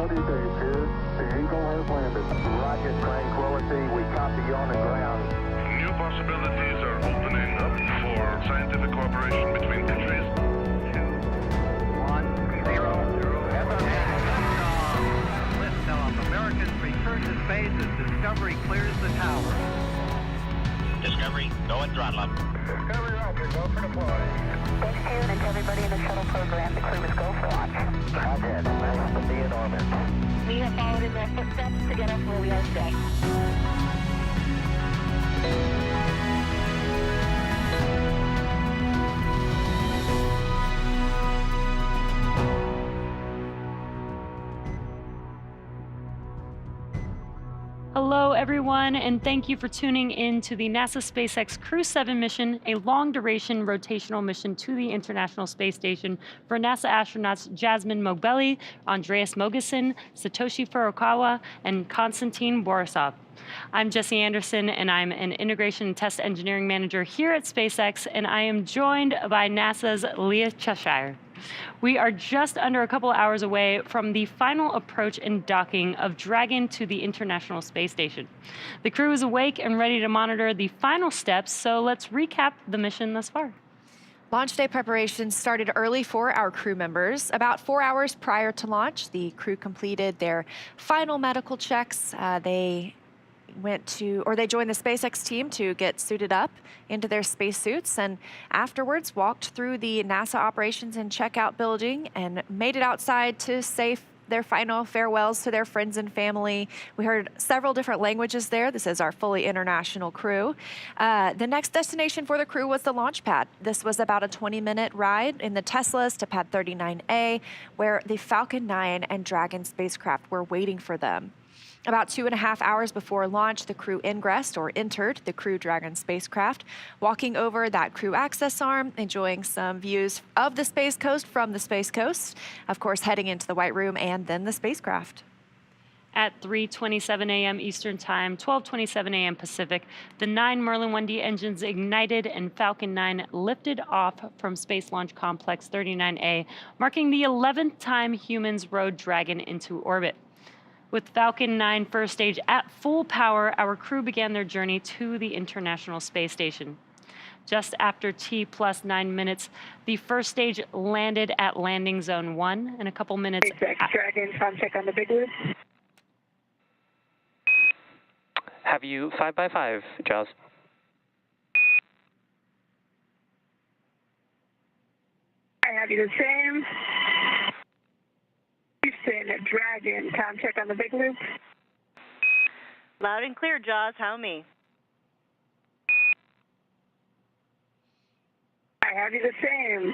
Tranquility Base here. The Eagle has landed. Roger, Tranquility. We copy you on the ground. New possibilities are opening up for scientific cooperation between countries. 2, 1, 0. Liftoff. Americans return to space as Discovery clears the tower. Discovery, go and throttle up. Discovery, Roger. Go for deploy. Thanks to you and to everybody in the shuttle program. The crew is go for launch. Roger. Nice to be in orbit. We have followed in their footsteps to get us where we are today. Hello, everyone, and thank you for tuning in to the NASA SpaceX Crew-7 mission, a long-duration rotational mission to the International Space Station for NASA astronauts Jasmine Mogbelli, Andreas Mogensen, Satoshi Furukawa, and Konstantin Borisov. I'm Jesse Anderson, and I'm an Integration and Test Engineering Manager here at SpaceX, and I am joined by NASA's Leah Cheshire. We are just under a couple hours away from the final approach and docking of Dragon to the International Space Station. The crew is awake and ready to monitor the final steps, so let's recap the mission thus far. Launch day preparations started early for our crew members. About 4 hours prior to launch, the crew completed their final medical checks. They joined the SpaceX team to get suited up into their spacesuits, and afterwards walked through the NASA operations and checkout building and made it outside to say their final farewells to their friends and family. We heard several different languages there. This is our fully international crew. The next destination for the crew was the launch pad. This was about a 20-minute ride in the Teslas to pad 39A, where the Falcon 9 and Dragon spacecraft were waiting for them. About 2.5 hours before launch, the crew ingressed or entered the Crew Dragon spacecraft, walking over that crew access arm, enjoying some views of the Space Coast from the Space Coast, of course heading into the White Room and then the spacecraft. At 3:27 a.m. Eastern Time, 12:27 a.m. Pacific, the 9 Merlin 1D engines ignited and Falcon 9 lifted off from Space Launch Complex 39A, marking the 11th time humans rode Dragon into orbit. With Falcon 9 first stage at full power, our crew began their journey to the International Space Station. Just after T+9 minutes, the first stage landed at landing zone 1, and a couple minutes. SpaceX Dragon, time check on the big loop. Have you 5x5, Jaws? I have you the same. Houston, Dragon, time check on the big loop. Loud and clear, Jaws. How me? I have you the same.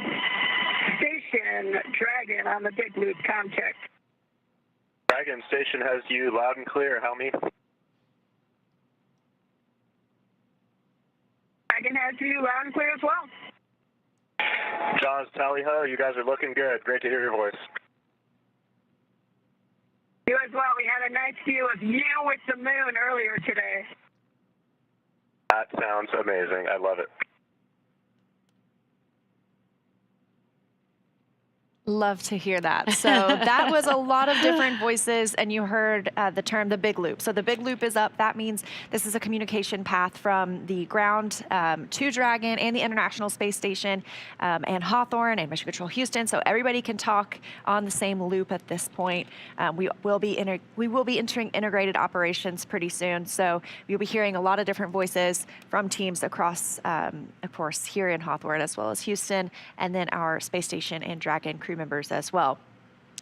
Station, Dragon on the big loop, com check. Dragon, station has you loud and clear. How me? Dragon has you loud and clear as well. Jaws, tally ho, you guys are looking good. Great to hear your voice. You as well. We had a nice view of you with the moon earlier today. That sounds amazing. I love it. Love to hear that. So that was a lot of different voices, and you heard the term the big loop. So the big loop is up. That means this is a communication path from the ground to Dragon and the International Space Station and Hawthorne and Mission Control Houston. So everybody can talk on the same loop at this point. We will be entering integrated operations pretty soon. So you'll be hearing a lot of different voices from teams across, of course, here in Hawthorne as well as Houston, and then our space station and Dragon crew members as well.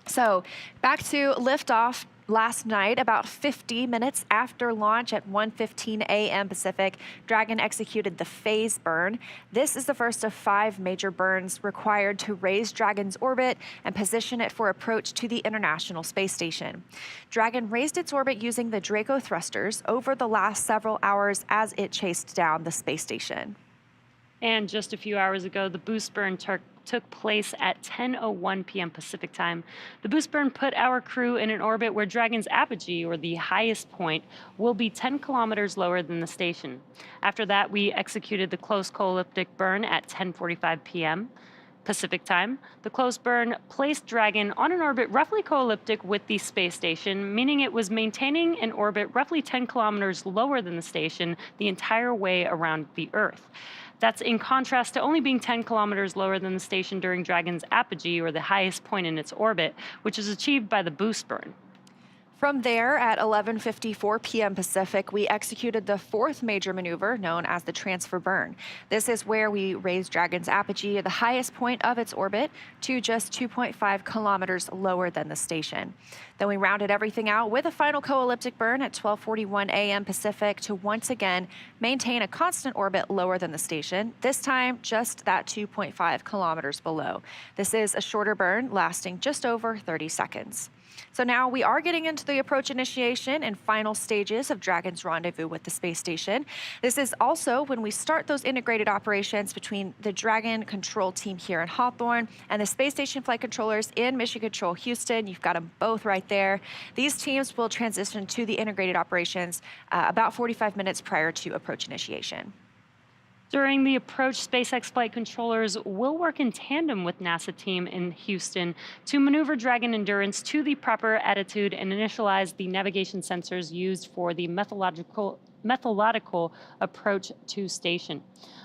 So back to liftoff last night, about 50 minutes after launch at 1:15 a.m. Pacific, Dragon executed the phase burn. This is the first of 5 major burns required to raise Dragon's orbit and position it for approach to the International Space Station. Dragon raised its orbit using the Draco thrusters over the last several hours as it chased down the space station. And just a few hours ago, the boost burn took place at 10:01 p.m. Pacific time. The boost burn put our crew in an orbit where Dragon's apogee, or the highest point, will be 10 kilometers lower than the station. After that, we executed the close co-elliptic burn at 10:45 p.m. Pacific time, the close burn placed Dragon on an orbit roughly co-elliptic with the space station, meaning it was maintaining an orbit roughly 10 kilometers lower than the station the entire way around the Earth. That's in contrast to only being 10 kilometers lower than the station during Dragon's apogee, or the highest point in its orbit, which is achieved by the boost burn. From there, at 11:54 p.m. Pacific, we executed the fourth major maneuver known as the transfer burn. This is where we raised Dragon's apogee, the highest point of its orbit, to just 2.5 kilometers lower than the station. Then we rounded everything out with a final co-elliptic burn at 12:41 a.m. Pacific to once again maintain a constant orbit lower than the station, this time just that 2.5 kilometers below. This is a shorter burn lasting just over 30 seconds. So now we are getting into the approach initiation and final stages of Dragon's rendezvous with the space station. This is also when we start those integrated operations between the Dragon control team here in Hawthorne and the space station flight controllers in Mission Control Houston. You've got them both right there. These teams will transition to the integrated operations about 45 minutes prior to approach initiation. During the approach, SpaceX flight controllers will work in tandem with NASA team in Houston to maneuver Dragon Endurance to the proper attitude and initialize the navigation sensors used for the methodological approach to station.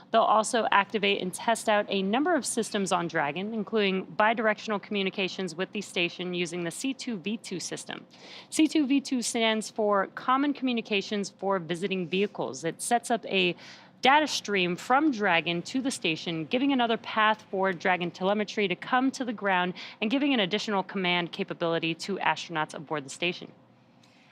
They'll also activate and test out a number of systems on Dragon, including bidirectional communications with the station using the C2V2 system. C2V2 stands for Common Communications for Visiting Vehicles. It sets up a data stream from Dragon to the station, giving another path for Dragon telemetry to come to the ground and giving an additional command capability to astronauts aboard the station.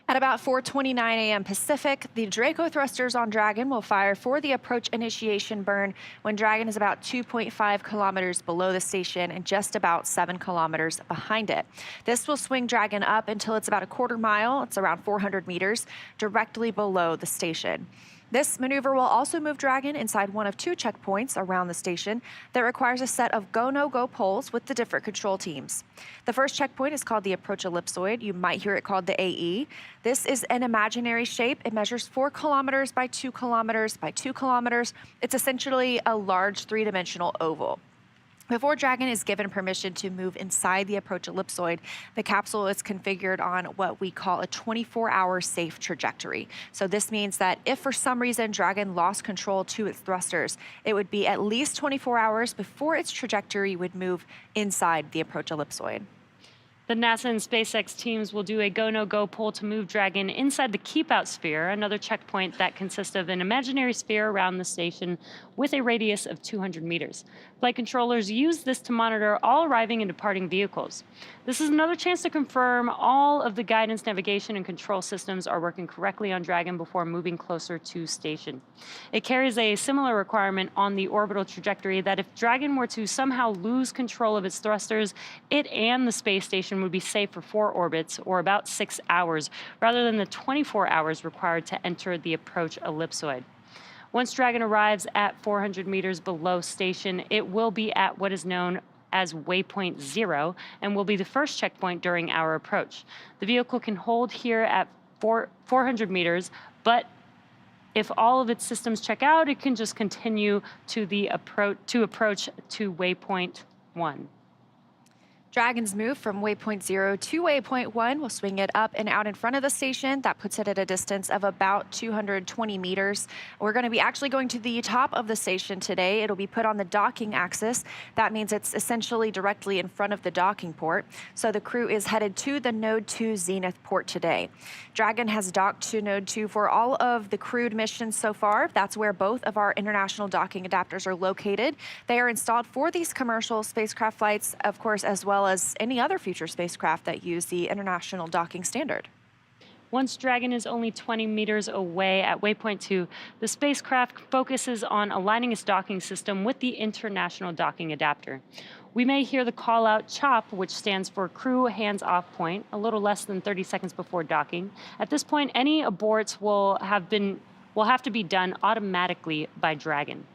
At about 4:29 a.m. Pacific, the Draco thrusters on Dragon will fire for the approach initiation burn when Dragon is about 2.5 kilometers below the station and just about 7 kilometers behind it. This will swing Dragon up until it's about a quarter mile, it's around 400 meters, directly below the station. This maneuver will also move Dragon inside one of two checkpoints around the station that requires a set of go-no-go polls with the different control teams. The first checkpoint is called the approach ellipsoid. You might hear it called the AE. This is an imaginary shape. It measures 4 kilometers by 2 kilometers by 2 kilometers. It's essentially a large three-dimensional oval. Before Dragon is given permission to move inside the approach ellipsoid, the capsule is configured on what we call a 24-hour safe trajectory. So this means that if for some reason Dragon lost control to its thrusters, it would be at least 24 hours before its trajectory would move inside the approach ellipsoid. The NASA and SpaceX teams will do a go-no-go poll to move Dragon inside the keep-out sphere, another checkpoint that consists of an imaginary sphere around the station with a radius of 200 meters. Flight controllers use this to monitor all arriving and departing vehicles. This is another chance to confirm all of the guidance, navigation, and control systems are working correctly on Dragon before moving closer to station. It carries a similar requirement on the orbital trajectory that if Dragon were to somehow lose control of its thrusters, it and the space station would be safe for 4 orbits, or about 6 hours, rather than the 24 hours required to enter the approach ellipsoid. Once Dragon arrives at 400 meters below station, it will be at what is known as waypoint 0 and will be the first checkpoint during our approach. The vehicle can hold here at 400 meters, but if all of its systems check out, it can just continue to the approach to waypoint 1. Dragon's move from waypoint 0 to waypoint 1 will swing it up and out in front of the station. That puts it at a distance of about 220 meters. We're going to be actually going to the top of the station today. It'll be put on the docking axis. That means it's essentially directly in front of the docking port. So the crew is headed to the Node 2 Zenith port today. Dragon has docked to Node 2 for all of the crewed missions so far. That's where both of our international docking adapters are located. They are installed for these commercial spacecraft flights, of course, as well as any other future spacecraft that use the international docking standard. Once Dragon is only 20 meters away at waypoint 2, the spacecraft focuses on aligning its docking system with the international docking adapter. We may hear the call-out CHOP, which stands for Crew Hands-Off Point, a little less than 30 seconds before docking. At this point, any aborts will have to be done automatically by Dragon.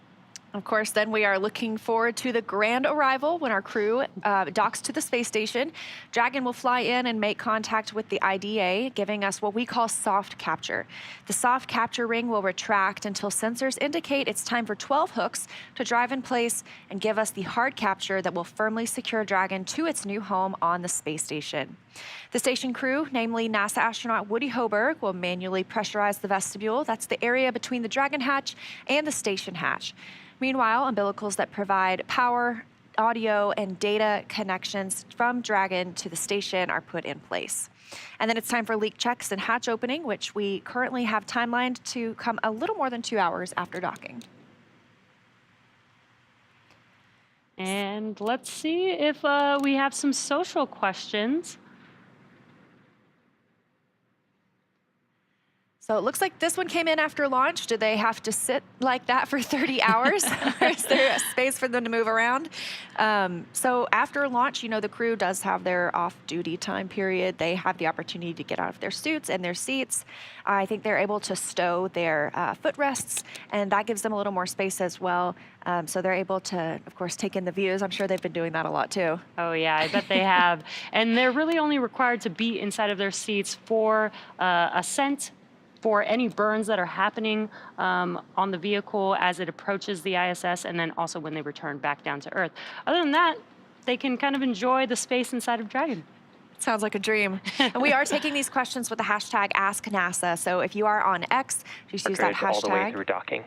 Of course, then we are looking forward to the grand arrival when our crew docks to the space station. Dragon will fly in and make contact with the IDA, giving us what we call soft capture. The soft capture ring will retract until sensors indicate it's time for 12 hooks to drive in place and give us the hard capture that will firmly secure Dragon to its new home on the space station. The station crew, namely NASA astronaut Woody Hoberg, will manually pressurize the vestibule. That's the area between the Dragon hatch and the station hatch. Meanwhile, umbilicals that provide power, audio, and data connections from Dragon to the station are put in place. And then it's time for leak checks and hatch opening, which we currently have timelined to come a little more than 2 hours after docking. And let's see if we have some social questions. So it looks like this one came in after launch. Do they have to sit like that for 30 hours? Or is there a space for them to move around? So after launch, you know, the crew does have their off-duty time period. They have the opportunity to get out of their suits and their seats. I think they're able to stow their footrests, and that gives them a little more space as well. So they're able to, of course, take in the views. I'm sure they've been doing that a lot too. Oh yeah, I bet they have. And they're really only required to be inside of their seats for ascent, for any burns that are happening on the vehicle as it approaches the ISS, and then also when they return back down to Earth. Other than that, they can kind of enjoy the space inside of Dragon. Sounds like a dream. And we are taking these questions with the hashtag #AskNASA. So if you are on X, just use that hashtag. All the way through docking.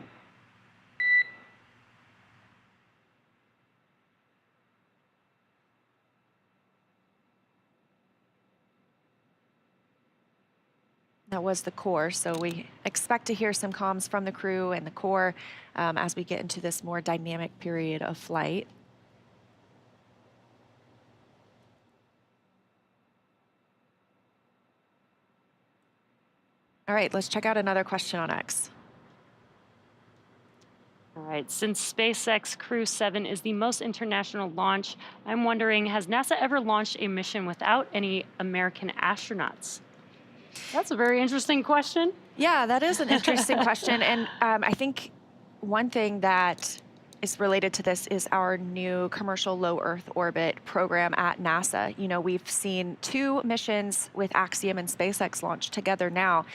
That was the core, so we expect to hear some comms from the crew and the core as we get into this more dynamic period of flight. All right, let's check out another question on X. All right, since SpaceX Crew-7 is the most international launch, I'm wondering, has NASA ever launched a mission without any American astronauts? That's a very interesting question. Yeah, that is an interesting question. And I think one thing that is related to this is our new commercial low Earth orbit program at NASA. You know, we've seen 2 missions with Axiom and SpaceX launch together now.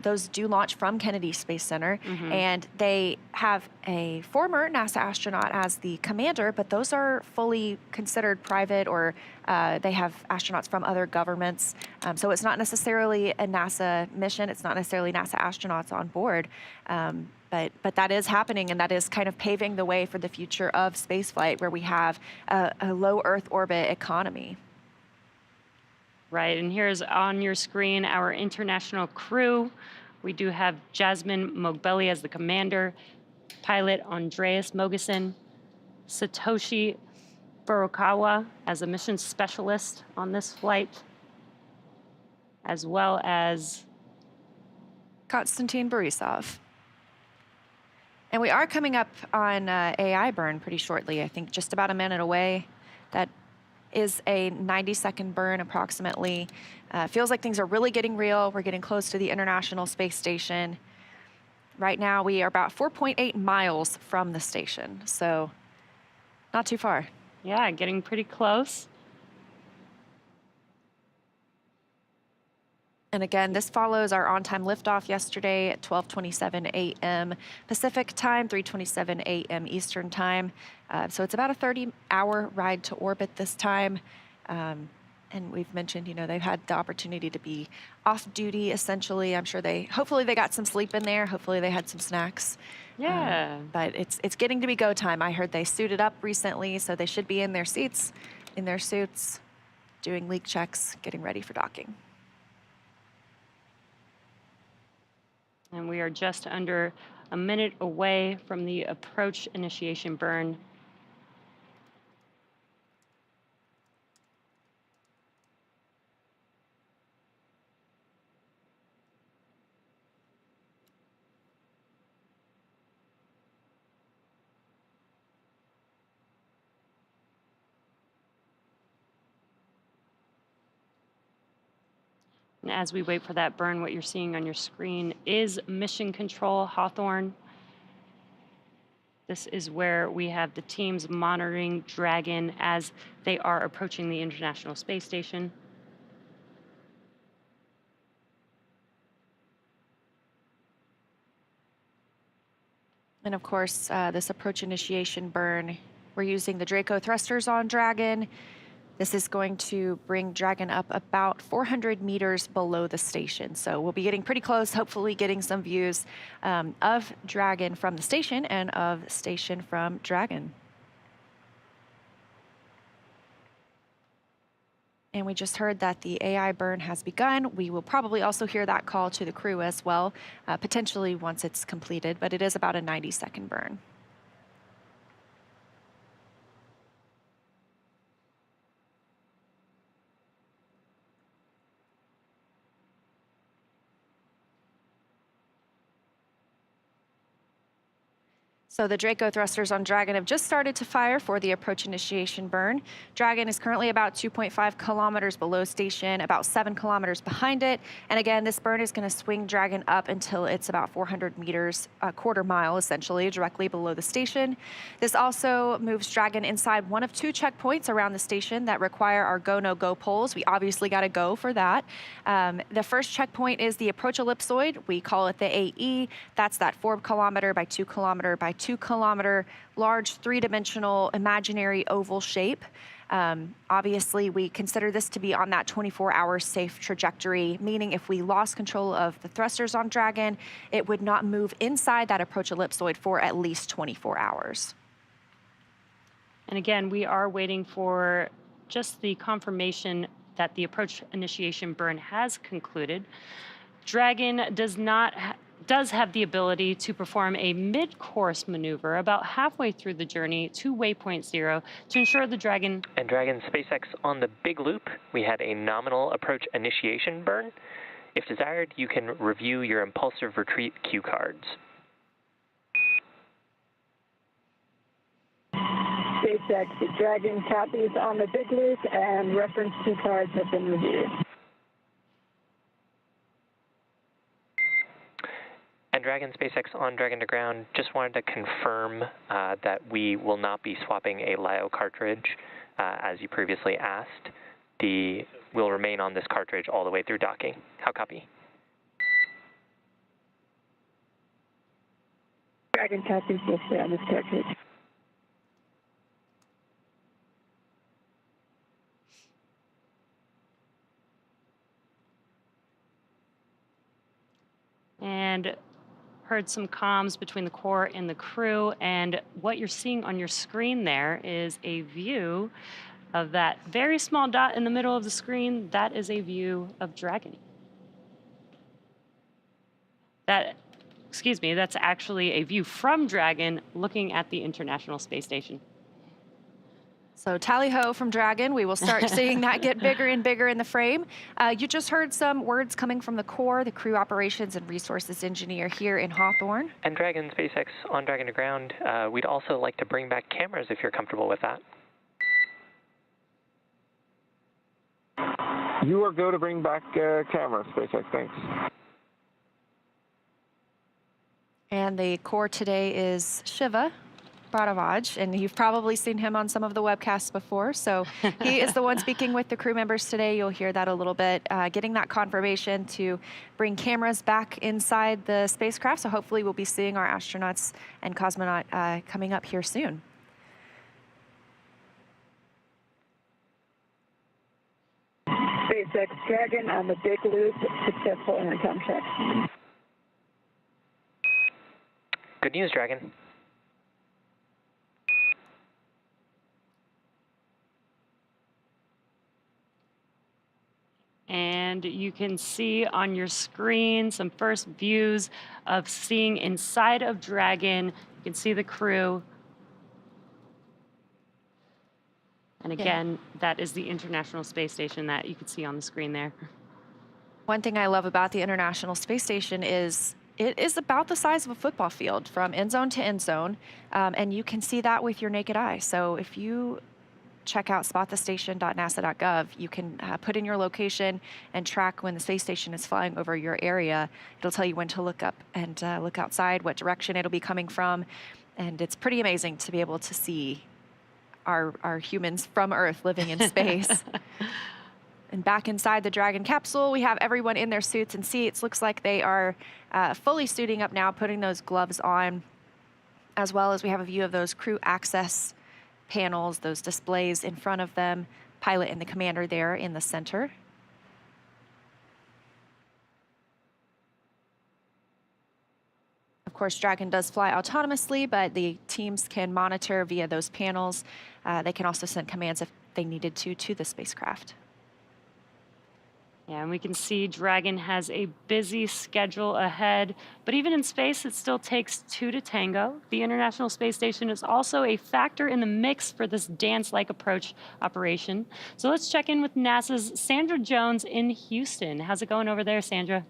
Those do launch from Kennedy Space Center, and they have a former NASA astronaut as the commander, but those are fully considered private, or they have astronauts from other governments. So it's not necessarily a NASA mission. It's not necessarily NASA astronauts on board. But that is happening, and that is kind of paving the way for the future of spaceflight, where we have a low Earth orbit economy. Right, and here's on your screen our international crew. We do have Jasmine Mogbelli as the commander, pilot Andreas Mogensen, Satoshi Furukawa as a mission specialist on this flight, as well as Konstantin Borisov. And we are coming up on AI burn pretty shortly, I think just about a minute away. That is a 90-second burn approximately. Feels like things are really getting real. We're getting close to the International Space Station. Right now we are about 4.8 miles from the station, so not too far. Yeah, getting pretty close. And again, this follows our on-time liftoff yesterday at 12:27 a.m. Pacific time, 3:27 a.m. Eastern time. So it's about a 30-hour ride to orbit this time. And we've mentioned, you know, they've had the opportunity to be off-duty, essentially. I'm sure hopefully they got some sleep in there. Hopefully they had some snacks. Yeah. But it's getting to be go time. I heard they suited up recently, so they should be in their seats, in their suits, doing leak checks, getting ready for docking. And we are just under a minute away from the approach initiation burn. And as we wait for that burn, what you're seeing on your screen is Mission Control Hawthorne. This is where we have the teams monitoring Dragon as they are approaching the International Space Station. And of course, this approach initiation burn, we're using the Draco thrusters on Dragon. This is going to bring Dragon up about 400 meters below the station. So we'll be getting pretty close, hopefully getting some views of Dragon from the station and of station from Dragon. And we just heard that the AI burn has begun. We will probably also hear that call to the crew as well, potentially once it's completed, but it is about a 90-second burn. So the Draco thrusters on Dragon have just started to fire for the approach initiation burn. Dragon is currently about 2.5 kilometers below station, about 7 kilometers behind it. And again, this burn is going to swing Dragon up until it's about 400 meters, a quarter mile essentially, directly below the station. This also moves Dragon inside one of 2 checkpoints around the station that require our go, no go poles. We obviously got to go for that. The first checkpoint is the approach ellipsoid. We call it the AE. That's that 4 kilometer by 2 kilometer by 2 kilometer large 3-dimensional imaginary oval shape. Obviously, we consider this to be on that 24-hour safe trajectory, meaning if we lost control of the thrusters on Dragon, it would not move inside that approach ellipsoid for at least 24 hours. And again, we are waiting for just the confirmation that the approach initiation burn has concluded. Dragon does have the ability to perform a mid-course maneuver about halfway through the journey to waypoint 0 to ensure the Dragon... And Dragon SpaceX on the big loop, we had a nominal approach initiation burn. If desired, you can review your impulsive retreat cue cards. SpaceX Dragon copies on the big loop, and reference cue cards have been reviewed. And Dragon SpaceX on Dragon to ground, just wanted to confirm that we will not be swapping a LiO cartridge, as you previously asked. We'll remain on this cartridge all the way through docking. How copy? Dragon copies will stay on this cartridge. And heard some comms between the core and the crew, and what you're seeing on your screen there is a view of that very small dot in the middle of the screen. That is a view of Dragon. That's actually a view from Dragon looking at the International Space Station. So tally-ho from Dragon. We will start seeing that get bigger and bigger in the frame. You just heard some words coming from the core, the crew operations and resources engineer here in Hawthorne. And Dragon SpaceX on Dragon to ground, we'd also like to bring back cameras if you're comfortable with that. You are go to bring back cameras, SpaceX, thanks. And the core today is Shiva Bharavaj, and you've probably seen him on some of the webcasts before. So he is the one speaking with the crew members today. You'll hear that a little bit, getting that confirmation to bring cameras back inside the spacecraft. So hopefully we'll be seeing our astronauts and cosmonaut coming up here soon. SpaceX Dragon on the big loop, successful intercom check. Good news, Dragon. And you can see on your screen some first views of seeing inside of Dragon. You can see the crew. And again, that is the International Space Station that you can see on the screen there. One thing I love about the International Space Station is it is about the size of a football field from end zone to end zone, and you can see that with your naked eye. So if you check out spotthestation.nasa.gov, you can put in your location and track when the space station is flying over your area. It'll tell you when to look up and look outside, what direction it'll be coming from. And it's pretty amazing to be able to see our humans from Earth living in space. And back inside the Dragon capsule, we have everyone in their suits and seats. Looks like they are fully suiting up now, putting those gloves on, as well as we have a view of those crew access panels, those displays in front of them, pilot and the commander there in the center. Of course, Dragon does fly autonomously, but the teams can monitor via those panels. They can also send commands if they needed to the spacecraft. Yeah, and we can see Dragon has a busy schedule ahead, but even in space, it still takes two to tango. The International Space Station is also a factor in the mix for this dance-like approach operation. So let's check in with NASA's Sandra Jones in Houston. How's it going over there, Sandra?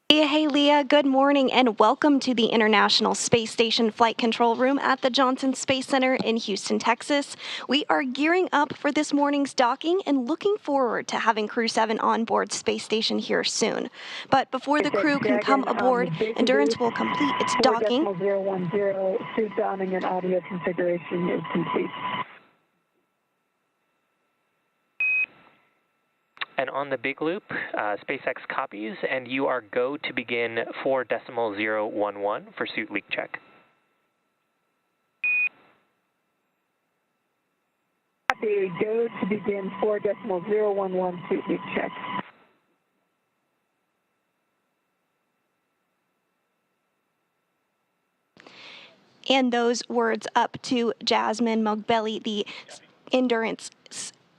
Hey, Leah, good morning and welcome to the International Space Station Flight Control Room at the Johnson Space Center in Houston, Texas. We are gearing up for this morning's docking and looking forward to having Crew-7 on board Space Station here soon. But before the crew can come aboard, Endurance will complete its docking. 4.010, suit donning and audio configuration is complete. And on the big loop, SpaceX copies, and you are go to begin 4.011 for suit leak check. Copy, go to begin 4.011 suit leak check. And those words up to Jasmine Mogbelli, the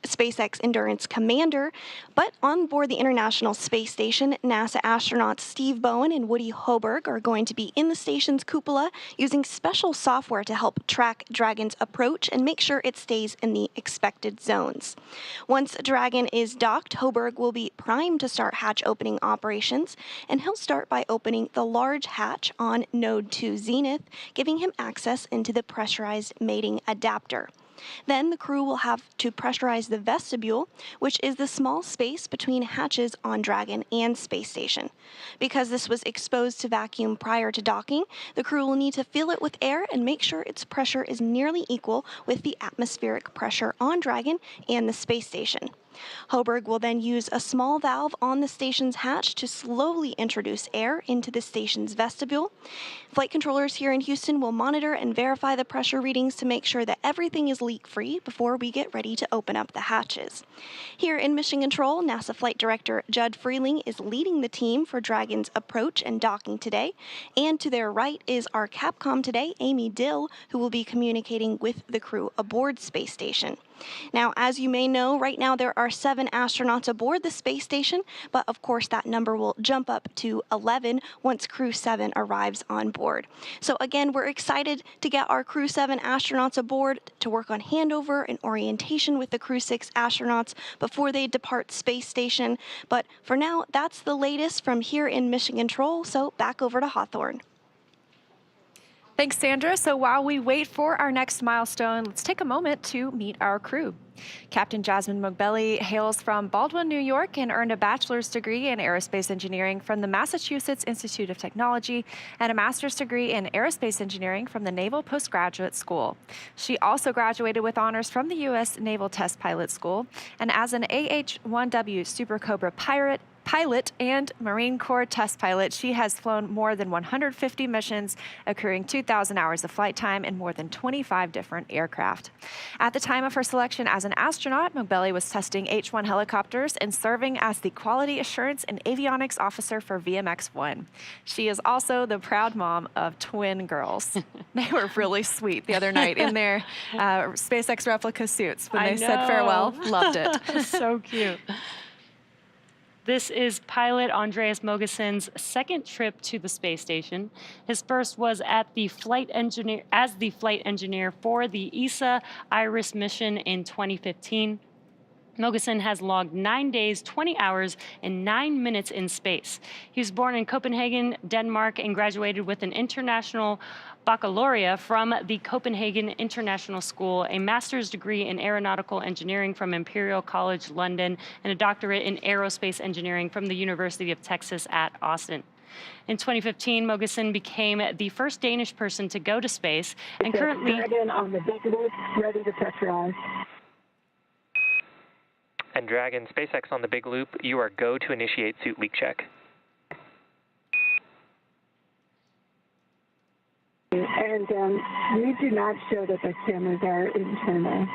SpaceX Endurance commander. But on board the International Space Station, NASA astronauts Steve Bowen and Woody Hoberg are going to be in the station's cupola using special software to help track Dragon's approach and make sure it stays in the expected zones. Once Dragon is docked, Hoberg will be primed to start hatch opening operations, and he'll start by opening the large hatch on Node 2 Zenith, giving him access into the pressurized mating adapter. Then the crew will have to pressurize the vestibule, which is the small space between hatches on Dragon and Space Station. Because this was exposed to vacuum prior to docking, the crew will need to fill it with air and make sure its pressure is nearly equal with the atmospheric pressure on Dragon and the Space Station. Hoberg will then use a small valve on the station's hatch to slowly introduce air into the station's vestibule. Flight controllers here in Houston will monitor and verify the pressure readings to make sure that everything is leak-free before we get ready to open up the hatches. Here in Mission Control, NASA Flight Director Judd Freeling is leading the team for Dragon's approach and docking today. And to their right is our Capcom today, Amy Dill, who will be communicating with the crew aboard Space Station. Now, as you may know, right now there are 7 astronauts aboard the space station, but of course that number will jump up to 11 once Crew-7 arrives on board. So again, we're excited to get our Crew-7 astronauts aboard to work on handover and orientation with the Crew-6 astronauts before they depart Space Station. But for now, that's the latest from here in Mission Control, so back over to Hawthorne. Thanks, Sandra. So while we wait for our next milestone, let's take a moment to meet our crew. Captain Jasmine Mogbelli hails from Baldwin, New York, and earned a bachelor's degree in aerospace engineering from the Massachusetts Institute of Technology and a master's degree in aerospace engineering from the Naval Postgraduate School. She also graduated with honors from the U.S. Naval Test Pilot School, and as an AH-1W Super Cobra pilot and Marine Corps test pilot, she has flown more than 150 missions, accruing 2,000 hours of flight time in more than 25 different aircraft. At the time of her selection as an astronaut, Mogbelli was testing H-1 helicopters and serving as the Quality Assurance and Avionics Officer for VMX-1. She is also the proud mom of twin girls. They were really sweet the other night in their SpaceX replica suits when they said farewell. Loved it. So cute. This is pilot Andreas Mogeson's second trip to the space station. His first was as the flight engineer for the ESA IRIS mission in 2015. Mogeson has logged 9 days, 20 hours, and 9 minutes in space. He was born in Copenhagen, Denmark, and graduated with an international baccalaureate from the Copenhagen International School, a master's degree in aeronautical engineering from Imperial College London, and a doctorate in aerospace engineering from the University of Texas at Austin. In 2015, Mogensen became the first Danish person to go to space, and currently... Dragon on the big loop, ready to pressurize. And Dragon, SpaceX on the big loop, you are go to initiate suit leak check. And we do not show that the cameras are internal.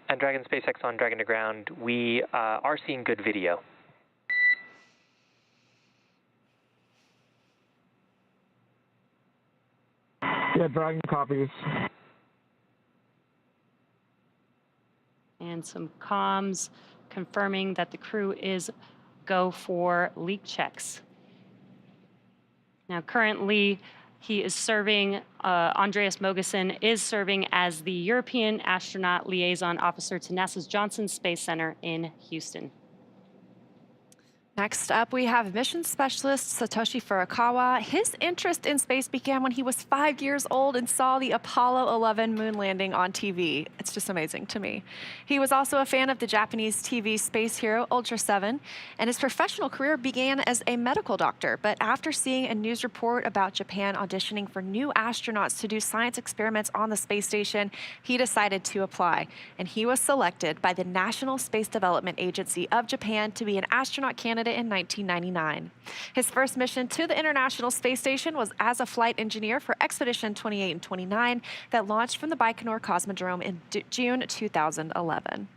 And Dragon, SpaceX on Dragon to ground, we are seeing good video. Yeah, Dragon copies. And some comms confirming that the crew is go for leak checks. Now, currently, he is serving, Andreas Mogensen is serving as the European Astronaut Liaison Officer to NASA's Johnson Space Center in Houston. Next up, we have mission specialist Satoshi Furukawa. His interest in space began when he was 5 years old and saw the Apollo 11 moon landing on TV. It's just amazing to me. He was also a fan of the Japanese TV space hero Ultra 7, and his professional career began as a medical doctor. But after seeing a news report about Japan auditioning for new astronauts to do science experiments on the space station, he decided to apply. And he was selected by the National Space Development Agency of Japan to be an astronaut candidate in 1999. His first mission to the International Space Station was as a flight engineer for Expedition 28 and 29 that launched from the Baikonur Cosmodrome in June 2011.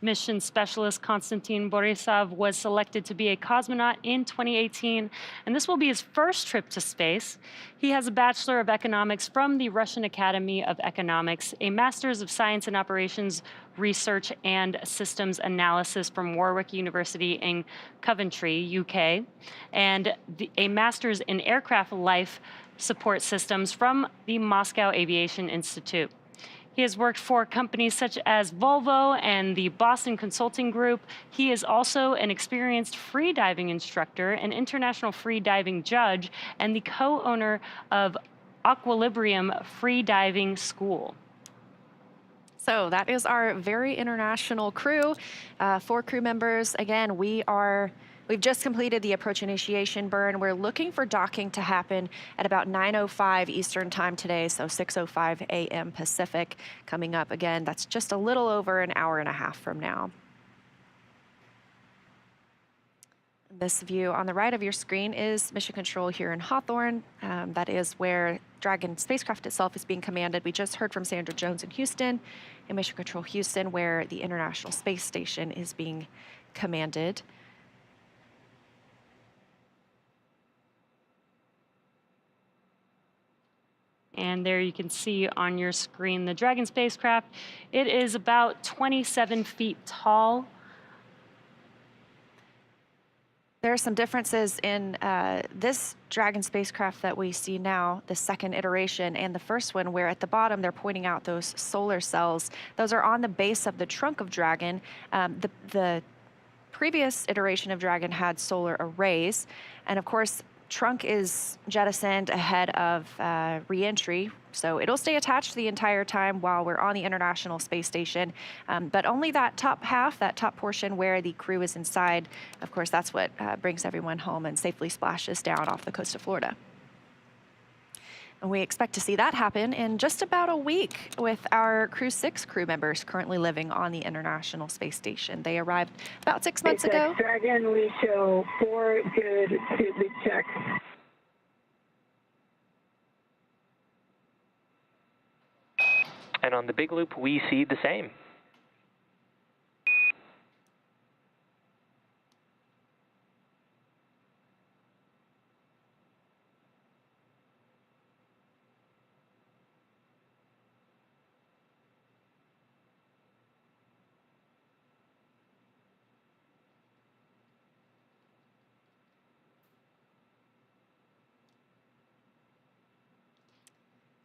Mission specialist Konstantin Borisov was selected to be a cosmonaut in 2018, and this will be his first trip to space. He has a Bachelor of Economics from the Russian Academy of Economics, a Master's of Science and Operations Research and Systems Analysis from Warwick University in Coventry, UK, and a Master's in Aircraft Life Support Systems from the Moscow Aviation Institute. He has worked for companies such as Volvo and the Boston Consulting Group. He is also an experienced free diving instructor, an international free diving judge, and the co-owner of Equilibrium Free Diving School. So that is our very international crew. 4 crew members. Again, we've just completed the approach initiation burn. We're looking for docking to happen at about 9:05 Eastern time today, so 6:05 a.m. Pacific coming up. Again, that's just a little over an hour and a half from now. This view on the right of your screen is Mission Control here in Hawthorne. That is where Dragon spacecraft itself is being commanded. We just heard from Sandra Jones in Houston, and Mission Control Houston, where the International Space Station is being commanded. And there you can see on your screen the Dragon spacecraft. It is about 27 feet tall. There are some differences in this Dragon spacecraft that we see now, the second iteration, and the first one, where at the bottom they're pointing out those solar cells. Those are on the base of the trunk of Dragon. The previous iteration of Dragon had solar arrays, and of course, trunk is jettisoned ahead of re-entry, so it'll stay attached the entire time while we're on the International Space Station, but only that top half, that top portion where the crew is inside, of course, that's what brings everyone home and safely splashes down off the coast of Florida. And we expect to see that happen in just about a week with our Crew-6 crew members currently living on the International Space Station. They arrived about 6 months ago. Dragon, we show 4 good suit leak checks. And on the big loop, we see the same.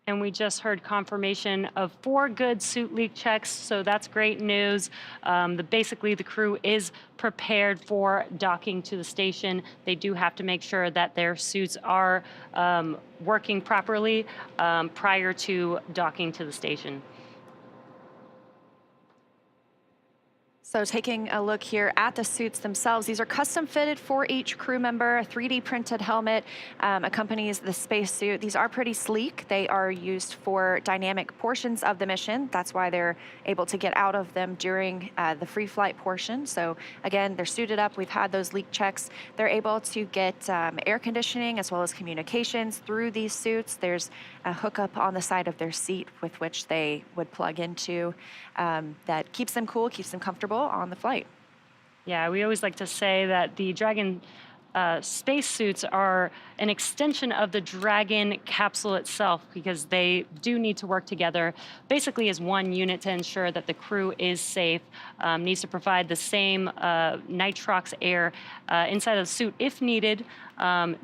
And we just heard confirmation of 4 good suit leak checks, so that's great news. Basically, the crew is prepared for docking to the station. They do have to make sure that their suits are working properly prior to docking to the station. So taking a look here at the suits themselves, these are custom fitted for each crew member. A 3D printed helmet accompanies the spacesuit. These are pretty sleek. They are used for dynamic portions of the mission. That's why they're able to get out of them during the free flight portion. So again, they're suited up. We've had those leak checks. They're able to get air conditioning as well as communications through these suits. There's a hookup on the side of their seat with which they would plug into that keeps them cool, keeps them comfortable on the flight. Yeah, we always like to say that the Dragon spacesuits are an extension of the Dragon capsule itself because they do need to work together basically as one unit to ensure that the crew is safe, needs to provide the same nitrox air inside of the suit if needed,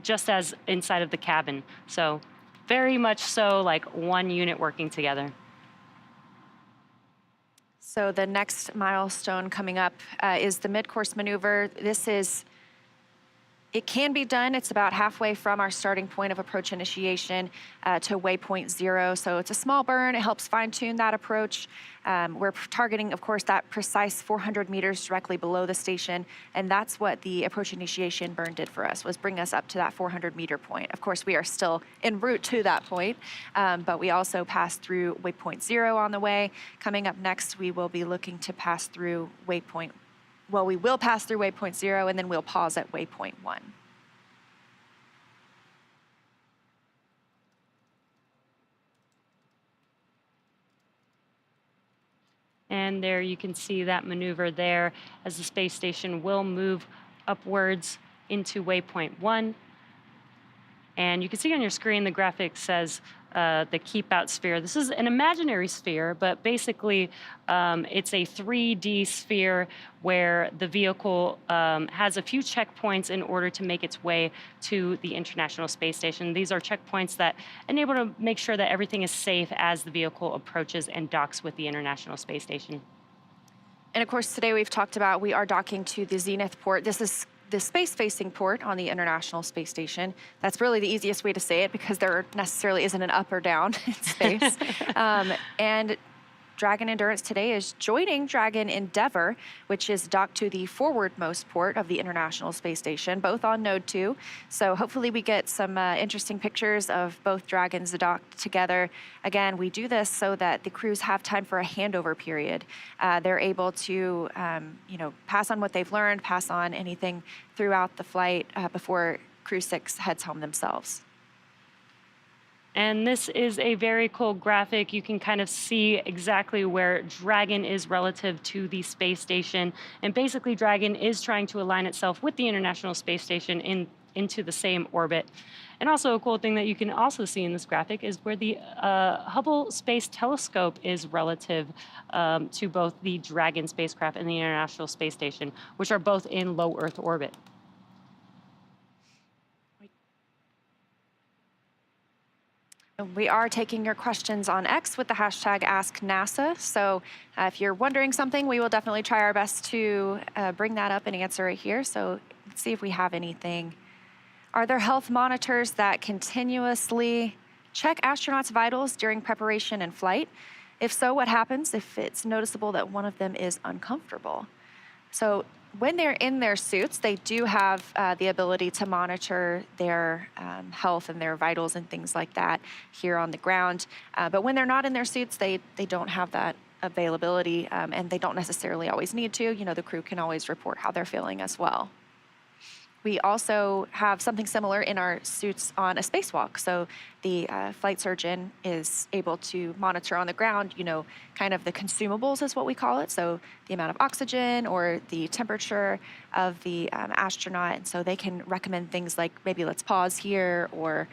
just as inside of the cabin. So very much so like one unit working together. So the next milestone coming up is the mid-course maneuver. It can be done. It's about halfway from our starting point of approach initiation to waypoint 0. So it's a small burn. It helps fine-tune that approach. We're targeting, of course, that precise 400 meters directly below the station. And that's what the approach initiation burn did for us, was bring us up to that 400-meter point. Of course, we are still en route to that point, but we also passed through waypoint 0 on the way. Coming up next, we will be looking to pass through waypoint. Well, we will pass through waypoint 0, and then we'll pause at waypoint 1. And there you can see that maneuver there as the space station will move upwards into waypoint 1. And you can see on your screen the graphic says the keep out sphere. This is an imaginary sphere, but basically it's a 3D sphere where the vehicle has a few checkpoints in order to make its way to the International Space Station. These are checkpoints that enable to make sure that everything is safe as the vehicle approaches and docks with the International Space Station. And of course, today we've talked about we are docking to the Zenith port. This is the space-facing port on the International Space Station. That's really the easiest way to say it because there necessarily isn't an up or down in space. And Dragon Endurance today is joining Dragon Endeavour, which is docked to the forwardmost port of the International Space Station, both on Node 2. So hopefully we get some interesting pictures of both Dragons docked together. Again, we do this so that the crews have time for a handover period. They're able to, pass on what they've learned, pass on anything throughout the flight before Crew 6 heads home themselves. And this is a very cool graphic. You can kind of see exactly where Dragon is relative to the space station. And basically, Dragon is trying to align itself with the International Space Station into the same orbit. And also a cool thing that you can also see in this graphic is where the Hubble Space Telescope is relative to both the Dragon spacecraft and the International Space Station, which are both in low Earth orbit. We are taking your questions on X with the hashtag AskNASA. So if you're wondering something, we will definitely try our best to bring that up and answer it here. So let's see if we have anything. Are there health monitors that continuously check astronauts' vitals during preparation and flight? If so, what happens if it's noticeable that one of them is uncomfortable? So when they're in their suits, they do have the ability to monitor their health and their vitals and things like that here on the ground. But when they're not in their suits, they don't have that availability, and they don't necessarily always need to. The crew can always report how they're feeling as well. We also have something similar in our suits on a spacewalk. So the flight surgeon is able to monitor on the ground, kind of the consumables is what we call it. So the amount of oxygen or the temperature of the astronaut. And so they can recommend things like maybe let's pause here or,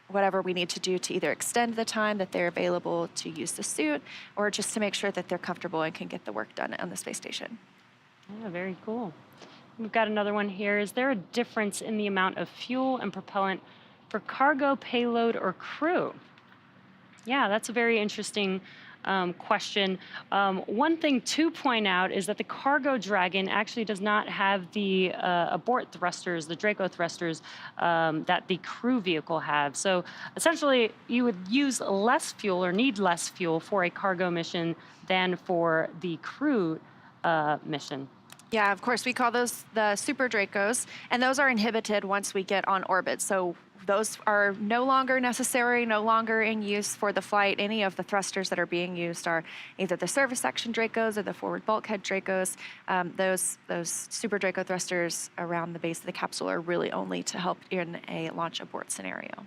whatever we need to do to either extend the time that they're available to use the suit or just to make sure that they're comfortable and can get the work done on the space station. Yeah, very cool. We've got another one here. Is there a difference in the amount of fuel and propellant for cargo, payload, or crew? Yeah, that's a very interesting question. One thing to point out is that the cargo Dragon actually does not have the abort thrusters, the Draco thrusters, that the crew vehicle have. So essentially, you would use less fuel or need less fuel for a cargo mission than for the crew mission. Yeah, of course, we call those the Super Dracos, and those are inhibited once we get on orbit. So those are no longer necessary, no longer in use for the flight. Any of the thrusters that are being used are either the service section Dracos or the forward bulkhead Dracos. Those Super Draco thrusters around the base of the capsule are really only to help in a launch abort scenario.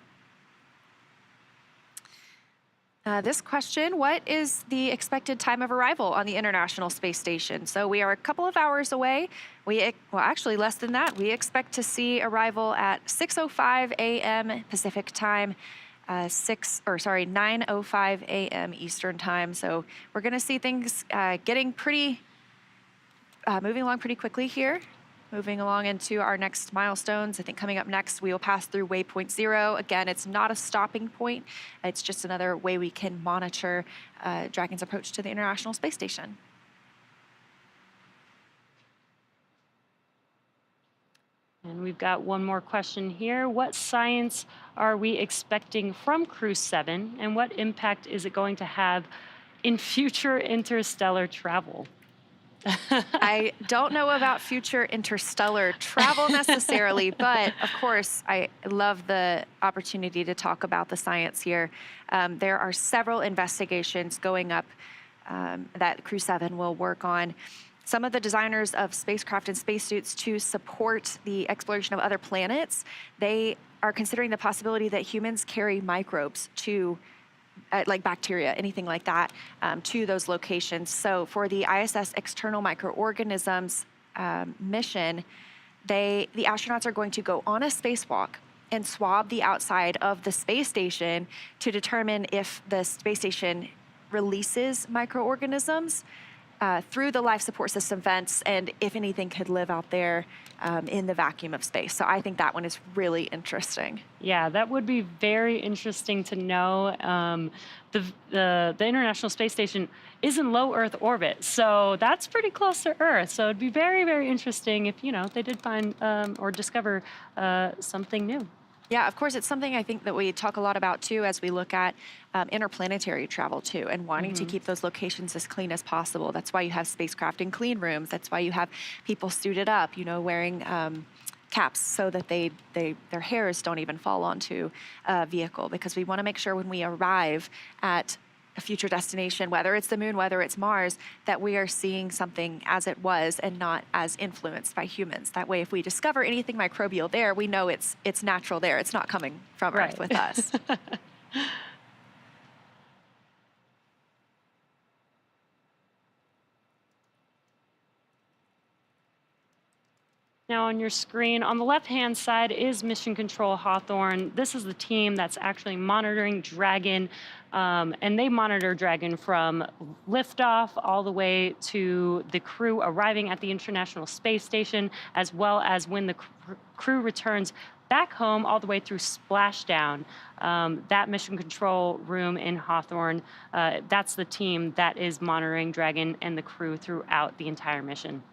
This question, what is the expected time of arrival on the International Space Station? So we are a couple of hours away. Well, actually less than that. We expect to see arrival at 6:05 a.m. Pacific time, 9:05 a.m. Eastern time. So we're going to see things getting pretty, moving along pretty quickly here. Moving along into our next milestones. I think coming up next, we will pass through waypoint 0. Again, it's not a stopping point. It's just another way we can monitor Dragon's approach to the International Space Station. And we've got one more question here. What science are we expecting from Crew-7, and what impact is it going to have in future interstellar travel? I don't know about future interstellar travel necessarily, but of course, I love the opportunity to talk about the science here. There are several investigations going up that Crew-7 will work on. Some of the designers of spacecraft and spacesuits to support the exploration of other planets, they are considering the possibility that humans carry microbes to like bacteria, anything like that, to those locations. So for the ISS external microorganisms mission, the astronauts are going to go on a spacewalk and swab the outside of the space station to determine if the space station releases microorganisms through the life support system vents, and if anything could live out there in the vacuum of space. So I think that one is really interesting. Yeah, that would be very interesting to know. The International Space Station is in low Earth orbit, so that's pretty close to Earth. So it'd be very, very interesting if, they did find or discover something new. Yeah, of course, it's something I think that we talk a lot about too as we look at interplanetary travel too, and wanting to keep those locations as clean as possible. That's why you have spacecraft in clean rooms. That's why you have people suited up, wearing caps so that their hairs don't even fall onto a vehicle, because we want to make sure when we arrive at a future destination, whether it's the moon, whether it's Mars, that we are seeing something as it was and not as influenced by humans. That way, if we discover anything microbial there, we know it's natural there. It's not coming from Earth with us. Now on your screen, on the left-hand side is Mission Control Hawthorne. This is the team that's actually monitoring Dragon, and they monitor Dragon from liftoff all the way to the crew arriving at the International Space Station, as well as when the crew returns back home all the way through splashdown. That mission control room in Hawthorne, that's the team that is monitoring Dragon and the crew throughout the entire mission.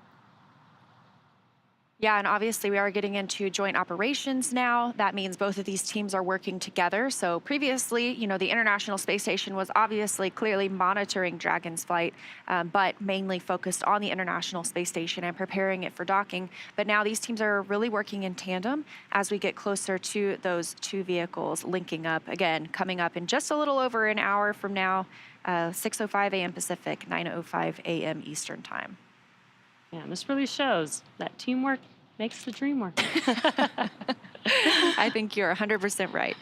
Yeah, and obviously we are getting into joint operations now. That means both of these teams are working together. So previously, the International Space Station was obviously clearly monitoring Dragon's flight, but mainly focused on the International Space Station and preparing it for docking. But now these teams are really working in tandem as we get closer to those two vehicles linking up. Again, coming up in just a little over an hour from now, 6:05 a.m. Pacific, 9:05 a.m. Eastern time. Yeah, and this really shows that teamwork makes the dream work. I think you're 100% right.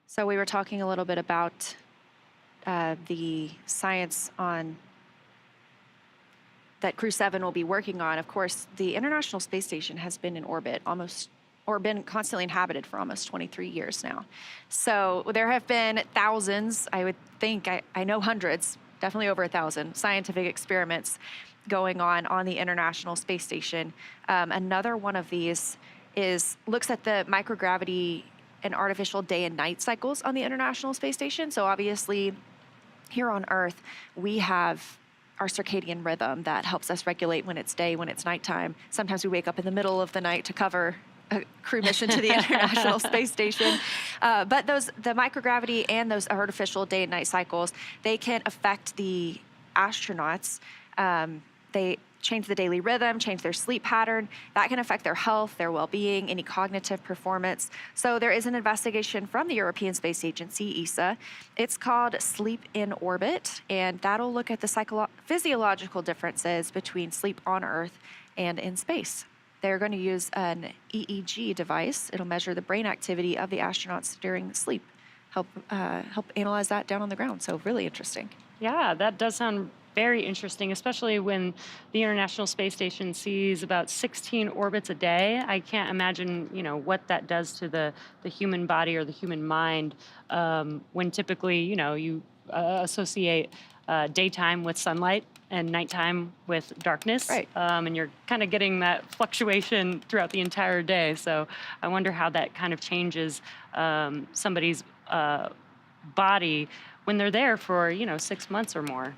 So we were talking a little bit about the science on that Crew-7 will be working on. Of course, the International Space Station has been in orbit almost or been constantly inhabited for almost 23 years now. So there have been thousands, I would think, I know hundreds, definitely over 1,000 scientific experiments going on the International Space Station. Another one of these looks at the microgravity and artificial day and night cycles on the International Space Station. So obviously, here on Earth, we have our circadian rhythm that helps us regulate when it's day, when it's nighttime. Sometimes we wake up in the middle of the night to cover a crew mission to the International Space Station. But the microgravity and those artificial day and night cycles, they can affect the astronauts. They change the daily rhythm, change their sleep pattern. That can affect their health, their well-being, any cognitive performance. So there is an investigation from the European Space Agency, ESA. It's called Sleep in Orbit, and that'll look at the physiological differences between sleep on Earth and in space. They're going to use an EEG device. It'll measure the brain activity of the astronauts during sleep, help analyze that down on the ground. So really interesting. Yeah, that does sound very interesting, especially when the International Space Station sees about 16 orbits a day. I can't imagine, what that does to the human body or the human mind when typically, you associate daytime with sunlight and nighttime with darkness. Right. And you're kind of getting that fluctuation throughout the entire day. So I wonder how that kind of changes somebody's body when they're there for, 6 months or more.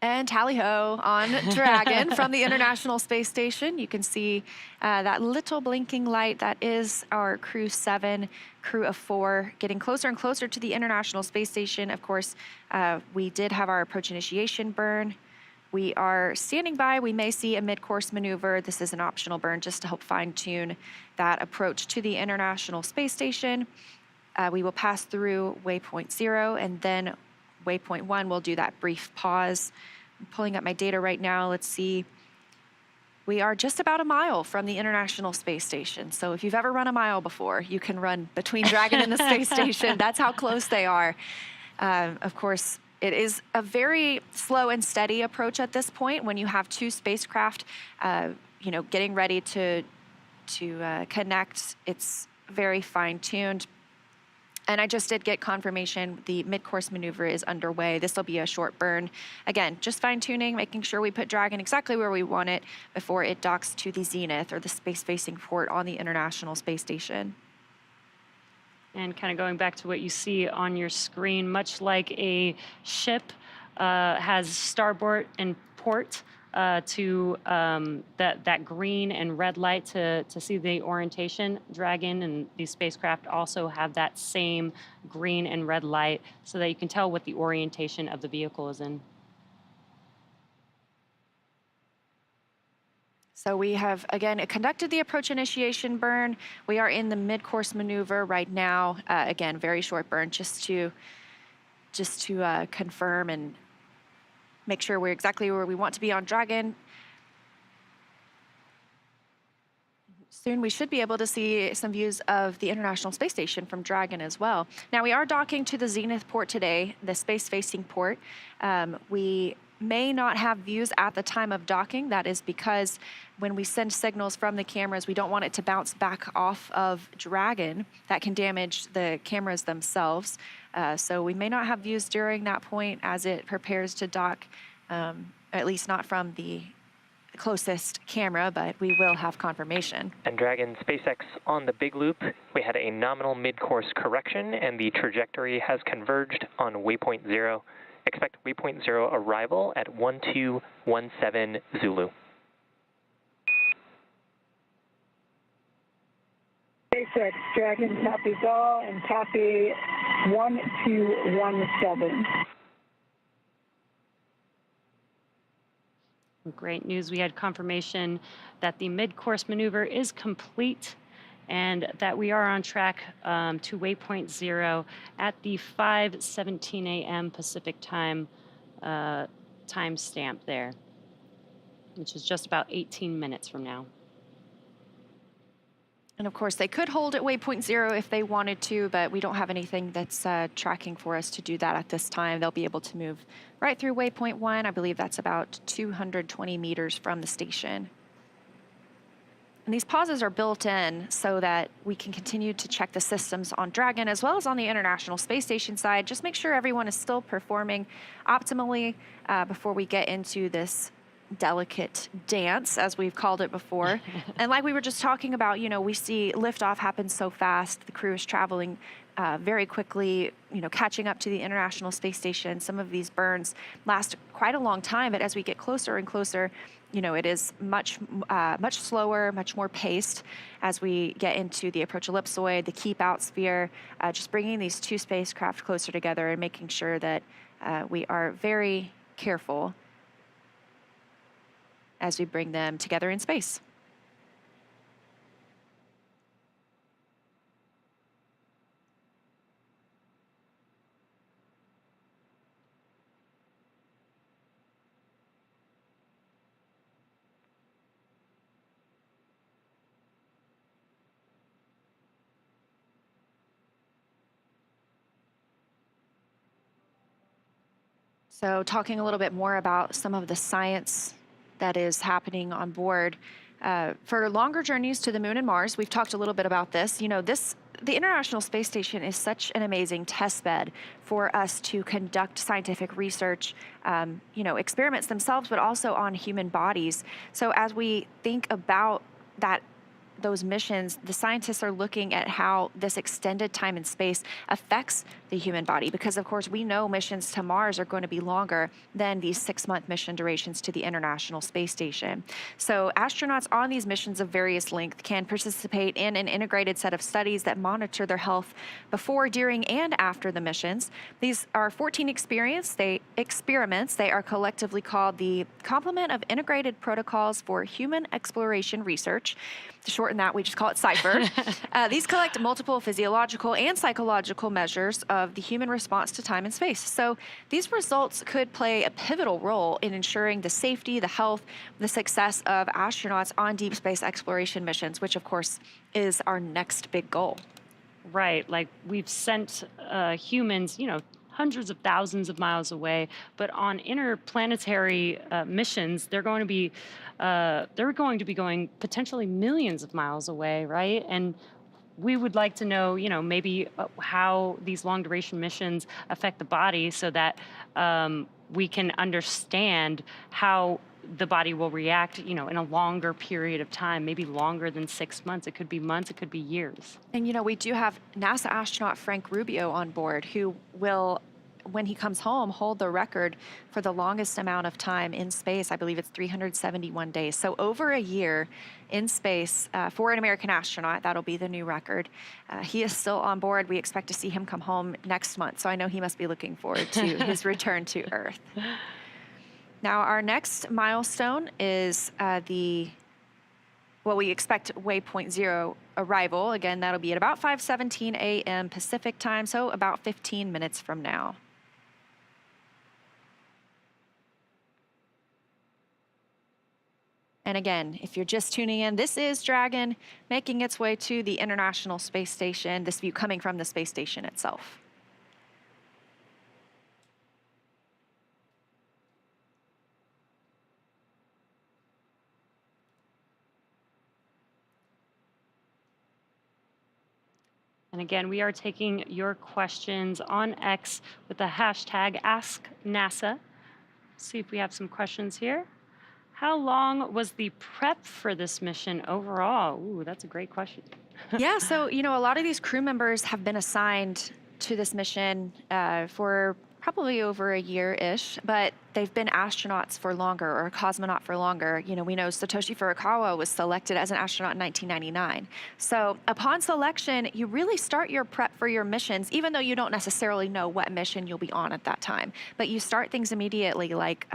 And tally-ho on Dragon from the International Space Station. You can see that little blinking light. That is our Crew-7, crew of 4, getting closer and closer to the International Space Station. Of course, we did have our approach initiation burn. We are standing by. We may see a mid-course maneuver. This is an optional burn just to help fine-tune that approach to the International Space Station. We will pass through waypoint 0, and then waypoint 1, we'll do that brief pause. I'm pulling up my data right now. Let's see. We are just about a mile from the International Space Station. So if you've ever run a mile before, you can run between Dragon and the space station. That's how close they are. Of course, it is a very slow and steady approach at this point when you have 2 spacecraft, getting ready to connect. It's very fine-tuned. And I just did get confirmation the mid-course maneuver is underway. This will be a short burn. Again, just fine-tuning, making sure we put Dragon exactly where we want it before it docks to the zenith or the space-facing port on the International Space Station. And kind of going back to what you see on your screen, much like a ship has starboard and port to that green and red light to see the orientation. Dragon and these spacecraft also have that same green and red light so that you can tell what the orientation of the vehicle is in. So we have, again, conducted the approach initiation burn. We are in the mid-course maneuver right now. Again, very short burn just to confirm and make sure we're exactly where we want to be on Dragon. Soon we should be able to see some views of the International Space Station from Dragon as well. Now we are docking to the zenith port today, the space-facing port. We may not have views at the time of docking. That is because when we send signals from the cameras, we don't want it to bounce back off of Dragon. That can damage the cameras themselves. So we may not have views during that point as it prepares to dock, at least not from the closest camera, but we will have confirmation. And Dragon SpaceX on the big loop, we had a nominal mid-course correction and the trajectory has converged on waypoint 0. Expect waypoint 0 arrival at 1217 Zulu. SpaceX Dragon copies all and copy 1217. Great news. We had confirmation that the mid-course maneuver is complete and that we are on track to waypoint 0 at the 5:17 a.m. Pacific time timestamp there, which is just about 18 minutes from now. And of course, they could hold at waypoint 0 if they wanted to, but we don't have anything that's tracking for us to do that at this time. They'll be able to move right through waypoint 1. I believe that's about 220 meters from the station. And these pauses are built in so that we can continue to check the systems on Dragon as well as on the International Space Station side. Just make sure everyone is still performing optimally before we get into this delicate dance, as we've called it before. And like we were just talking about, you know, we see liftoff happen so fast. The crew is traveling very quickly, you know, catching up to the International Space Station. Some of these burns last quite a long time, but as we get closer and closer, you know, it is much slower, much more paced as we get into the approach ellipsoid, the keep out sphere, just bringing these two spacecraft closer together and making sure that we are very careful as we bring them together in space. So talking a little bit more about some of the science that is happening on board. For longer journeys to the moon and Mars, we've talked a little bit about this. You know, the International Space Station is such an amazing test bed for us to conduct scientific research, you know, experiments themselves, but also on human bodies. So as we think about those missions, the scientists are looking at how this extended time in space affects the human body, because of course we know missions to Mars are going to be longer than these 6-month mission durations to the International Space Station. So astronauts on these missions of various length can participate in an integrated set of studies that monitor their health before, during, and after the missions. These are 14 experiments. They are collectively called the Complement of Integrated Protocols for Human Exploration Research. To shorten that, we just call it CIPHER. These collect multiple physiological and psychological measures of the human response to time and space. So these results could play a pivotal role in ensuring the safety, the health, the success of astronauts on deep space exploration missions, which of course is our next big goal. Right, like we've sent humans, you know, hundreds of thousands of miles away, but on interplanetary missions, they're going to be going potentially millions of miles away, right? And we would like to know, you know, maybe how these long duration missions affect the body, so that we can understand how the body will react, you know, in a longer period of time, maybe longer than 6 months. It could be months, it could be years. And, you know, we do have NASA astronaut Frank Rubio on board, who will, when he comes home, hold the record for the longest amount of time in space. I believe it's 371 days. So over a year in space for an American astronaut. That'll be the new record. He is still on board. We expect to see him come home next month. So I know he must be looking forward to his return to Earth. Now, our next milestone is we expect waypoint 0 arrival. Again, that'll be at about 5:17 a.m. Pacific time, so about 15 minutes from now. And again, if you're just tuning in, this is Dragon making its way to the International Space Station, this view coming from the space station itself. And again, we are taking your questions on X with the hashtag AskNASA. See if we have some questions here. How long was the prep for this mission overall? Ooh, that's a great question. Yeah, so, you know, a lot of these crew members have been assigned to this mission for probably over a year-ish, but they've been astronauts for longer, or a cosmonaut for longer. You know, we know Satoshi Furukawa was selected as an astronaut in 1999. So upon selection, you really start your prep for your missions, even though you don't necessarily know what mission you'll be on at that time. But you start things immediately, like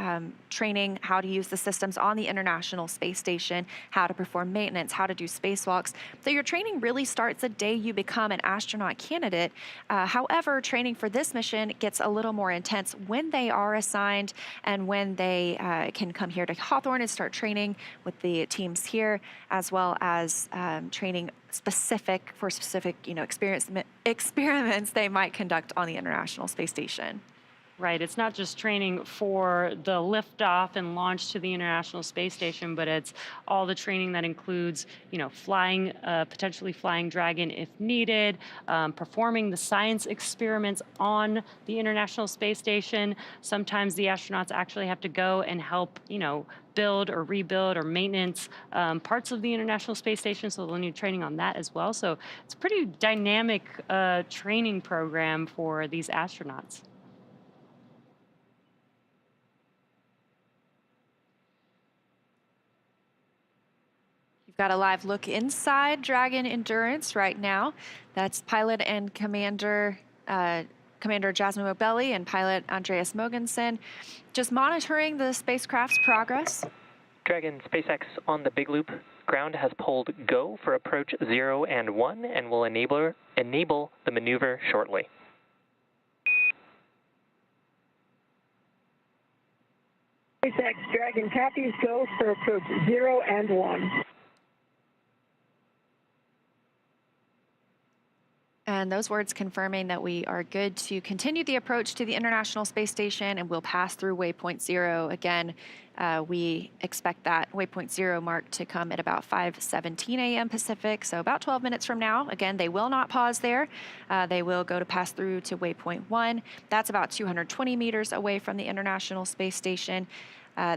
training how to use the systems on the International Space Station, how to perform maintenance, how to do spacewalks. So your training really starts the day you become an astronaut candidate. However, training for this mission gets a little more intense when they are assigned, and when they can come here to Hawthorne and start training with the teams here, as well as training for specific, you know, experiments they might conduct on the International Space Station. Right. It's not just training for the liftoff and launch to the International Space Station, but it's all the training that includes, flying, potentially flying Dragon if needed, performing the science experiments on the International Space Station. Sometimes the astronauts actually have to go and help, build or rebuild or maintenance parts of the International Space Station, so they'll need training on that as well. So it's a pretty dynamic training program for these astronauts. You've got a live look inside Dragon Endurance right now. That's pilot and Commander Jasmine Mobelli and pilot Andreas Mogensen, just monitoring the spacecraft's progress. Dragon SpaceX on the big loop. Ground has pulled go for approach 0 and 1 and will enable the maneuver shortly. SpaceX Dragon copies, go for approach 0 and 1. And those words confirming that we are good to continue the approach to the International Space Station, and we'll pass through waypoint 0. Again, we expect that waypoint 0 mark to come at about 5:17 a.m. Pacific, so about 12 minutes from now. Again, they will not pause there. They will go to pass through to waypoint 1. That's about 220 meters away from the International Space Station.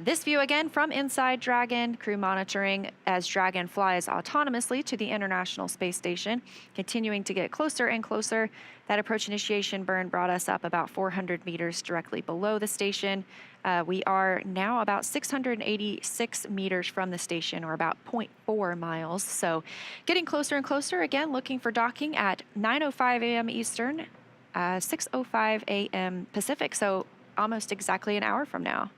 This view again from inside Dragon, crew monitoring as Dragon flies autonomously to the International Space Station, continuing to get closer and closer. That approach initiation burn brought us up about 400 meters directly below the station. We are now about 686 meters from the station, or about 0.4 miles. So getting closer and closer, again, looking for docking at 9:05 a.m. Eastern, 6:05 a.m. Pacific, so almost exactly an hour from now.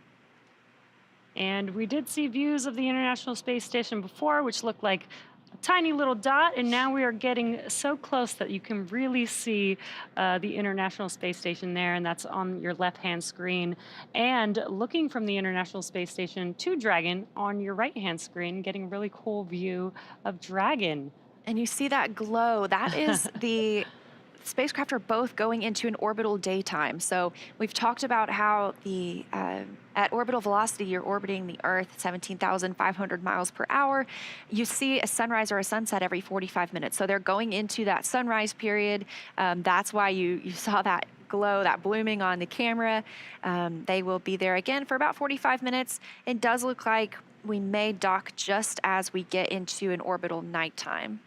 And we did see views of the International Space Station before, which looked like a tiny little dot, and now we are getting so close that you can really see the International Space Station there, and that's on your left-hand screen. And looking from the International Space Station to Dragon on your right-hand screen, getting a really cool view of Dragon. And you see that glow. That is the spacecraft are both going into an orbital daytime. So we've talked about how the at orbital velocity, you're orbiting the Earth at 17,500 miles per hour. You see a sunrise or a sunset every 45 minutes. So they're going into that sunrise period. That's why you saw that glow, that blooming on the camera. They will be there again for about 45 minutes. It does look like we may dock just as we get into an orbital nighttime.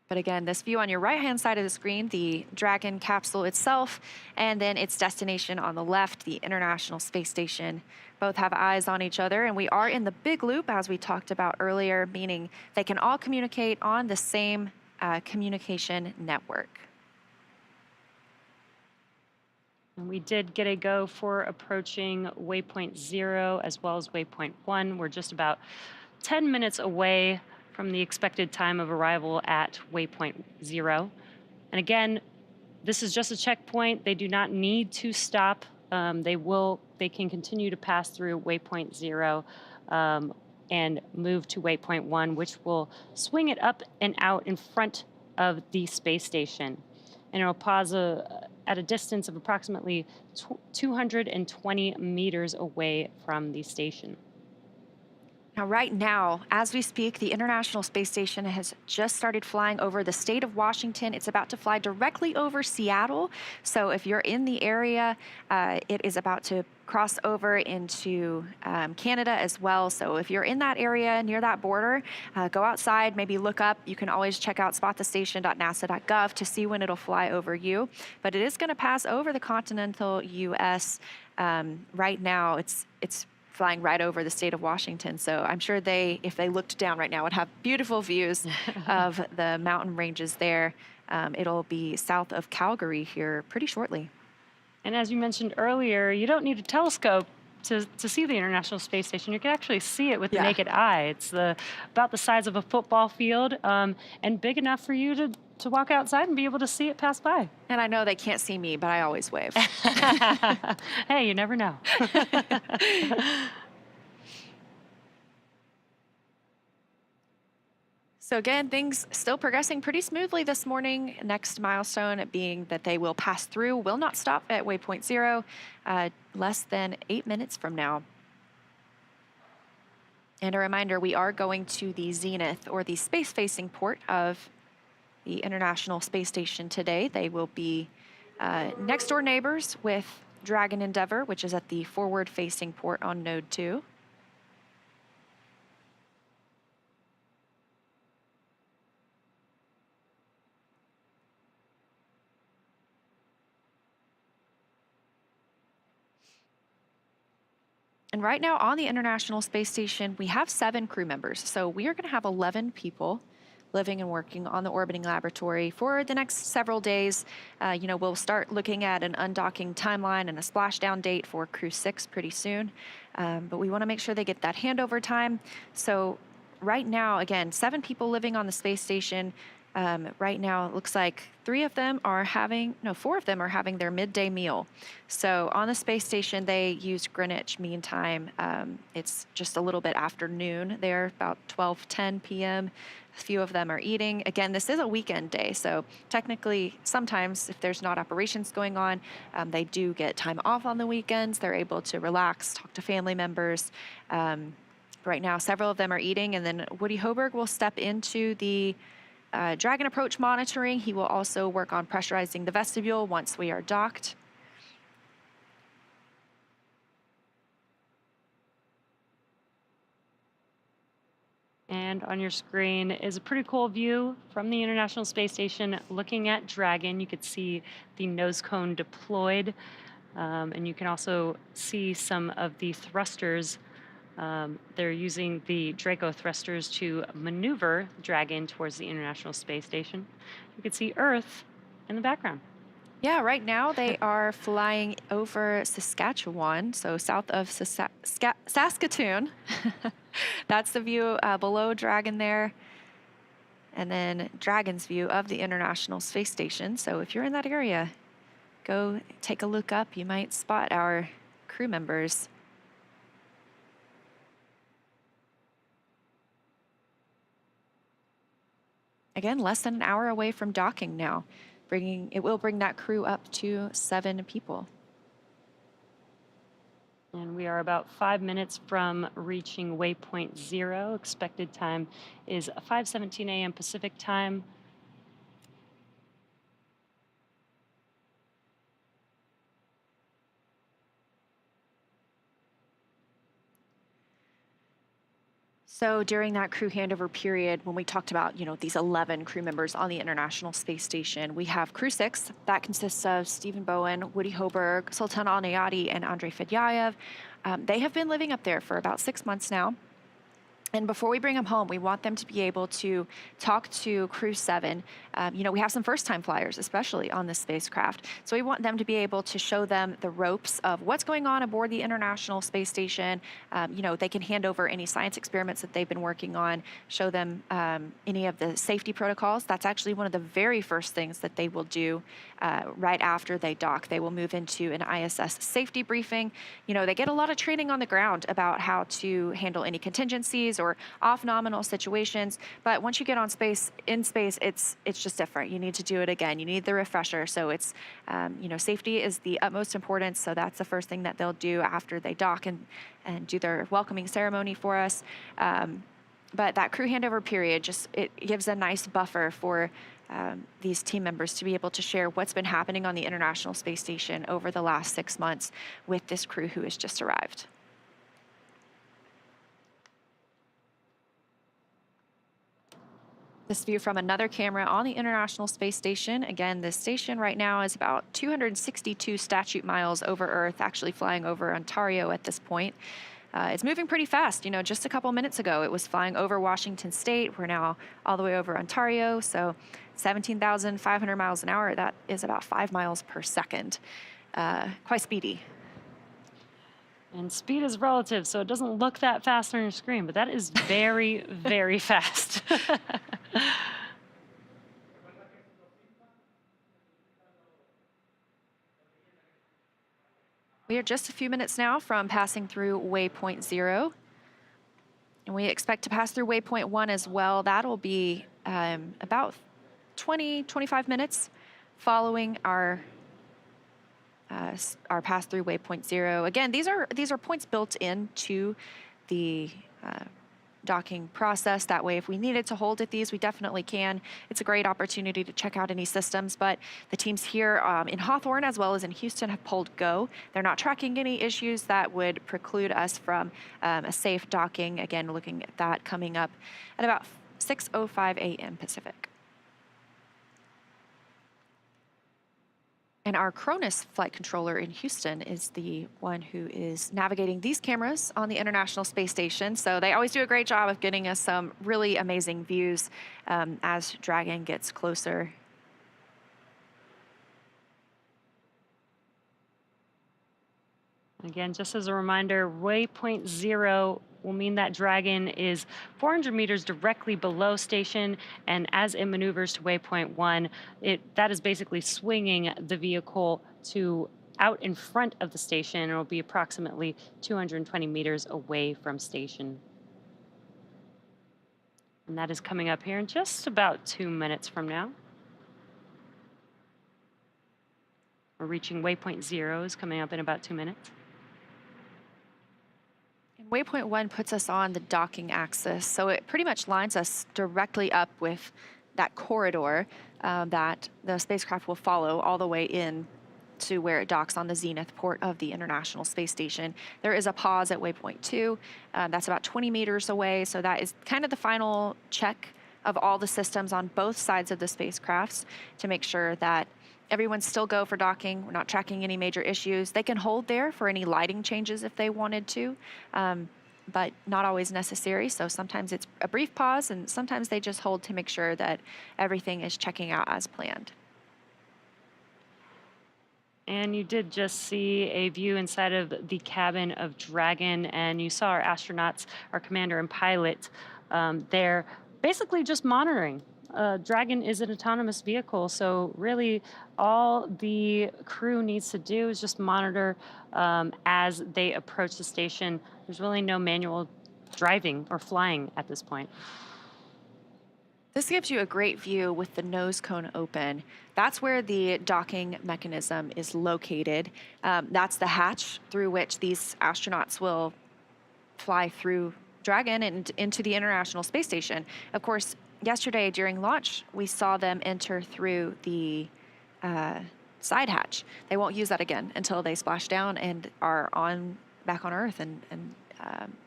But again, this view on your right-hand side of the screen, the Dragon capsule itself, and then its destination on the left, the International Space Station, both have eyes on each other. And we are in the big loop, as we talked about earlier, meaning they can all communicate on the same communication network. And we did get a go for approaching waypoint 0 as well as waypoint 1. We're just about 10 minutes away from the expected time of arrival at waypoint 0. And again, this is just a checkpoint. They do not need to stop. They can continue to pass through waypoint 0 and move to waypoint 1, which will swing it up and out in front of the space station. And it'll pause at a distance of approximately 220 meters away from the station. Now, right now, as we speak, the International Space Station has just started flying over the state of Washington. It's about to fly directly over Seattle. So if you're in the area, it is about to cross over into Canada as well. So if you're in that area near that border, go outside, maybe look up. You can always check out spotthestation.nasa.gov to see when it'll fly over you. But it is going to pass over the continental U.S. Right now. It's flying right over the state of Washington. So I'm sure if they looked down right now, would have beautiful views of the mountain ranges there. It'll be south of Calgary here pretty shortly. And as you mentioned earlier, you don't need a telescope to see the International Space Station. You can actually see it with the naked eye. It's about the size of a football field and big enough for you to walk outside and be able to see it pass by. And I know they can't see me, but I always wave. Hey, you never know. So again, things still progressing pretty smoothly this morning. Next milestone being that they will pass through, will not stop at waypoint 0, less than 8 minutes from now. And a reminder, we are going to the zenith, or the space-facing port of the International Space Station today. They will be next-door neighbors with Dragon Endeavour, which is at the forward-facing port on Node 2. And right now on the International Space Station, we have 7 crew members. So we are going to have 11 people living and working on the orbiting laboratory for the next several days. We'll start looking at an undocking timeline and a splashdown date for Crew-6 pretty soon. But we want to make sure they get that handover time. So right now, again, 7 people living on the space station. Right now, it looks like 4 of them are having their midday meal. So on the space station, they use Greenwich Mean Time. It's just a little bit after noon there, about 12:10 p.m. A few of them are eating. Again, this is a weekend day, so technically, sometimes if there's not operations going on, they do get time off on the weekends. They're able to relax, talk to family members. Right now, several of them are eating, and then Woody Hoberg will step into the Dragon approach monitoring. He will also work on pressurizing the vestibule once we are docked. And on your screen is a pretty cool view from the International Space Station looking at Dragon. You could see the nose cone deployed, and you can also see some of the thrusters. They're using the Draco thrusters to maneuver Dragon towards the International Space Station. You can see Earth in the background. Yeah, right now they are flying over Saskatchewan, so south of Saskatoon. That's the view below Dragon there. And then Dragon's view of the International Space Station. So if you're in that area, go take a look up. You might spot our crew members. Again, less than an hour away from docking now. It will bring that crew up to 7 people. And we are about 5 minutes from reaching waypoint 0. Expected time is 5:17 a.m. Pacific time. So during that crew handover period, when we talked about, these 11 crew members on the International Space Station, we have Crew-6. That consists of Stephen Bowen, Woody Hoberg, Sultan Al-Nayati, and Andrei Fedyayev. They have been living up there for about 6 months now. And before we bring them home, we want them to be able to talk to Crew-7. We have some first-time flyers, especially on this spacecraft. So we want them to be able to show them the ropes of what's going on aboard the International Space Station. They can hand over any science experiments that they've been working on, show them any of the safety protocols. That's actually one of the very first things that they will do right after they dock. They will move into an ISS safety briefing. They get a lot of training on the ground about how to handle any contingencies or off-nominal situations, but once you get in space, it's just different. You need to do it again. You need the refresher. So it's, safety is the utmost importance. So that's the first thing that they'll do after they dock and do their welcoming ceremony for us. But that crew handover period, it gives a nice buffer for these team members to be able to share what's been happening on the International Space Station over the last 6 months with this crew who has just arrived. This view from another camera on the International Space Station. Again, this station right now is about 262 statute miles over Earth, actually flying over Ontario at this point. It's moving pretty fast. Just a couple minutes ago, it was flying over Washington State. We're now all the way over Ontario, so 17,500 miles an hour. That is about 5 miles per second. Quite speedy. And speed is relative, so it doesn't look that fast on your screen, but that is very, very fast. We are just a few minutes now from passing through waypoint 0. And we expect to pass through waypoint 1 as well. That'll be about 20-25 minutes following our pass through waypoint 0. Again, these are points built into the docking process. That way, if we needed to hold at these, we definitely can. It's a great opportunity to check out any systems, but the teams here in Hawthorne as well as in Houston have pulled go. They're not tracking any issues that would preclude us from a safe docking. Again, looking at that coming up at about 6:05 a.m. Pacific. And our Cronus flight controller in Houston is the one who is navigating these cameras on the International Space Station. So they always do a great job of getting us some really amazing views as Dragon gets closer. Again, just as a reminder, waypoint 0 will mean that Dragon is 400 meters directly below station, and as it maneuvers to waypoint 1, that is basically swinging the vehicle to out in front of the station. It will be approximately 220 meters away from station. And that is coming up here in just about 2 minutes from now. We're reaching waypoint 0 is coming up in about 2 minutes. Waypoint 1 puts us on the docking axis, so it pretty much lines us directly up with that corridor that the spacecraft will follow all the way in to where it docks on the zenith port of the International Space Station. There is a pause at waypoint 2. That's about 20 meters away, so that is kind of the final check of all the systems on both sides of the spacecrafts to make sure that everyone's still go for docking. We're not tracking any major issues. They can hold there for any lighting changes if they wanted to, but not always necessary. So sometimes it's a brief pause, and sometimes they just hold to make sure that everything is checking out as planned. And you did just see a view inside of the cabin of Dragon, and you saw our astronauts, our commander and pilot there, basically just monitoring. Dragon is an autonomous vehicle, so really all the crew needs to do is just monitor as they approach the station. There's really no manual driving or flying at this point. This gives you a great view with the nose cone open. That's where the docking mechanism is located. That's the hatch through which these astronauts will fly through Dragon and into the International Space Station. Of course, yesterday during launch, we saw them enter through the side hatch. They won't use that again until they splash down and are back on Earth and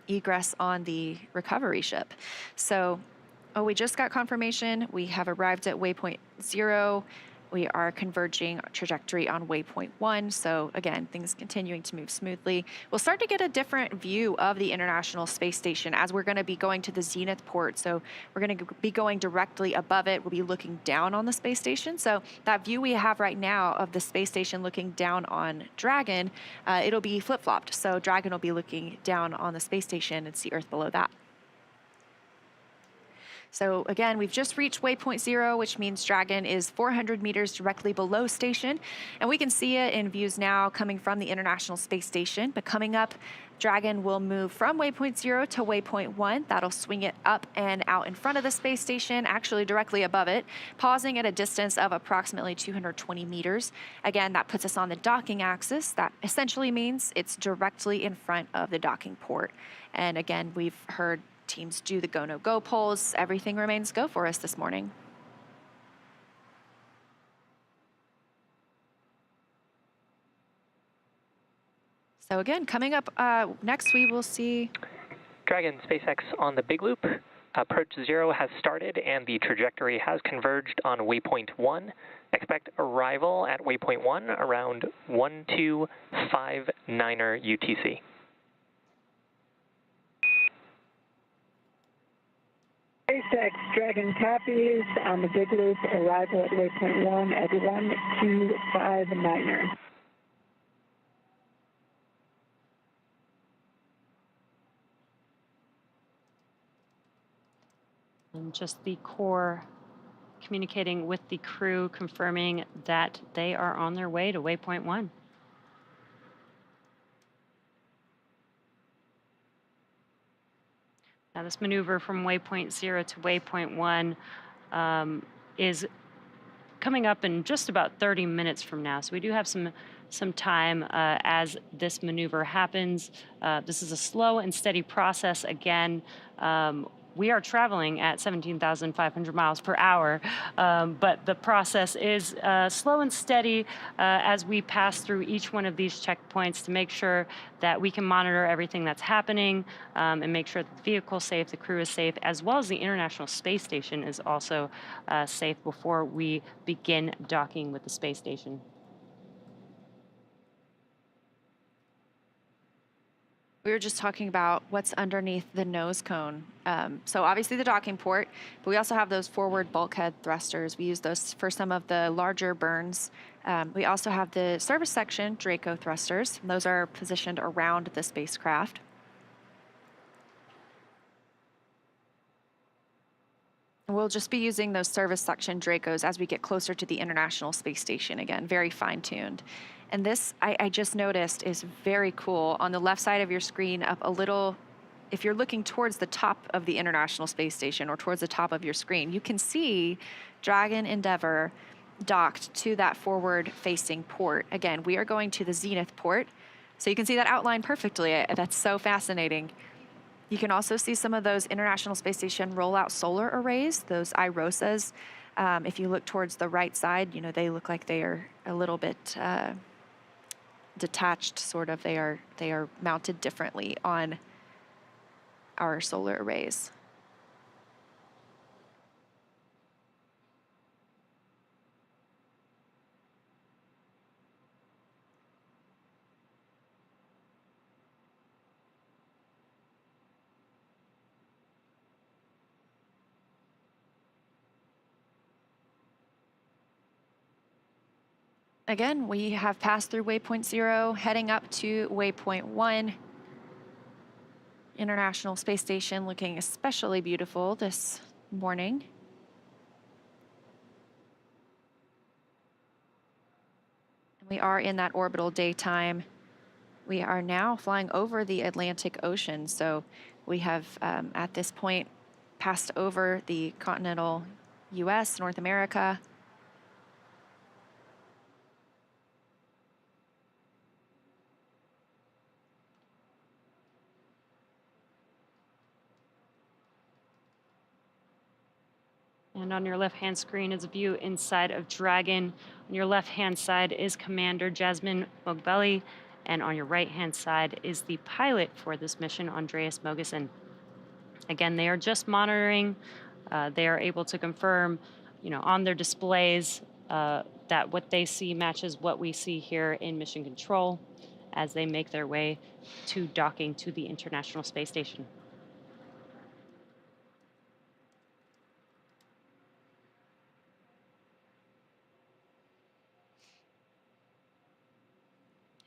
egress on the recovery ship. So, we just got confirmation. We have arrived at waypoint 0. We are converging trajectory on waypoint 1. So again, things continuing to move smoothly. We'll start to get a different view of the International Space Station as we're going to be going to the zenith port. So we're going to be going directly above it. We'll be looking down on the space station. So that view we have right now of the space station looking down on Dragon, it'll be flip-flopped. So Dragon will be looking down on the space station and see Earth below that. So again, we've just reached waypoint 0, which means Dragon is 400 meters directly below station. And we can see it in views now coming from the International Space Station. But coming up, Dragon will move from waypoint 0 to waypoint 1. That'll swing it up and out in front of the space station, actually directly above it, pausing at a distance of approximately 220 meters. Again, that puts us on the docking axis. That essentially means it's directly in front of the docking port. And again, we've heard teams do the go, no go polls. Everything remains go for us this morning. So again, coming up next, we will see Dragon SpaceX on the big loop. Approach 0 has started and the trajectory has converged on waypoint 1. Expect arrival at waypoint 1 around 1259er UTC. SpaceX Dragon copies on the big loop, arrival at waypoint 1 at 1259er. And just the core communicating with the crew, confirming that they are on their way to waypoint 1. Now this maneuver from waypoint 0 to waypoint 1 is coming up in just about 30 minutes from now. So we do have some time as this maneuver happens. This is a slow and steady process. Again, we are traveling at 17,500 miles per hour, but the process is slow and steady as we pass through each one of these checkpoints to make sure that we can monitor everything that's happening and make sure that the vehicle's safe, the crew is safe, as well as the International Space Station is also safe before we begin docking with the space station. We were just talking about what's underneath the nose cone. So obviously the docking port, but we also have those forward bulkhead thrusters. We use those for some of the larger burns. We also have the service section Draco thrusters. Those are positioned around the spacecraft. We'll just be using those service section Dracos as we get closer to the International Space Station. Again, very fine-tuned. And this, I just noticed, is very cool. On the left side of your screen, up a little, if you're looking towards the top of the International Space Station or towards the top of your screen, you can see Dragon Endeavour docked to that forward-facing port. Again, we are going to the Zenith port, so you can see that outline perfectly. That's so fascinating. You can also see some of those International Space Station rollout solar arrays, those IROSAs. If you look towards the right side, you know, they look like they are a little bit detached, sort of. They are mounted differently on our solar arrays. Again, we have passed through waypoint 0, heading up to waypoint 1. International Space Station looking especially beautiful this morning. We are in that orbital daytime. We are now flying over the Atlantic Ocean, so we have at this point passed over the continental US, North America. And on your left-hand screen is a view inside of Dragon. On your left-hand side is Commander Jasmine Mogbelli, and on your right-hand side is the pilot for this mission, Andreas Mogensen. Again, they are just monitoring. They are able to confirm, you know, on their displays that what they see matches what we see here in Mission Control as they make their way to docking to the International Space Station.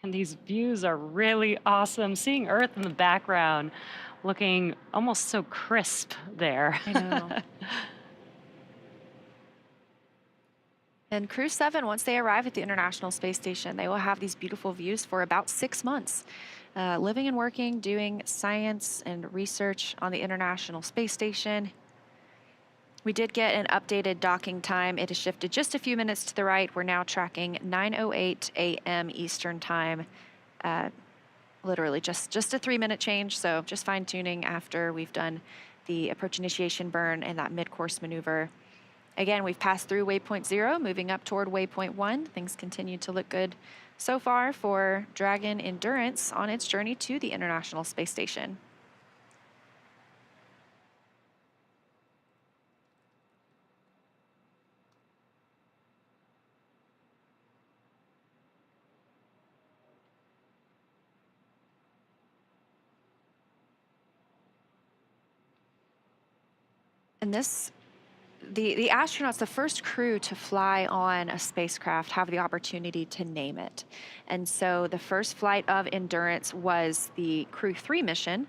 And these views are really awesome. Seeing Earth in the background, looking almost so crisp there. I know. And Crew-7, once they arrive at the International Space Station, they will have these beautiful views for about 6 months, living and working, doing science and research on the International Space Station. We did get an updated docking time. It has shifted just a few minutes to the right. We're now tracking 9:08 a.m. Eastern Time. Literally just a 3-minute change, so just fine-tuning after we've done the approach initiation burn and that mid-course maneuver. Again, we've passed through waypoint 0, moving up toward waypoint 1. Things continue to look good so far for Dragon Endurance on its journey to the International Space Station. And this, the astronauts, the first crew to fly on a spacecraft, have the opportunity to name it. And so the first flight of Endurance was the Crew-3 mission.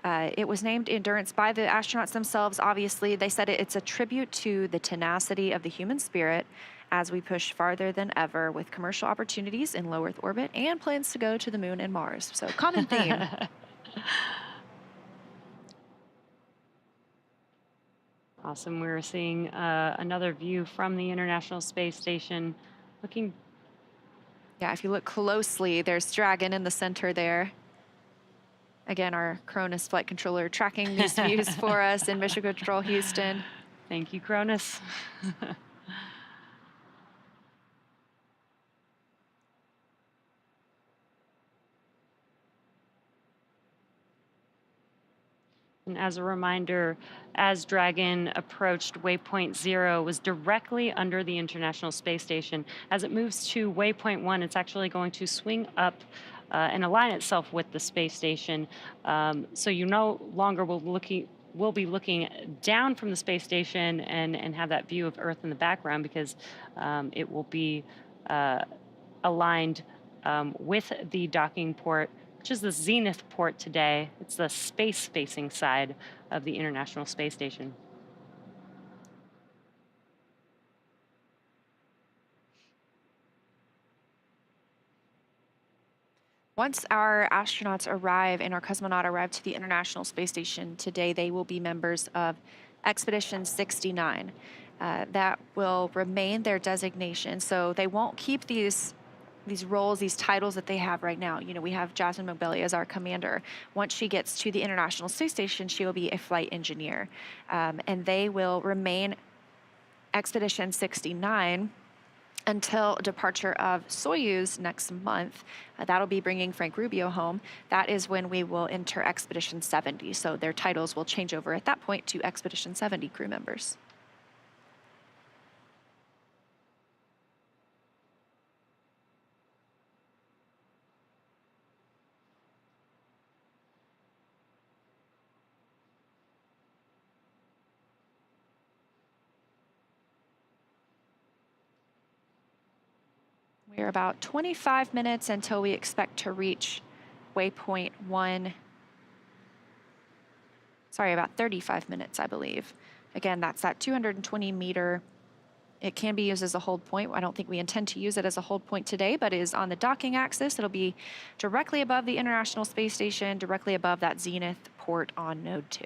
It was named Endurance by the astronauts themselves. Obviously, they said it's a tribute to the tenacity of the human spirit as we push farther than ever with commercial opportunities in low Earth orbit and plans to go to the moon and Mars. So common theme. Awesome. We're seeing another view from the International Space Station. Looking. Yeah, if you look closely, there's Dragon in the center there. Again, our Cronus flight controller tracking these views for us in Mission Control Houston. Thank you, Cronus. And as a reminder, as Dragon approached waypoint 0, was directly under the International Space Station. As it moves to waypoint 1, it's actually going to swing up and align itself with the space station. So you no longer will be looking down from the space station and have that view of Earth in the background, because it will be aligned with the docking port, which is the zenith port today. It's the space-facing side of the International Space Station. Once our astronauts arrive and our cosmonaut arrive to the International Space Station today, they will be members of Expedition 69. That will remain their designation, so they won't keep these roles, these titles that they have right now. You know, we have Jasmine Mogbelli as our commander. Once she gets to the International Space Station, she will be a flight engineer. And they will remain Expedition 69 until departure of Soyuz next month. That'll be bringing Frank Rubio home. That is when we will enter Expedition 70. So their titles will change over at that point to Expedition 70 crew members. We're about 25 minutes until we expect to reach waypoint 1. Sorry, about 35 minutes, I believe. Again, that's that 220 meter. It can be used as a hold point. I don't think we intend to use it as a hold point today, but it is on the docking axis. It'll be directly above the International Space Station, directly above that zenith port on node 2.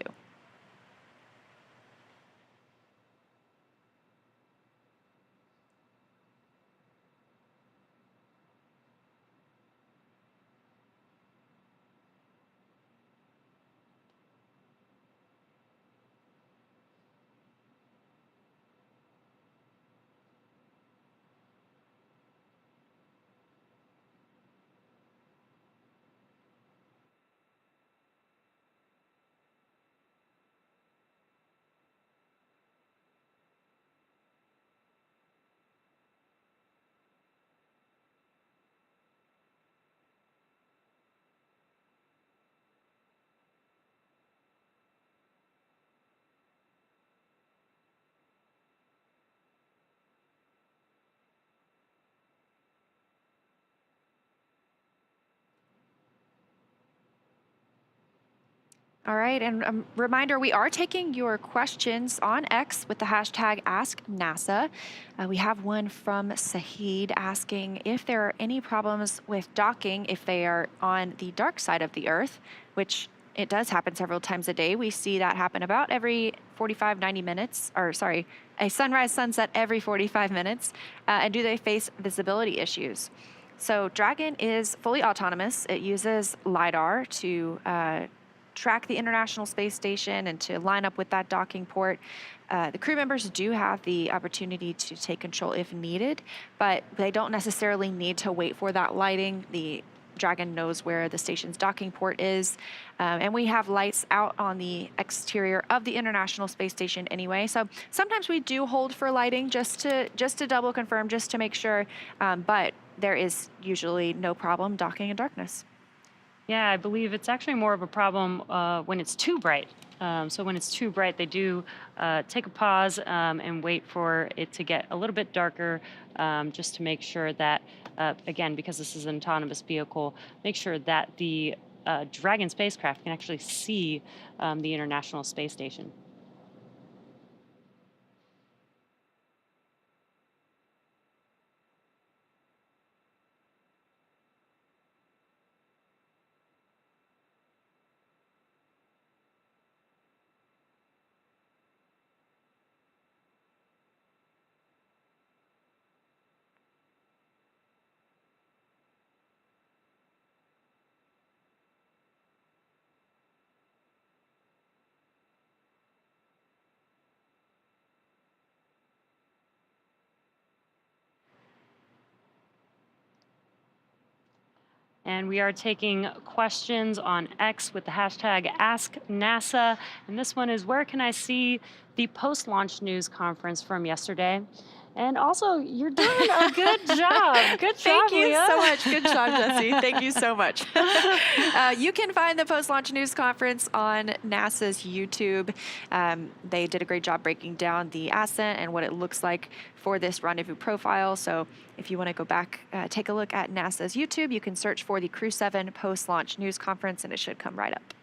All right, and a reminder, we are taking your questions on X with the hashtag AskNASA. We have one from Sahid asking if there are any problems with docking if they are on the dark side of the Earth, which it does happen several times a day. We see that happen about every 45, 90 minutes, or sorry, a sunrise, sunset every 45 minutes. And do they face visibility issues? So Dragon is fully autonomous. It uses LiDAR to track the International Space Station and to line up with that docking port. The crew members do have the opportunity to take control if needed, but they don't necessarily need to wait for that lighting. The Dragon knows where the station's docking port is, and we have lights out on the exterior of the International Space Station anyway. So sometimes we do hold for lighting just to double confirm, just to make sure, but there is usually no problem docking in darkness. Yeah, I believe it's actually more of a problem when it's too bright. So when it's too bright, they do take a pause and wait for it to get a little bit darker, just to make sure that, again, because this is an autonomous vehicle, make sure that the Dragon spacecraft can actually see the International Space Station. And we are taking questions on X with the hashtag AskNASA. And this one is, where can I see the post-launch news conference from yesterday? And also, you're doing a good job. Good job, Thank you Leah. so much. Good job, Jesse. Thank you so much. You can find the post-launch news conference on NASA's YouTube. They did a great job breaking down the ascent and what it looks like for this rendezvous profile. So if you want to go back, take a look at NASA's YouTube, you can search for the Crew-7 post-launch news conference, and it should come right up.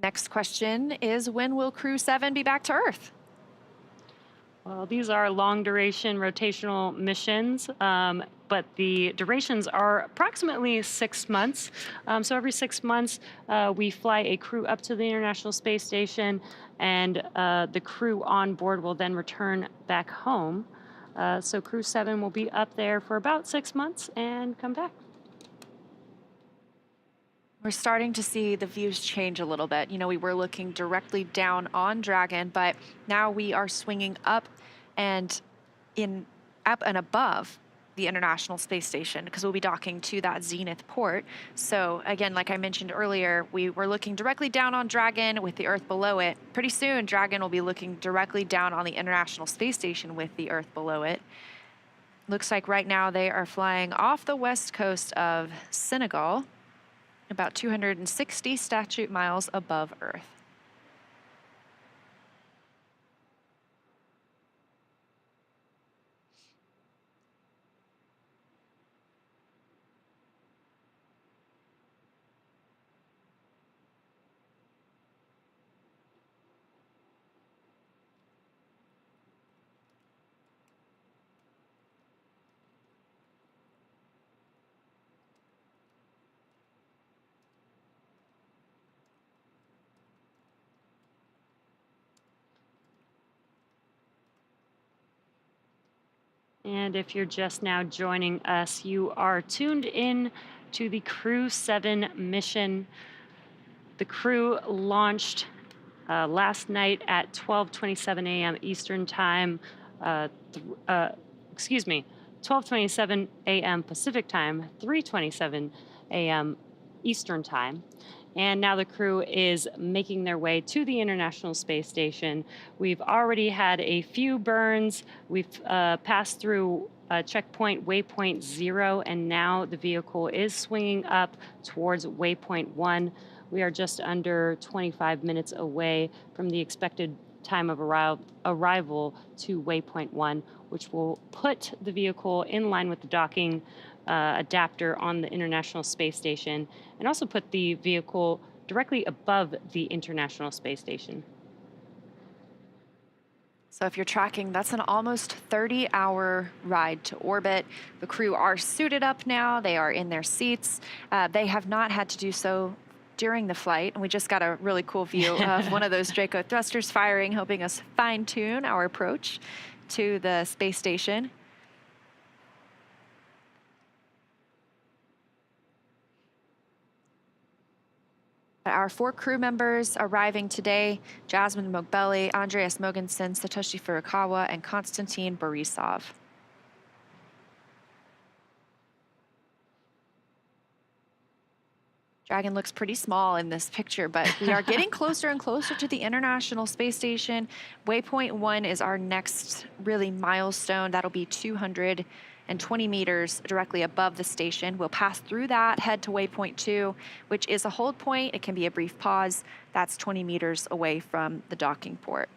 Next question is, when will Crew-7 be back to Earth? Well, these are long-duration rotational missions, but the durations are approximately 6 months. So every 6 months, we fly a crew up to the International Space Station, and the crew on board will then return back home. So Crew-7 will be up there for about 6 months and come back. We're starting to see the views change a little bit. You know, we were looking directly down on Dragon, but now we are swinging up and above the International Space Station, because we'll be docking to that zenith port. So again, like I mentioned earlier, we were looking directly down on Dragon with the Earth below it. Pretty soon, Dragon will be looking directly down on the International Space Station with the Earth below it. Looks like right now they are flying off the west coast of Senegal, about 260 statute miles above Earth. And if you're just now joining us, you are tuned in to the Crew-7 mission. The crew launched last night at 12:27 a.m. Eastern Time. 12:27 a.m. Pacific Time, 3:27 a.m. Eastern Time. And now the crew is making their way to the International Space Station. We've already had a few burns. We've passed through checkpoint waypoint 0, and now the vehicle is swinging up towards waypoint 1. We are just under 25 minutes away from the expected time of arrival to waypoint 1, which will put the vehicle in line with the docking adapter on the International Space Station, and also put the vehicle directly above the International Space Station. So if you're tracking, that's an almost 30-hour ride to orbit. The crew are suited up now. They are in their seats. They have not had to do so during the flight, and we just got a really cool view of one of those Draco thrusters firing, helping us fine-tune our approach to the space station. Our 4 crew members arriving today: Jasmine Mogbelli, Andreas Mogensen, Satoshi Furukawa, and Konstantin Borisov. Dragon looks pretty small in this picture, but we are getting closer and closer to the International Space Station. Waypoint 1 is our next really milestone. That'll be 220 meters directly above the station. We'll pass through that, head to waypoint 2, which is a hold point. It can be a brief pause. That's 20 meters away from the docking port.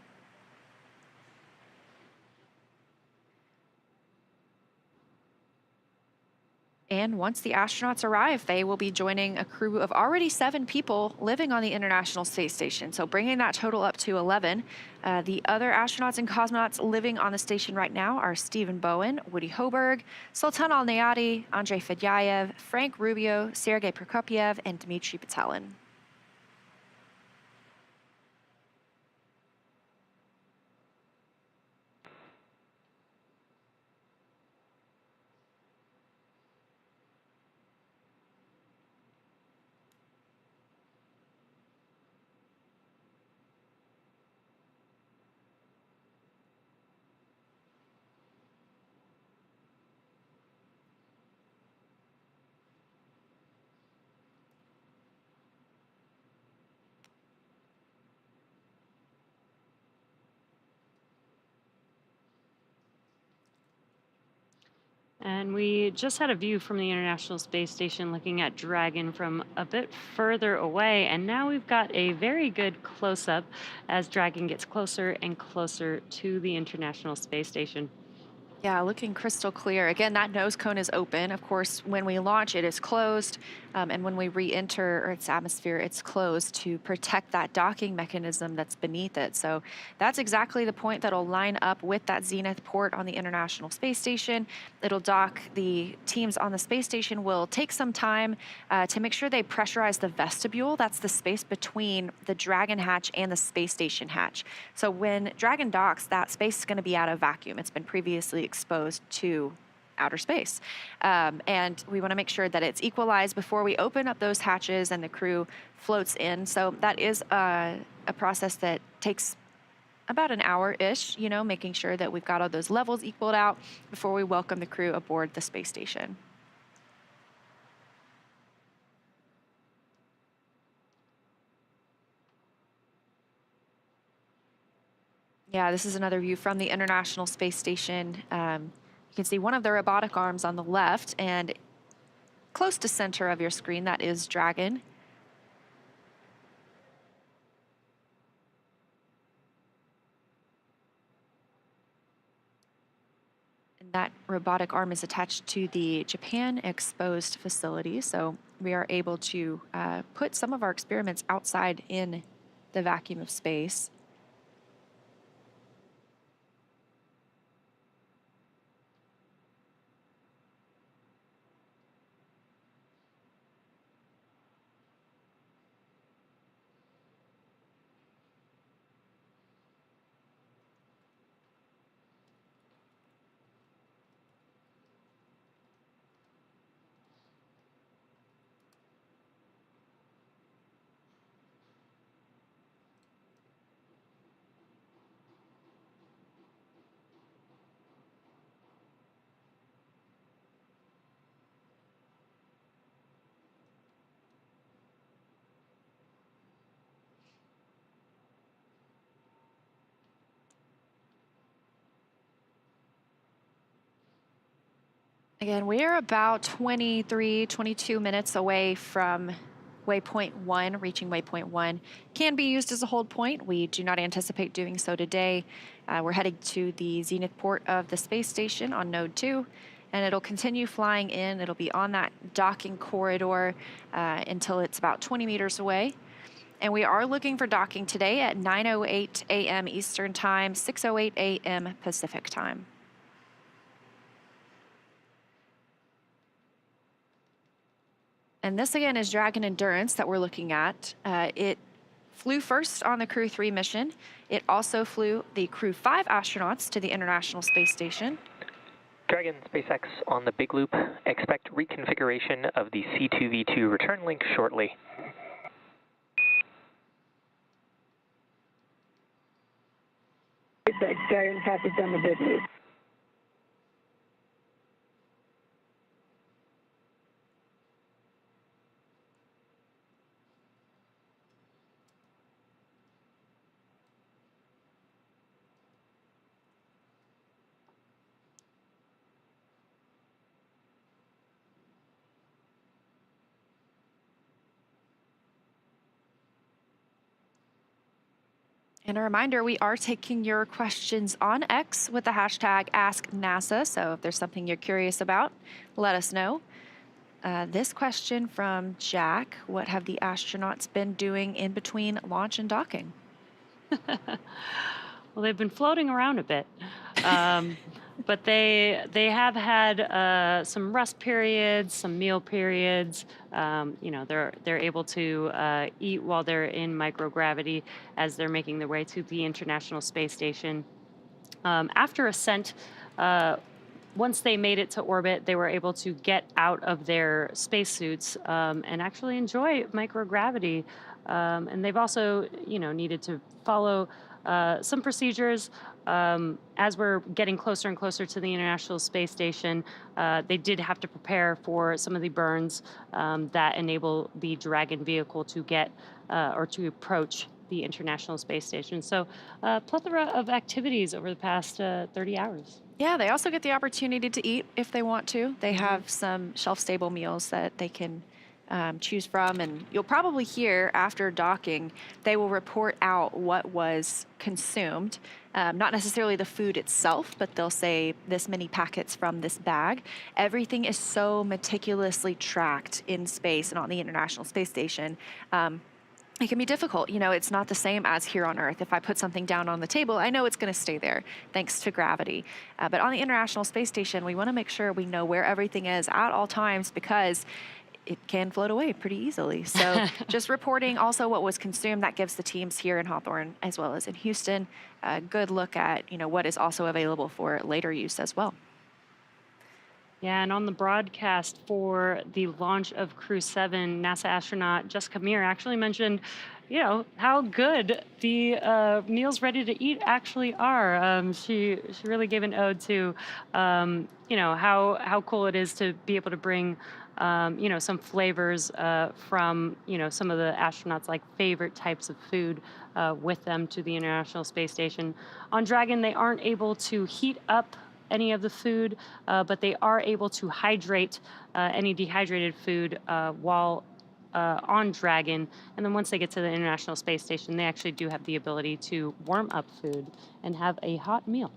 And once the astronauts arrive, they will be joining a crew of already 7 people living on the International Space Station, so bringing that total up to 11. The other astronauts and cosmonauts living on the station right now are Stephen Bowen, Woody Hoberg, Sultan Al-Nayati, Andrei Fedyaev, Frank Rubio, Sergei Prokopyev, and Dmitry Petelin. And we just had a view from the International Space Station looking at Dragon from a bit further away, and now we've got a very good close-up as Dragon gets closer and closer to the International Space Station. Yeah, looking crystal clear. Again, that nose cone is open. Of course, when we launch, it is closed. And when we re-enter Earth's atmosphere, it's closed to protect that docking mechanism that's beneath it. So that's exactly the point that'll line up with that zenith port on the International Space Station. It'll dock. The teams on the space station will take some time to make sure they pressurize the vestibule. That's the space between the Dragon hatch and the space station hatch. So when Dragon docks, that space is going to be out of vacuum. It's been previously exposed to outer space. And we want to make sure that it's equalized before we open up those hatches and the crew floats in. So that is a process that takes about an hour-ish, you know, making sure that we've got all those levels equaled out before we welcome the crew aboard the space station. Yeah, this is another view from the International Space Station. You can see one of the robotic arms on the left, and close to center of your screen, that is Dragon. And that robotic arm is attached to the Japan exposed facility, so we are able to put some of our experiments outside in the vacuum of space. Again, we are about 23, 22 minutes away from waypoint 1, reaching waypoint 1. Can be used as a hold point. We do not anticipate doing so today. We're heading to the zenith port of the space station on node 2, and it'll continue flying in. It'll be on that docking corridor until it's about 20 meters away. And we are looking for docking today at 9:08 a.m. Eastern Time, 6:08 a.m. Pacific Time. And this again is Dragon Endurance that we're looking at. It flew first on the Crew-3 mission. It also flew the Crew-5 astronauts to the International Space Station. Dragon SpaceX on the big loop. Expect reconfiguration of the C2V2 return link shortly. That Dragon passes on the big loop. And a reminder, we are taking your questions on X with the hashtag AskNASA. So if there's something you're curious about, let us know. This question from Jack: what have the astronauts been doing in between launch and docking? Well, they've been floating around a bit. But they have had some rest periods, some meal periods. You know, they're able to eat while they're in microgravity as they're making their way to the International Space Station. After ascent, once they made it to orbit, they were able to get out of their spacesuits and actually enjoy microgravity. And they've also, you know, needed to follow some procedures. As we're getting closer and closer to the International Space Station, they did have to prepare for some of the burns that enable the Dragon vehicle to get or to approach the International Space Station. So a plethora of activities over the past 30 hours. Yeah, they also get the opportunity to eat if they want to. They have some shelf-stable meals that they can choose from, and you'll probably hear after docking, they will report out what was consumed. Not necessarily the food itself, but they'll say this many packets from this bag. Everything is so meticulously tracked in space and on the International Space Station. It can be difficult. You know, it's not the same as here on Earth. If I put something down on the table, I know it's going to stay there thanks to gravity. But on the International Space Station, we want to make sure we know where everything is at all times because it can float away pretty easily. So just reporting also what was consumed, that gives the teams here in Hawthorne as well as in Houston a good look at, you know, what is also available for later use as well. Yeah, and on the broadcast for the launch of Crew-7, NASA astronaut Jessica Meir actually mentioned, you know, how good the meals ready to eat actually are. She really gave an ode to, you know, how cool it is to be able to bring, you know, some flavors from, you know, some of the astronauts' like favorite types of food with them to the International Space Station. On Dragon, they aren't able to heat up any of the food, but they are able to hydrate any dehydrated food while on Dragon. And then once they get to the International Space Station, they actually do have the ability to warm up food and have a hot meal.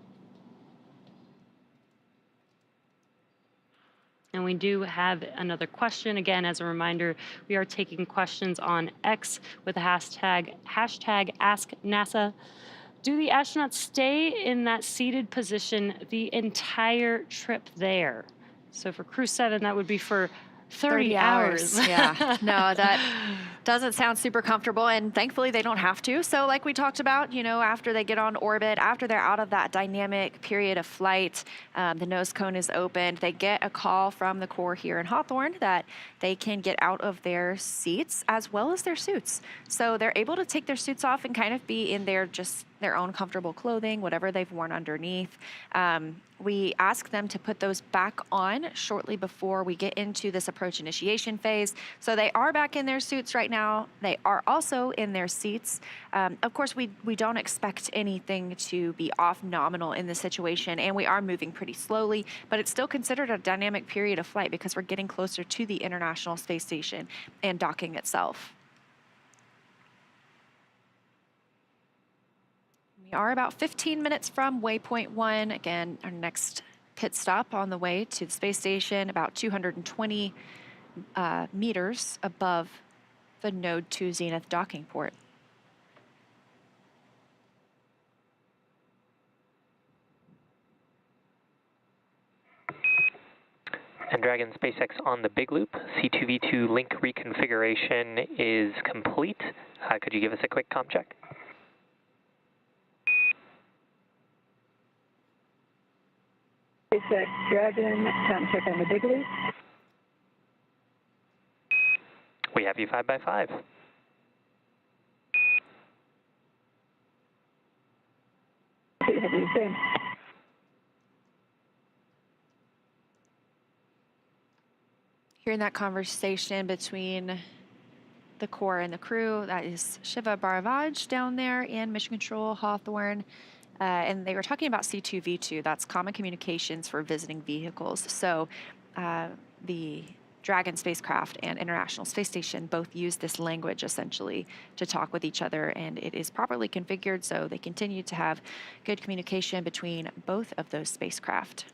And we do have another question. Again, as a reminder, we are taking questions on X with the hashtag AskNASA. Do the astronauts stay in that seated position the entire trip there? So for Crew-7, that would be for 30 hours. Yeah, no, that doesn't sound super comfortable, and thankfully they don't have to. So like we talked about, you know, after they get on orbit, after they're out of that dynamic period of flight, the nose cone is opened, they get a call from the Corps here in Hawthorne that they can get out of their seats as well as their suits. So they're able to take their suits off and kind of be in their own comfortable clothing, whatever they've worn underneath. We ask them to put those back on shortly before we get into this approach initiation phase. So they are back in their suits right now. They are also in their seats. Of course, we don't expect anything to be off nominal in this situation, and we are moving pretty slowly, but it's still considered a dynamic period of flight because we're getting closer to the International Space Station and docking itself. We are about 15 minutes from waypoint 1. Again, our next pit stop on the way to the space station, about 220 meters above the Node 2 Zenith docking port. And Dragon SpaceX on the big loop. C2V2 link reconfiguration is complete. Could you give us a quick comm check? SpaceX Dragon, time check on the big loop. We have you 5x5. Hearing that conversation between the Corps and the crew, that is Shiva Bharavaj down there in Mission Control, Hawthorne. And they were talking about C2V2, that's common communications for visiting vehicles. So the Dragon spacecraft and International Space Station both use this language essentially to talk with each other, and it is properly configured so they continue to have good communication between both of those spacecraft.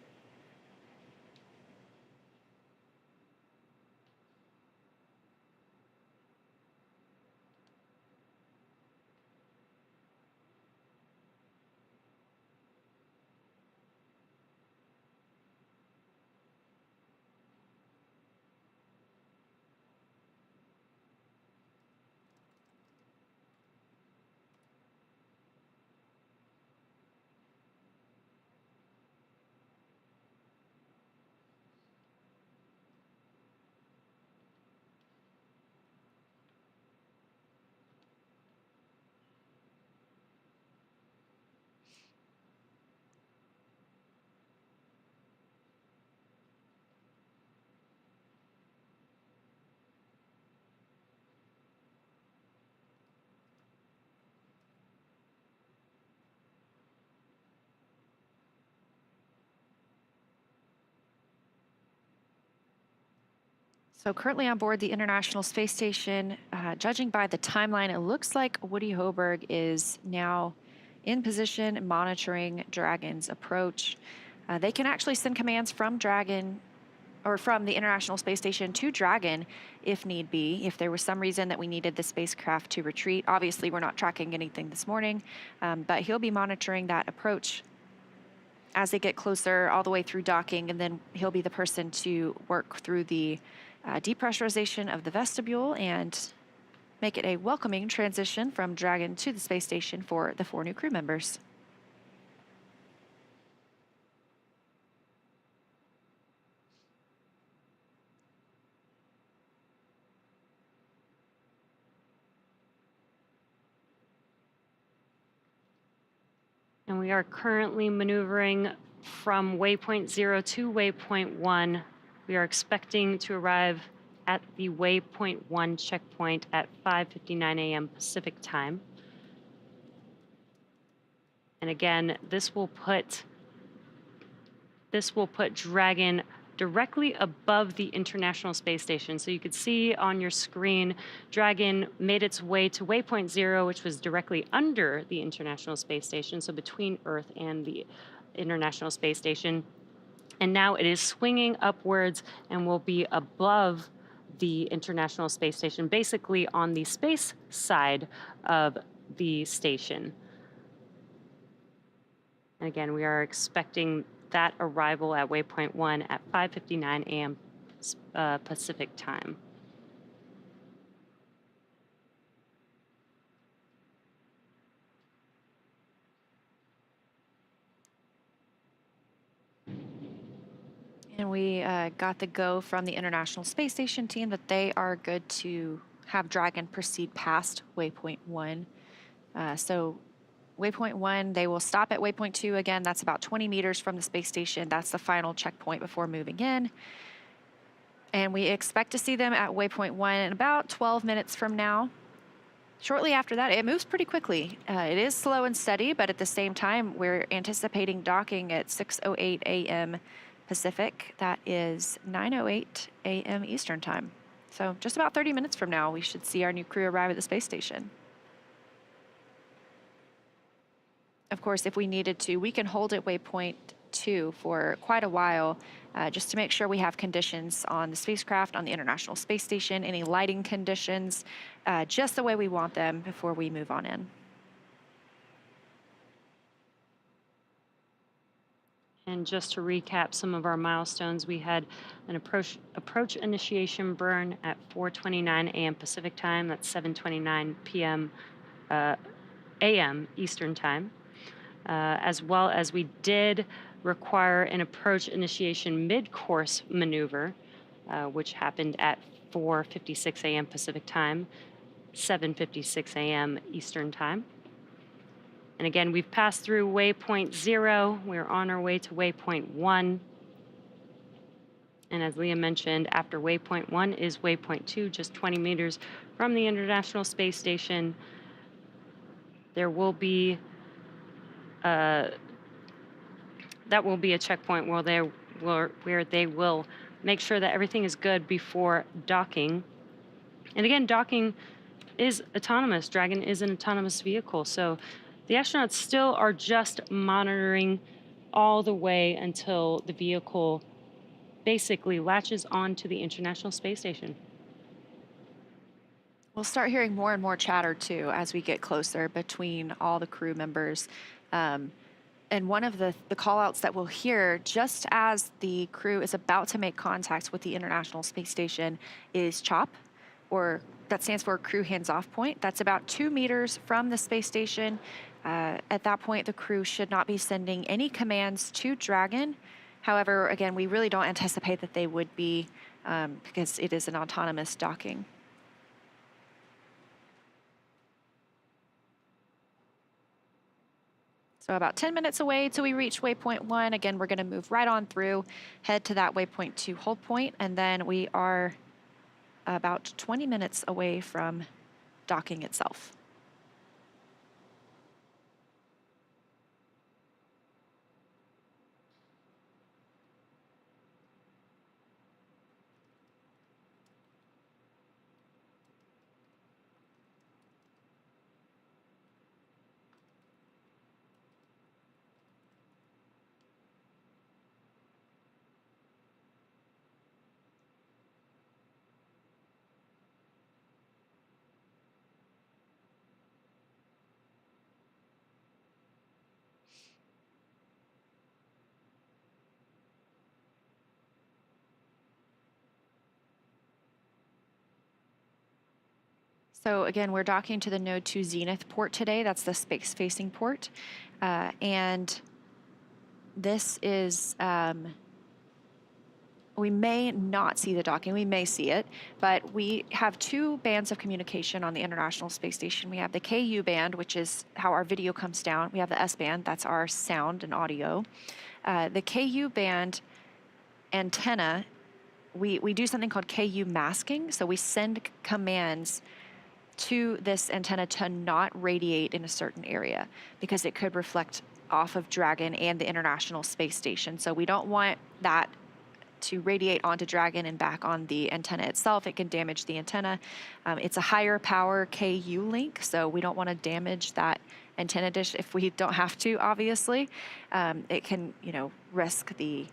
So currently on board the International Space Station, judging by the timeline, it looks like Woody Hoberg is now in position monitoring Dragon's approach. They can actually send commands from Dragon or from the International Space Station to Dragon if need be, if there was some reason that we needed the spacecraft to retreat. Obviously, we're not tracking anything this morning, but he'll be monitoring that approach as they get closer all the way through docking, and then he'll be the person to work through the depressurization of the vestibule and make it a welcoming transition from Dragon to the space station for the 4 new crew members. And we are currently maneuvering from waypoint 0 to waypoint 1. We are expecting to arrive at the waypoint 1 checkpoint at 5:59 a.m. Pacific time. And again, this will put Dragon directly above the International Space Station. So you could see on your screen, Dragon made its way to waypoint 0, which was directly under the International Space Station, so between Earth and the International Space Station. And now it is swinging upwards and will be above the International Space Station, basically on the space side of the station. And again, we are expecting that arrival at waypoint 1 at 5:59 a.m. Pacific time. And we got the go from the International Space Station team that they are good to have Dragon proceed past waypoint 1. So waypoint 1, they will stop at waypoint 2 again. That's about 20 meters from the space station. That's the final checkpoint before moving in. And we expect to see them at waypoint 1 in about 12 minutes from now. Shortly after that, it moves pretty quickly. It is slow and steady, but at the same time, we're anticipating docking at 6:08 a.m. Pacific. That is 9:08 a.m. Eastern time. So just about 30 minutes from now, we should see our new crew arrive at the space station. Of course, if we needed to, we can hold at waypoint 2 for quite a while, just to make sure we have conditions on the spacecraft, on the International Space Station, any lighting conditions, just the way we want them before we move on in. And just to recap some of our milestones, we had an approach initiation burn at 4:29 a.m. Pacific time. That's 7:29 p.m. a.m. Eastern time. As well as we did require an approach initiation mid-course maneuver, which happened at 4:56 a.m. Pacific time, 7:56 a.m. Eastern time. And again, we've passed through waypoint 0. We're on our way to waypoint 1. And as Leah mentioned, after waypoint 1 is waypoint 2, just 20 meters from the International Space Station. There will be that will be a checkpoint where they will make sure that everything is good before docking. And again, docking is autonomous. Dragon is an autonomous vehicle. So the astronauts still are just monitoring all the way until the vehicle basically latches onto the International Space Station. We'll start hearing more and more chatter too as we get closer between all the crew members. And one of the call-outs that we'll hear just as the crew is about to make contact with the International Space Station is CHOP, or that stands for Crew Hands-Off Point. That's about 2 meters from the space station. At that point, the crew should not be sending any commands to Dragon. However, again, we really don't anticipate that they would be because it is an autonomous docking. So about 10 minutes away till we reach waypoint 1. Again, we're going to move right on through, head to that waypoint 2 hold point, and then we are about 20 minutes away from docking itself. So again, we're docking to the Node 2 Zenith port today. That's the space-facing port. And this is, we may not see the docking. We may see it, but we have two bands of communication on the International Space Station. We have the KU band, which is how our video comes down. We have the S band, that's our sound and audio. The KU band antenna, we do something called KU masking. So we send commands to this antenna to not radiate in a certain area because it could reflect off of Dragon and the International Space Station. So we don't want that to radiate onto Dragon and back on the antenna itself. It can damage the antenna. It's a higher power KU link, so we don't want to damage that antenna dish if we don't have to, obviously. It can, risk the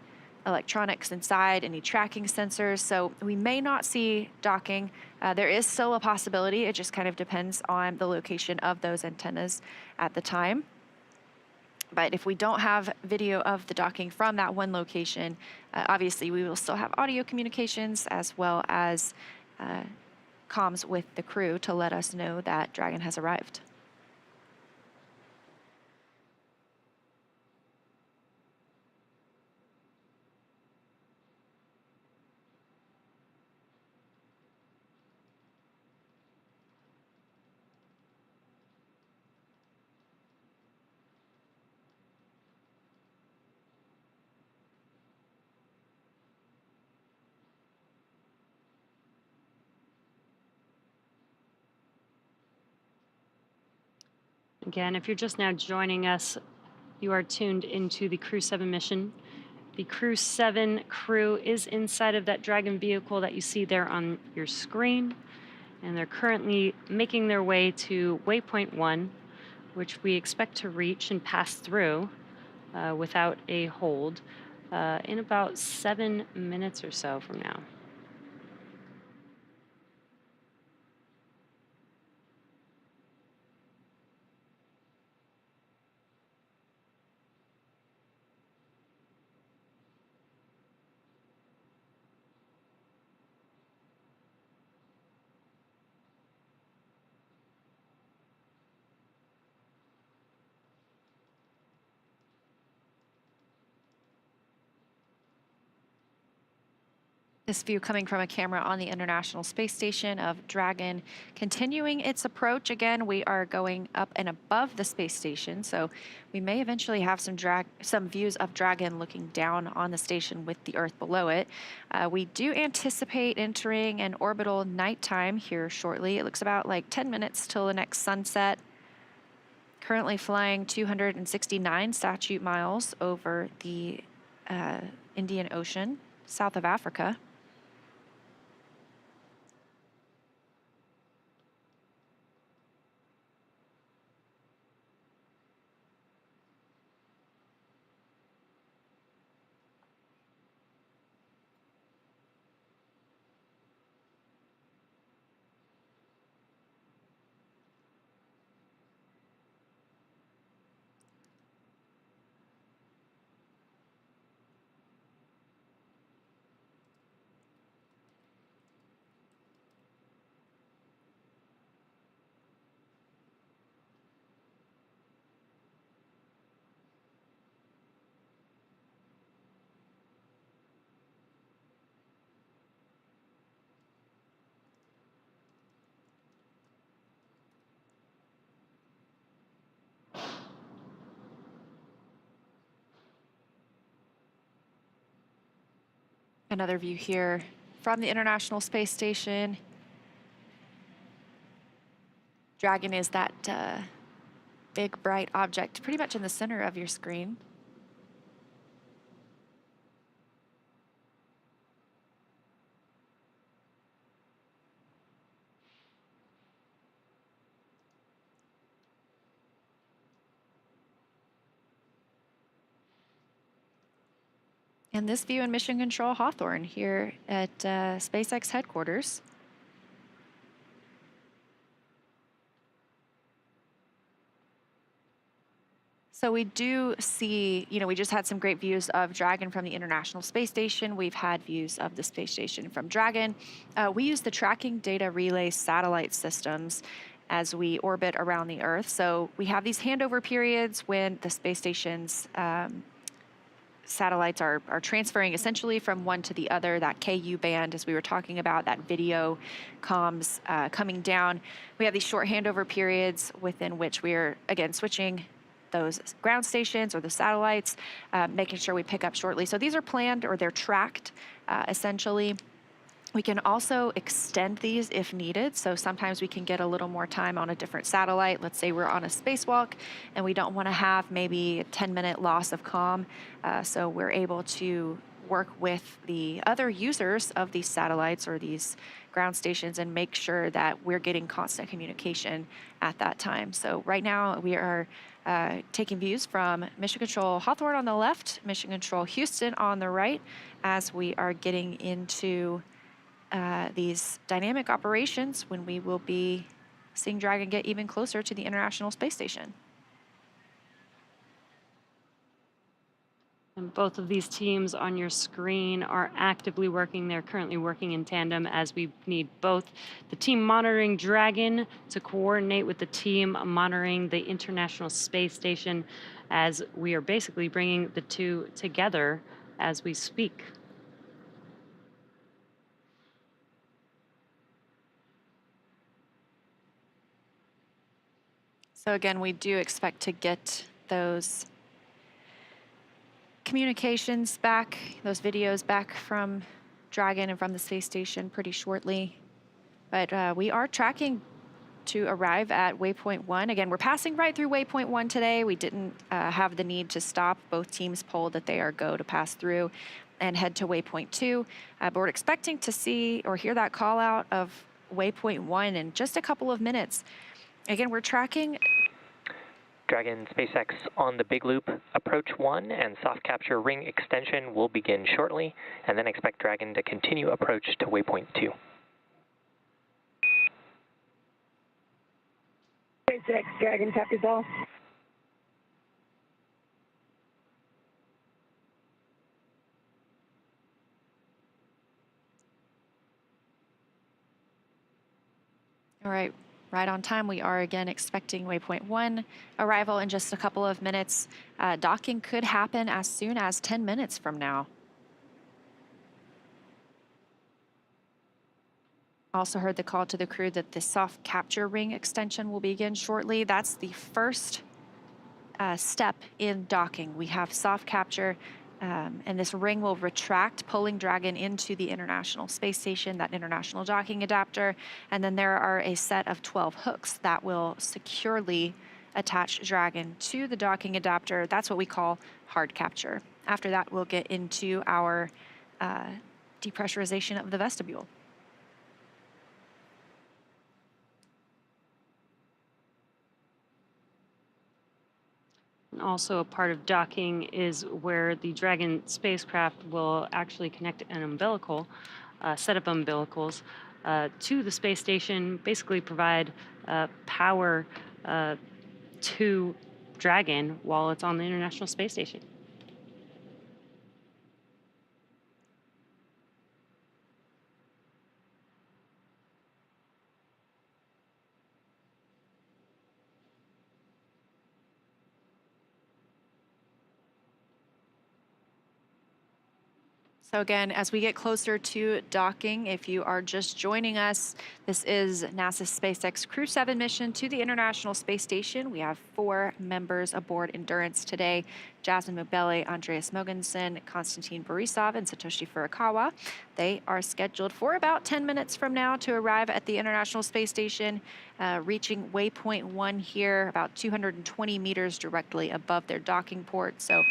electronics inside, any tracking sensors. So we may not see docking. There is still a possibility. It just kind of depends on the location of those antennas at the time. But if we don't have video of the docking from that one location, obviously we will still have audio communications as well as comms with the crew to let us know that Dragon has arrived. Again, if you're just now joining us, you are tuned into the Crew-7 mission. The Crew-7 crew is inside of that Dragon vehicle that you see there on your screen, and they're currently making their way to Waypoint 1, which we expect to reach and pass through without a hold in about 7 minutes or so from now. This view coming from a camera on the International Space Station of Dragon continuing its approach. Again, we are going up and above the space station, so we may eventually have some views of Dragon looking down on the station with the Earth below it. We do anticipate entering an orbital nighttime here shortly. It looks about like 10 minutes till the next sunset. Currently flying 269 statute miles over the Indian Ocean, south of Africa. Another view here from the International Space Station. Dragon is that big bright object pretty much in the center of your screen. And this view in Mission Control Hawthorne here at SpaceX headquarters. So we do see, we just had some great views of Dragon from the International Space Station. We've had views of the space station from Dragon. We use the tracking data relay satellite systems as we orbit around the Earth. So we have these handover periods when the space station's satellites are transferring essentially from one to the other, that KU band, as we were talking about, that video comms coming down. We have these short handover periods within which we're, again, switching those ground stations or the satellites, making sure we pick up shortly. So these are planned, or they're tracked, essentially. We can also extend these if needed. So sometimes we can get a little more time on a different satellite. Let's say we're on a spacewalk and we don't want to have maybe a 10-minute loss of comm. So we're able to work with the other users of these satellites or these ground stations and make sure that we're getting constant communication at that time. So right now we are taking views from Mission Control Hawthorne on the left, Mission Control Houston on the right, as we are getting into these dynamic operations when we will be seeing Dragon get even closer to the International Space Station. And both of these teams on your screen are actively working. They're currently working in tandem, as we need both the team monitoring Dragon to coordinate with the team monitoring the International Space Station, as we are basically bringing the two together as we speak. So again, we do expect to get those communications back, those videos back from Dragon and from the space station pretty shortly. But we are tracking to arrive at waypoint 1. Again, we're passing right through waypoint 1 today. We didn't have the need to stop. Both teams polled that they are go to pass through and head to waypoint 2. But we're expecting to see or hear that call out of waypoint 1 in just a couple of minutes. Again, we're tracking Dragon SpaceX on the Big Loop approach 1 and soft capture ring extension will begin shortly, and then expect Dragon to continue approach to waypoint 2. SpaceX Dragon, copies all. All right, right on time. We are again expecting waypoint 1 arrival in just a couple of minutes. Docking could happen as soon as 10 minutes from now. Also heard the call to the crew that the soft capture ring extension will begin shortly. That's the first step in docking. We have soft capture, and this ring will retract, pulling Dragon into the International Space Station, that international docking adapter. And then there are a set of 12 hooks that will securely attach Dragon to the docking adapter. That's what we call hard capture. After that, we'll get into our depressurization of the vestibule. Also, a part of docking is where the Dragon spacecraft will actually connect an umbilical, set of umbilicals, to the space station, basically provide power to Dragon while it's on the International Space Station. So again, as we get closer to docking, if you are just joining us, this is NASA's SpaceX Crew-7 mission to the International Space Station. We have 4 members aboard Endurance today: Jasmine Mobelli, Andreas Mogensen, Konstantin Borisov, and Satoshi Furukawa. They are scheduled for about 10 minutes from now to arrive at the International Space Station, reaching waypoint 1 here, about 220 meters directly above their docking port. So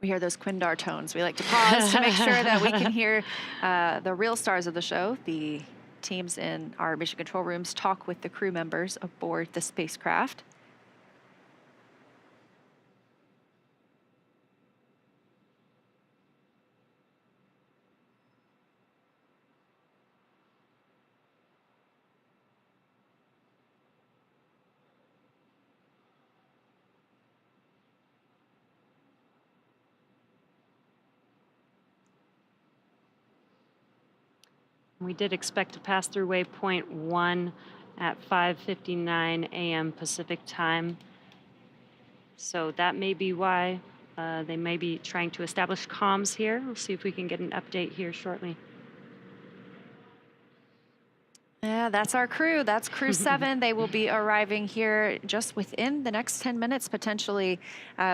we hear those Quindar tones. We like to pause to make sure that we can hear the real stars of the show. The teams in our mission control rooms talk with the crew members aboard the spacecraft. We did expect to pass through waypoint 1 at 5:59 a.m. Pacific time. So that may be why they may be trying to establish comms here. We'll see if we can get an update here shortly. Yeah, that's our crew. That's Crew-7. They will be arriving here just within the next 10 minutes, potentially.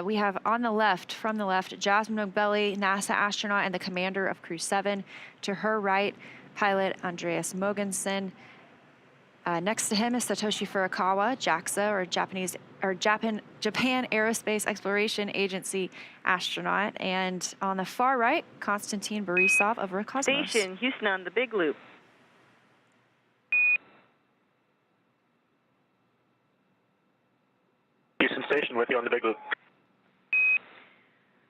We have on the left, from the left, Jasmine Mogbelli, NASA astronaut and the commander of Crew-7. To her right, pilot Andreas Mogensen. Next to him is Satoshi Furukawa, JAXA, Japan Aerospace Exploration Agency astronaut. And on the far right, Konstantin Borisov of Roscosmos. Station Houston on the Big Loop. Houston Station with you on the Big Loop.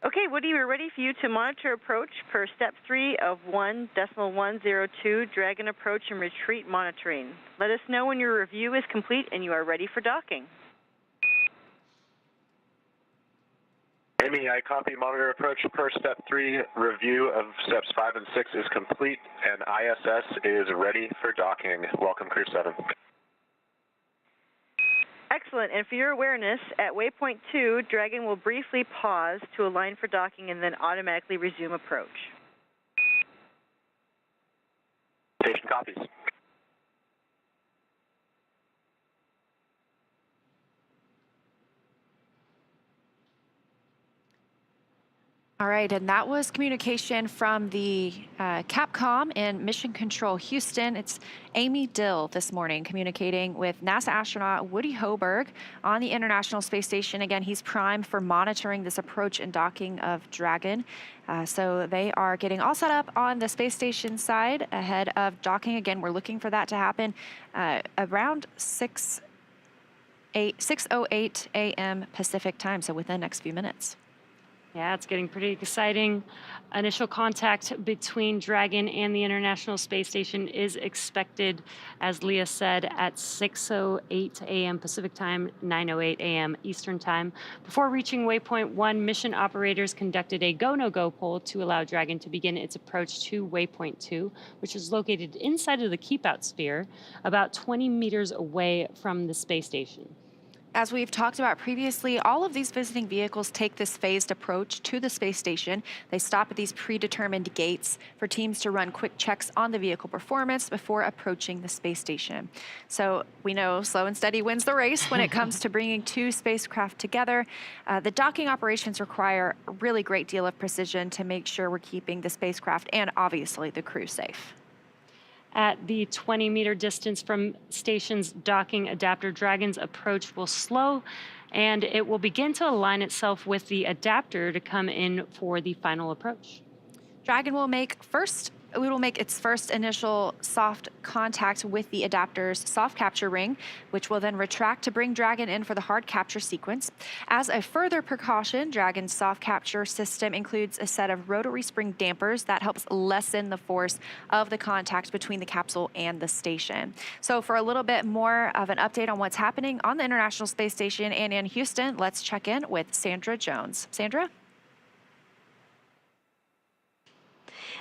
Okay, Woody, we're ready for you to monitor approach per step 3 of 1.102 Dragon approach and retreat monitoring. Let us know when your review is complete and you are ready for docking. Amy, I copy monitor approach per step 3. Review of steps 5 and 6 is complete, and ISS is ready for docking. Welcome, Crew-7. Excellent. And for your awareness, at waypoint 2, Dragon will briefly pause to align for docking and then automatically resume approach. Station copies. All right, and that was communication from the Capcom and Mission Control Houston. It's Amy Dill this morning communicating with NASA astronaut Woody Hoburg on the International Space Station. Again, he's primed for monitoring this approach and docking of Dragon. So they are getting all set up on the space station side ahead of docking. Again, we're looking for that to happen around 6:08 a.m. Pacific time, so within the next few minutes. Yeah, it's getting pretty exciting. Initial contact between Dragon and the International Space Station is expected, as Leah said, at 6:08 a.m. Pacific time, 9:08 a.m. Eastern time. Before reaching waypoint 1, mission operators conducted a go-no-go poll to allow Dragon to begin its approach to waypoint 2, which is located inside of the keep-out sphere, about 20 meters away from the space station. As we've talked about previously, all of these visiting vehicles take this phased approach to the space station. They stop at these predetermined gates for teams to run quick checks on the vehicle performance before approaching the space station. So we know slow and steady wins the race when it comes to bringing two spacecraft together. The docking operations require a really great deal of precision to make sure we're keeping the spacecraft and obviously the crew safe. At the 20-meter distance from station's docking adapter, Dragon's approach will slow, and it will begin to align itself with the adapter to come in for the final approach. Dragon will make its first initial soft contact with the adapter's soft capture ring, which will then retract to bring Dragon in for the hard capture sequence. As a further precaution, Dragon's soft capture system includes a set of rotary spring dampers that helps lessen the force of the contact between the capsule and the station. So for a little bit more of an update on what's happening on the International Space Station and in Houston, let's check in with Sandra Jones. Sandra?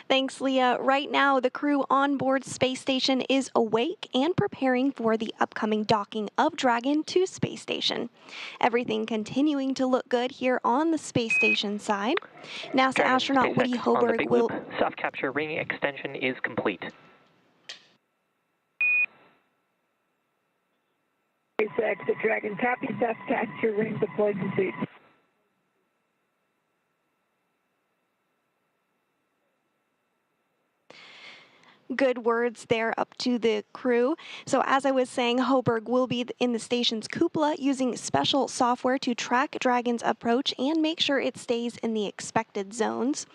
Thanks, Leah. Right now, the crew on board Space Station is awake and preparing for the upcoming docking of Dragon to Space Station. Everything continuing to look good here on the Space Station side. NASA Dragon astronaut SpaceX Woody on the Hoburg Big will... Loop. Soft capture ring extension is complete. SpaceX, the Dragon copy, soft capture ring deployed complete. Good words there up to the crew. So as I was saying, Hoburg will be in the station's cupola using special software to track Dragon's approach and make sure it stays in the expected zones.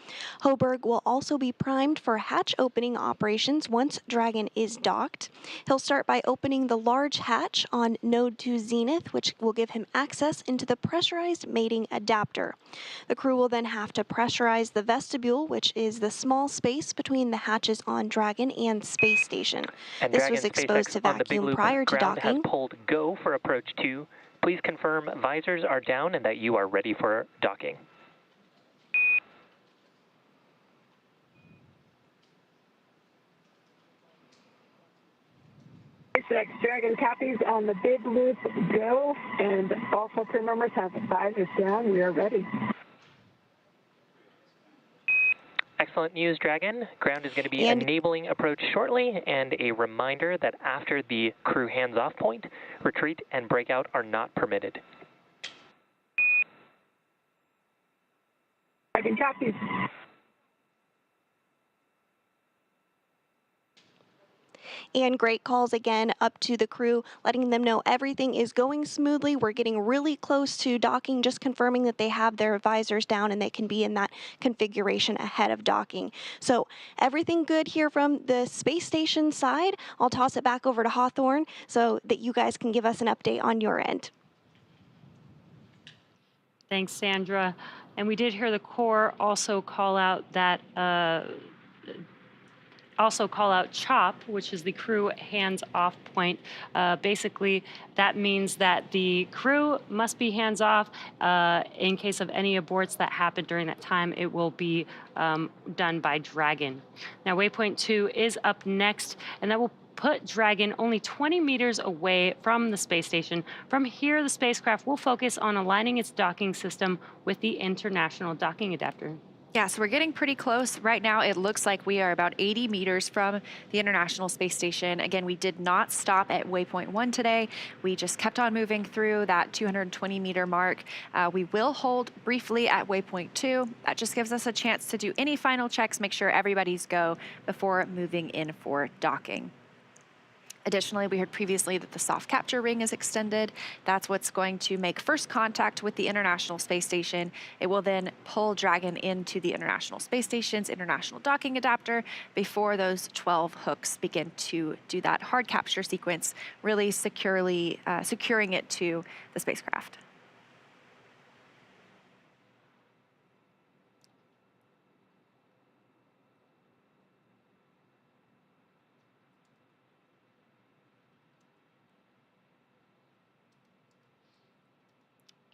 Hoburg will also be primed for hatch opening operations once Dragon is docked. He'll start by opening the large hatch on node 2 Zenith, which will give him access into the pressurized mating adapter. The crew will then have to pressurize the vestibule, which is the small space between the hatches on Dragon and Space Station. And This Dragon was exposed SpaceX to on the Big vacuum Loop prior to ground docking. has pulled go for approach 2. Please confirm visors are down and that you are ready for docking. SpaceX Dragon copies on the big loop, go. And also crew members have visors down. We are ready. Excellent news, Dragon. Ground is going to be enabling approach shortly, and a reminder that after the crew hands-off point, retreat and breakout are not permitted. Dragon copies. And great calls again up to the crew, letting them know everything is going smoothly. We're getting really close to docking, just confirming that they have their visors down and they can be in that configuration ahead of docking. So everything good here from the space station side. I'll toss it back over to Hawthorne so that you guys can give us an update on your end. Thanks, Sandra. And we did hear the Corps also call out that CHOP, which is the crew hands-off point. Basically, that means that the crew must be hands-off. In case of any aborts that happen during that time, it will be done by Dragon. Now, waypoint 2 is up next, and that will put Dragon only 20 meters away from the space station. From here, the spacecraft will focus on aligning its docking system with the International Docking Adapter. Yeah, so we're getting pretty close. Right now, it looks like we are about 80 meters from the International Space Station. Again, we did not stop at waypoint 1 today. We just kept on moving through that 220-meter mark. We will hold briefly at waypoint 2. That just gives us a chance to do any final checks, make sure everybody's go before moving in for docking. Additionally, we heard previously that the soft capture ring is extended. That's what's going to make first contact with the International Space Station. It will then pull Dragon into the International Space Station's International Docking Adapter before those 12 hooks begin to do that hard capture sequence, really securely securing it to the spacecraft.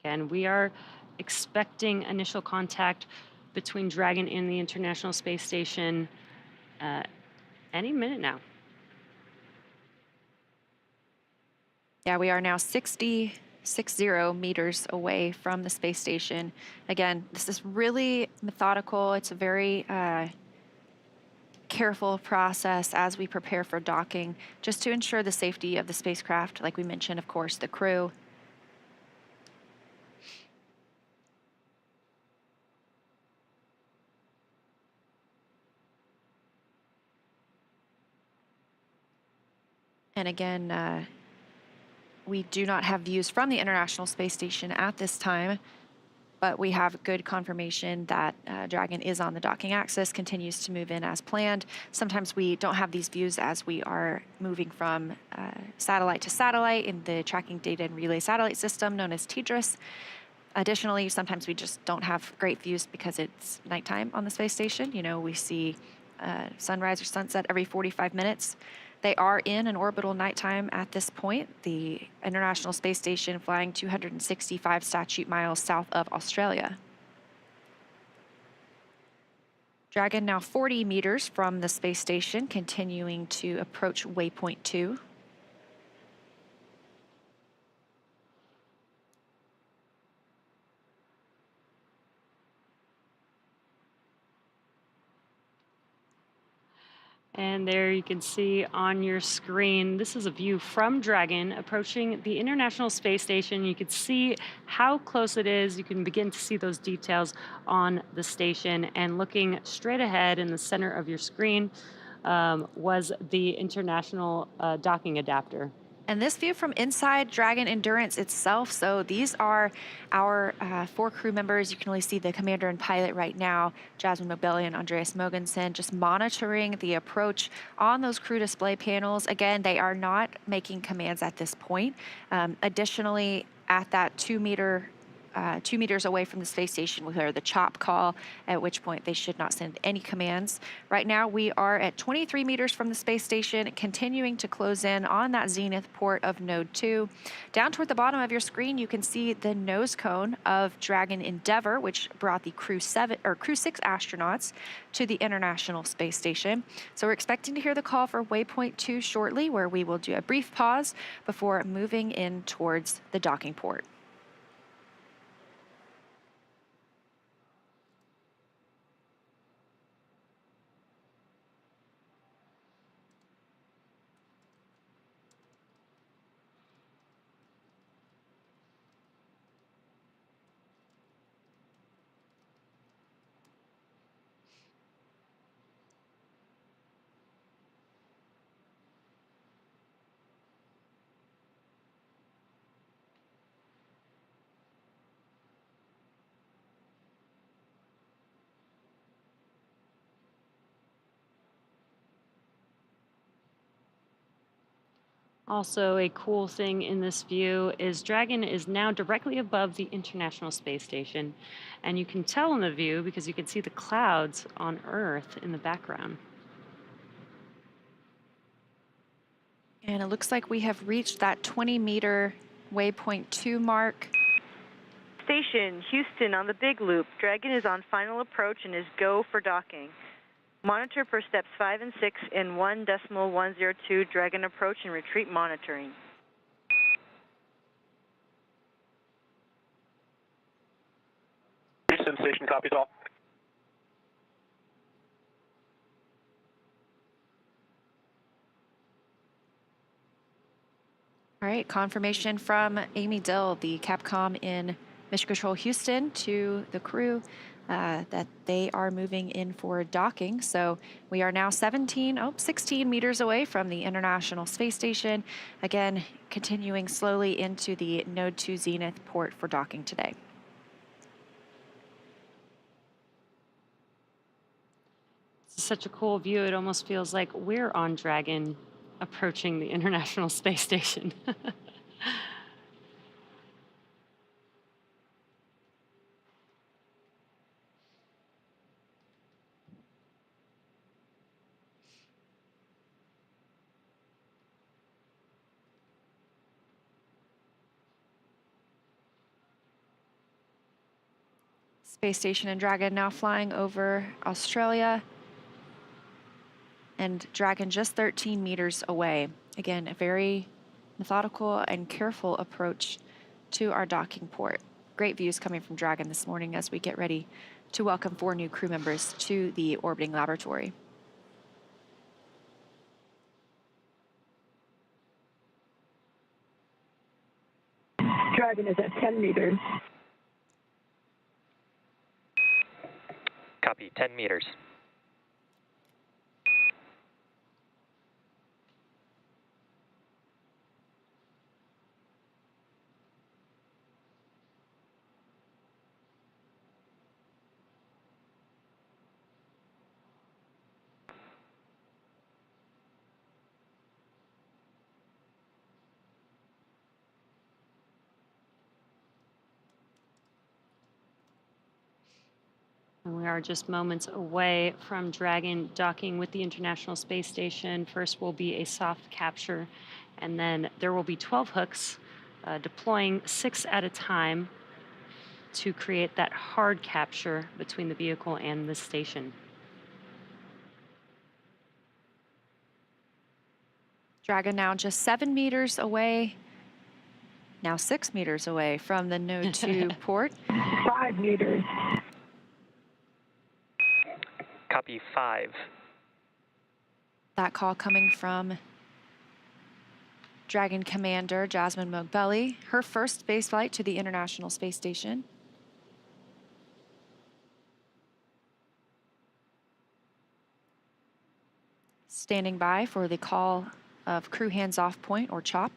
And we are expecting initial contact between Dragon and the International Space Station any minute now. Yeah, we are now 60 meters away from the space station. Again, this is really methodical. It's a very careful process as we prepare for docking, just to ensure the safety of the spacecraft. Like we mentioned, of course, the crew. And again, we do not have views from the International Space Station at this time, but we have good confirmation that Dragon is on the docking axis, continues to move in as planned. Sometimes we don't have these views as we are moving from satellite to satellite in the Tracking Data and Relay Satellite System known as TDRS. Additionally, sometimes we just don't have great views because it's nighttime on the space station. You know, we see sunrise or sunset every 45 minutes. They are in an orbital nighttime at this point. The International Space Station flying 265 statute miles south of Australia. Dragon now 40 meters from the space station, continuing to approach waypoint 2. And there you can see on your screen, this is a view from Dragon approaching the International Space Station. You can see how close it is. You can begin to see those details on the station. And looking straight ahead in the center of your screen was the International Docking Adapter. And this view from inside Dragon Endurance itself. So these are our 4 crew members. You can only see the commander and pilot right now, Jasmine Mogbelli and Andreas Mogensen, just monitoring the approach on those crew display panels. Again, they are not making commands at this point. Additionally, at that 2 meter 2 meters away from the space station, we hear the chop call, at which point they should not send any commands. Right now, we are at 23 meters from the space station, continuing to close in on that zenith port of Node 2. Down toward the bottom of your screen, you can see the nose cone of Dragon Endeavour, which brought the Crew-7 or Crew-6 astronauts to the International Space Station. So we're expecting to hear the call for waypoint 2 shortly, where we will do a brief pause before moving in towards the docking port. Also, a cool thing in this view is Dragon is now directly above the International Space Station, and you can tell in the view because you can see the clouds on Earth in the background. And it looks like we have reached that 20-meter waypoint 2 mark. Station, Houston on the Big Loop. Dragon is on final approach and is go for docking. Monitor per steps 5 and 6 in 1.102 Dragon approach and retreat monitoring. Houston Station copies all. All right, confirmation from Amy Dill, the Capcom in Mission Control Houston, to the crew that they are moving in for docking. So we are now 16 meters away from the International Space Station. Again, continuing slowly into the Node 2 Zenith port for docking today. It's such a cool view. It almost feels like we're on Dragon approaching the International Space Station. Space Station and Dragon now flying over Australia. And Dragon just 13 meters away. Again, a very methodical and careful approach to our docking port. Great views coming from Dragon this morning as we get ready to welcome 4 new crew members to the orbiting laboratory. Dragon is at 10 meters. Copy, 10 meters. And we are just moments away from Dragon docking with the International Space Station. First will be a soft capture, and then there will be 12 hooks deploying 6 at a time to create that hard capture between the vehicle and the station. Dragon now just 7 meters away, now 6 meters away from the Node 2 port. 5 meters. Copy, 5. That call coming from Dragon Commander Jasmine Mogbelli, her first space flight to the International Space Station. Standing by for the call of crew hands-off point, or CHOP.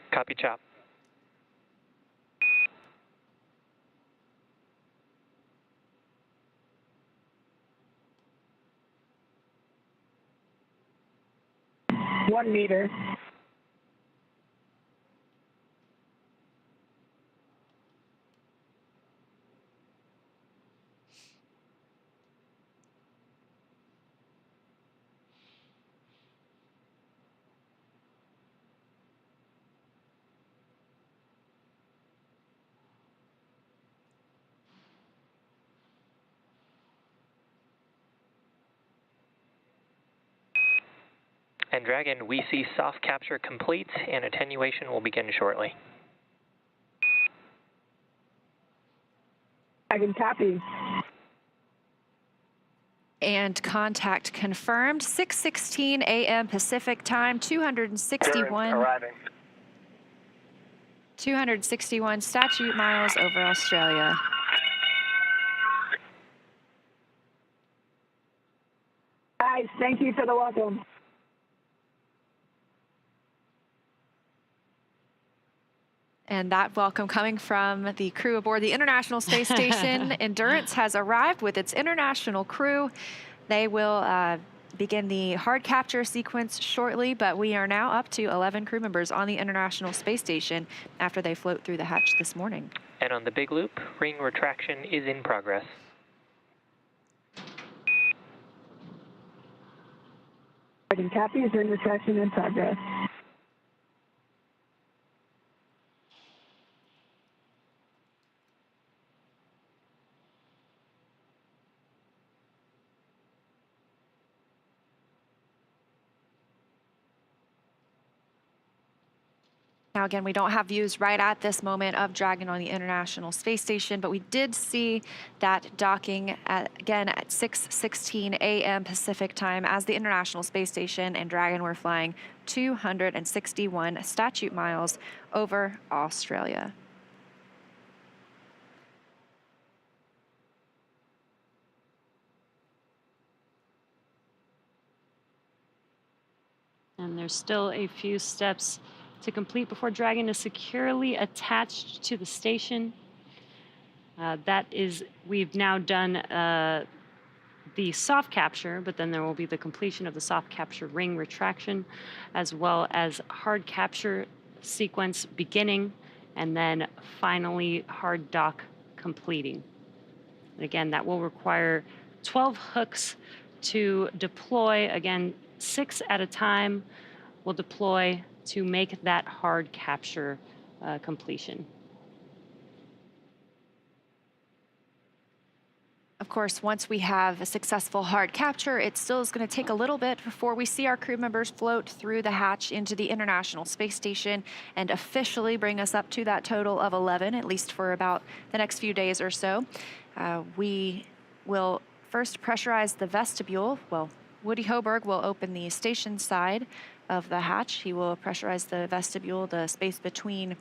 Copy, CHOP. 1 meter. And Dragon, we see soft capture complete and attenuation will begin shortly. Dragon copy. And contact confirmed. 6:16 a.m. Pacific time, 261 statute miles over Australia. Guys, thank you for the welcome. And that welcome coming from the crew aboard the International Space Station. Endurance has arrived with its international crew. They will begin the hard capture sequence shortly, but we are now up to 11 crew members on the International Space Station after they float through the hatch this morning. And on the big loop, ring retraction is in progress. Dragon copy, is ring retraction in progress. Now, again, we don't have views right at this moment of Dragon on the International Space Station, but we did see that docking again at 6:16 a.m. Pacific time as the International Space Station and Dragon were flying 261 statute miles over Australia. And there's still a few steps to complete before Dragon is securely attached to the station. We've now done the soft capture, but then there will be the completion of the soft capture ring retraction, as well as hard capture sequence beginning, and then finally hard dock completing. And again, that will require 12 hooks to deploy. Again, 6 at a time will deploy to make that hard capture completion. Of course, once we have a successful hard capture, it still is going to take a little bit before we see our crew members float through the hatch into the International Space Station and officially bring us up to that total of 11, at least for about the next few days or so. We will first pressurize the vestibule. Well, Woody Hoberg will open the station side of the hatch. He will pressurize the vestibule, the space between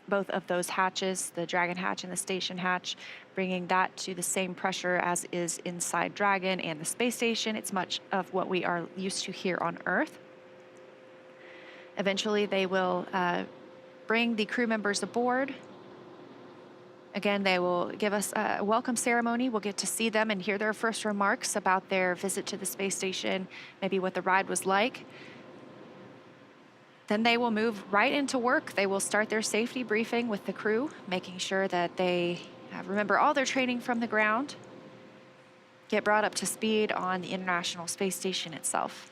both of those hatches, the Dragon hatch and the station hatch, bringing that to the same pressure as is inside Dragon and the space station. It's much of what we are used to here on Earth. Eventually, they will bring the crew members aboard. Again, they will give us a welcome ceremony. We'll get to see them and hear their first remarks about their visit to the space station, maybe what the ride was like. Then they will move right into work. They will start their safety briefing with the crew, making sure that they remember all their training from the ground, get brought up to speed on the International Space Station itself.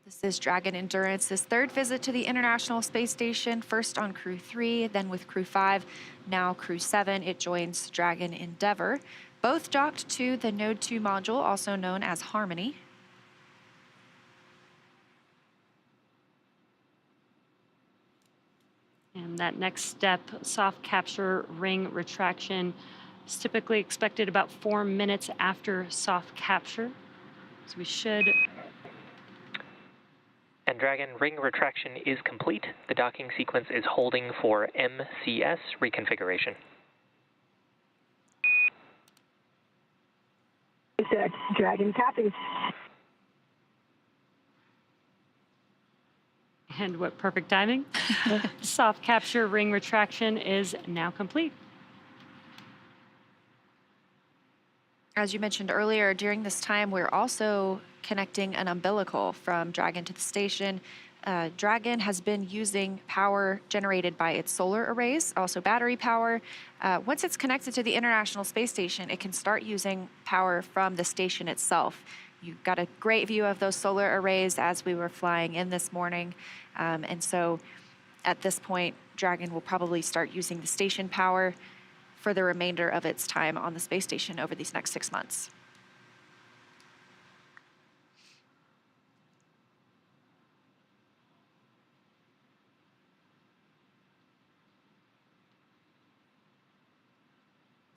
This is Dragon Endurance's third visit to the International Space Station, first on Crew 3, then with Crew 5, now Crew 7. It joins Dragon Endeavour, both docked to the Node 2 module, also known as Harmony. And that next step, soft capture ring retraction, is typically expected about 4 minutes after soft capture. So we should... And Dragon, ring retraction is complete. The docking sequence is holding for MCS reconfiguration. SpaceX Dragon copies. And what perfect timing. Soft capture ring retraction is now complete. As you mentioned earlier, during this time, we're also connecting an umbilical from Dragon to the station. Dragon has been using power generated by its solar arrays, also battery power. Once it's connected to the International Space Station, it can start using power from the station itself. You got a great view of those solar arrays as we were flying in this morning. And so at this point, Dragon will probably start using the station power for the remainder of its time on the space station over these next 6 months.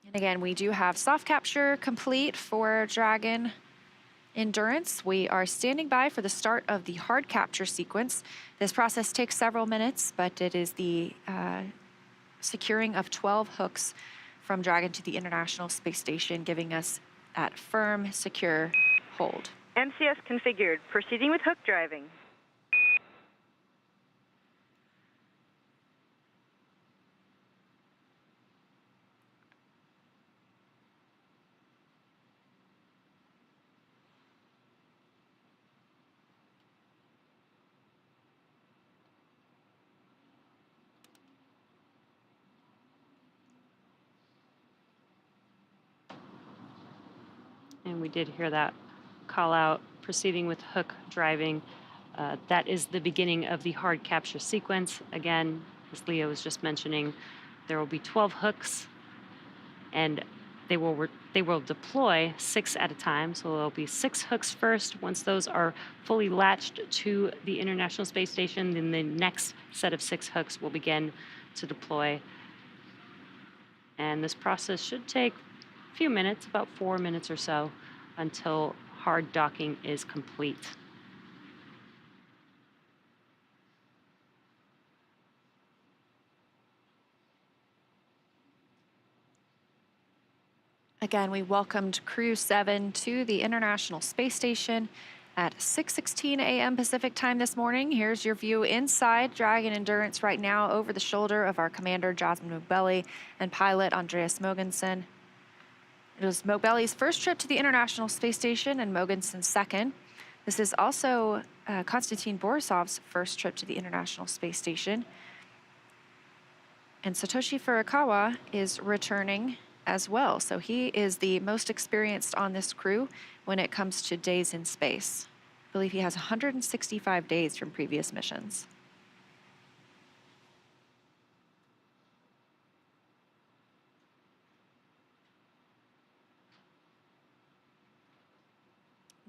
And again, we do have soft capture complete for Dragon Endurance. We are standing by for the start of the hard capture sequence. This process takes several minutes, but it is the securing of 12 hooks from Dragon to the International Space Station, giving us that firm, secure hold. MCS configured. Proceeding with hook driving. And we did hear that call out, proceeding with hook driving. That is the beginning of the hard capture sequence. Again, as Leo was just mentioning, there will be 12 hooks, and they will deploy 6 at a time. So there'll be 6 hooks first. Once those are fully latched to the International Space Station, then the next set of 6 hooks will begin to deploy. And this process should take a few minutes, about 4 minutes or so, until hard docking is complete. Again, we welcomed Crew-7 to the International Space Station at 6:16 a.m. Pacific time this morning. Here's your view inside Dragon Endurance right now over the shoulder of our commander, Jasmine Mogbelli, and pilot Andreas Mogensen. It was Mogbelli's first trip to the International Space Station and Mogensen's second. This is also Konstantin Borisov's first trip to the International Space Station. And Satoshi Furukawa is returning as well. So he is the most experienced on this crew when it comes to days in space. I believe he has 165 days from previous missions.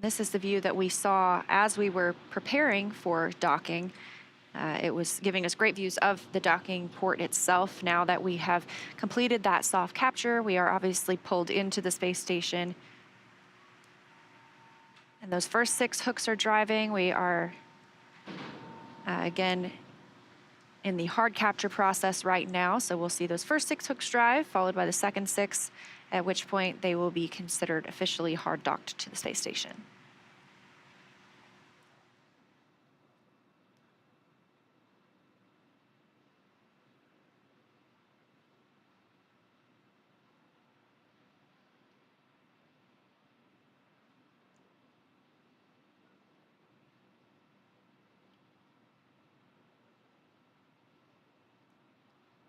This is the view that we saw as we were preparing for docking. It was giving us great views of the docking port itself. Now that we have completed that soft capture, we are obviously pulled into the space station. And those first 6 hooks are driving. We are, again, in the hard capture process right now. So we'll see those first 6 hooks drive, followed by the second 6, at which point they will be considered officially hard docked to the space station.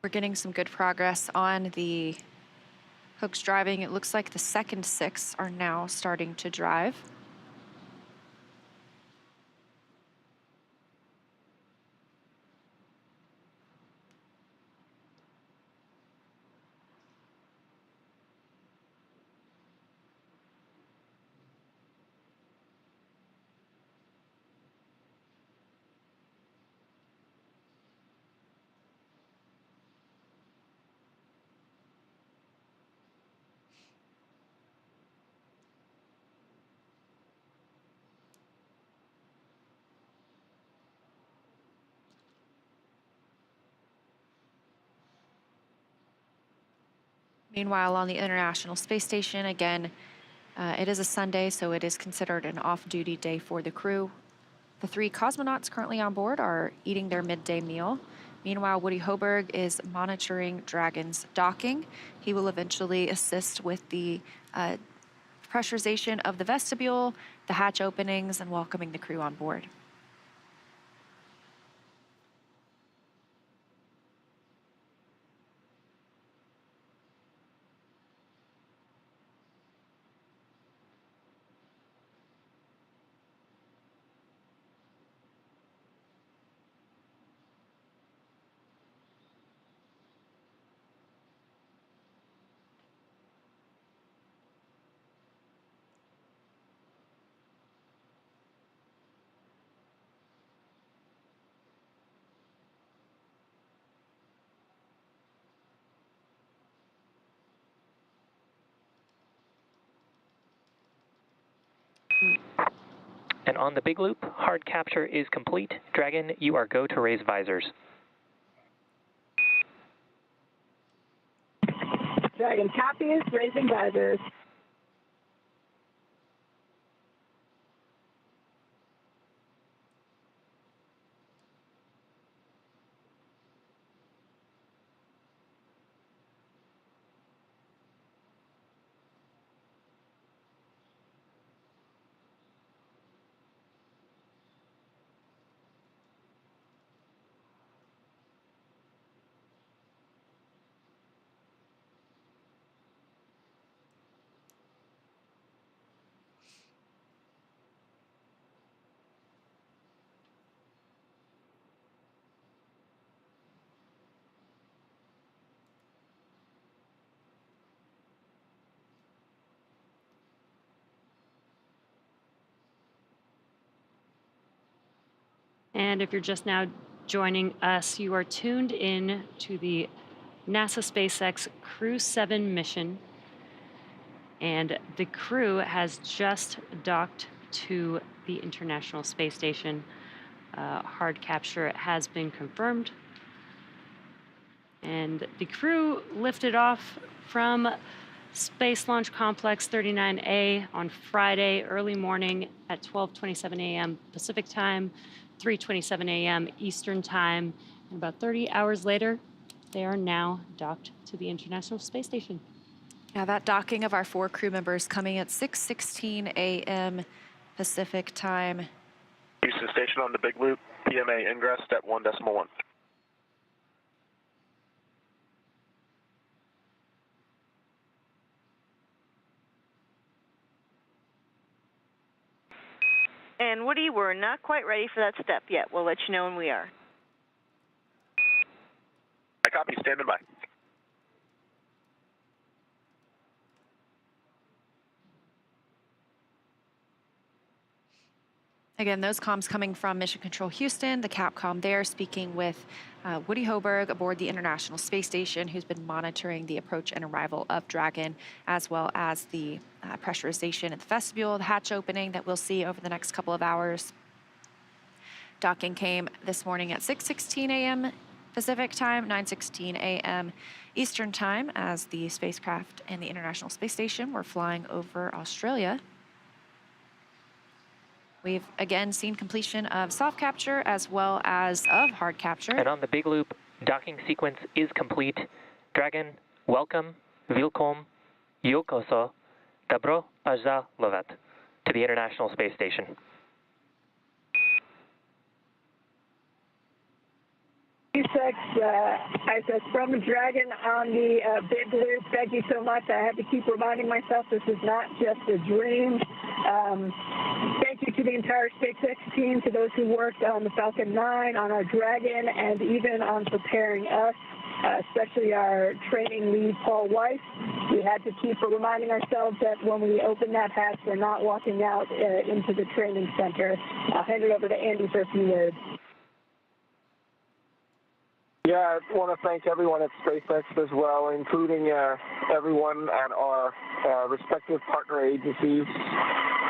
We're getting some good progress on the hooks driving. It looks like the second 6 are now starting to drive. Meanwhile, on the International Space Station, again, it is a Sunday, so it is considered an off-duty day for the crew. The 3 cosmonauts currently on board are eating their midday meal. Meanwhile, Woody Hoberg is monitoring Dragon's docking. He will eventually assist with the pressurization of the vestibule, the hatch openings, and welcoming the crew on board. And on the big loop, hard capture is complete. Dragon, you are go to raise visors. Dragon copies, raising visors. And if you're just now joining us, you are tuned in to the NASA SpaceX Crew-7 mission. And the crew has just docked to the International Space Station. Hard capture has been confirmed. And the crew lifted off from Space Launch Complex 39A on Friday early morning at 12:27 a.m. Pacific Time, 3:27 a.m. Eastern Time. And about 30 hours later, they are now docked to the International Space Station. Yeah, that docking of our 4 crew members coming at 6:16 a.m. Pacific Time. Houston Station on the big loop, PMA ingress at 1.1. And Woody, we're not quite ready for that step yet. We'll let you know when we are. I copy, standing by. Again, those comms coming from Mission Control Houston, the Capcom there, speaking with Woody Hoberg aboard the International Space Station, who's been monitoring the approach and arrival of Dragon, as well as the pressurization at the vestibule, the hatch opening that we'll see over the next couple of hours. Docking came this morning at 6:16 a.m. Pacific Time, 9:16 a.m. Eastern Time, as the spacecraft and the International Space Station were flying over Australia. We've again seen completion of soft capture as well as of hard capture. And on the big loop, docking sequence is complete. Dragon, welcome, Vilkom, Yokoso, Dobro Pожаловать to the International Space Station. SpaceX, I said from Dragon on the big loop. Thank you so much. I have to keep reminding myself this is not just a dream. Thank you to the entire SpaceX team, to those who worked on the Falcon 9, on our Dragon, and even on preparing us, especially our training lead, Paul Weiss. We had to keep reminding ourselves that when we open that hatch, we're not walking out into the training center. I'll hand it over to Andy for a few words. Yeah, I want to thank everyone at SpaceX as well, including everyone at our respective partner agencies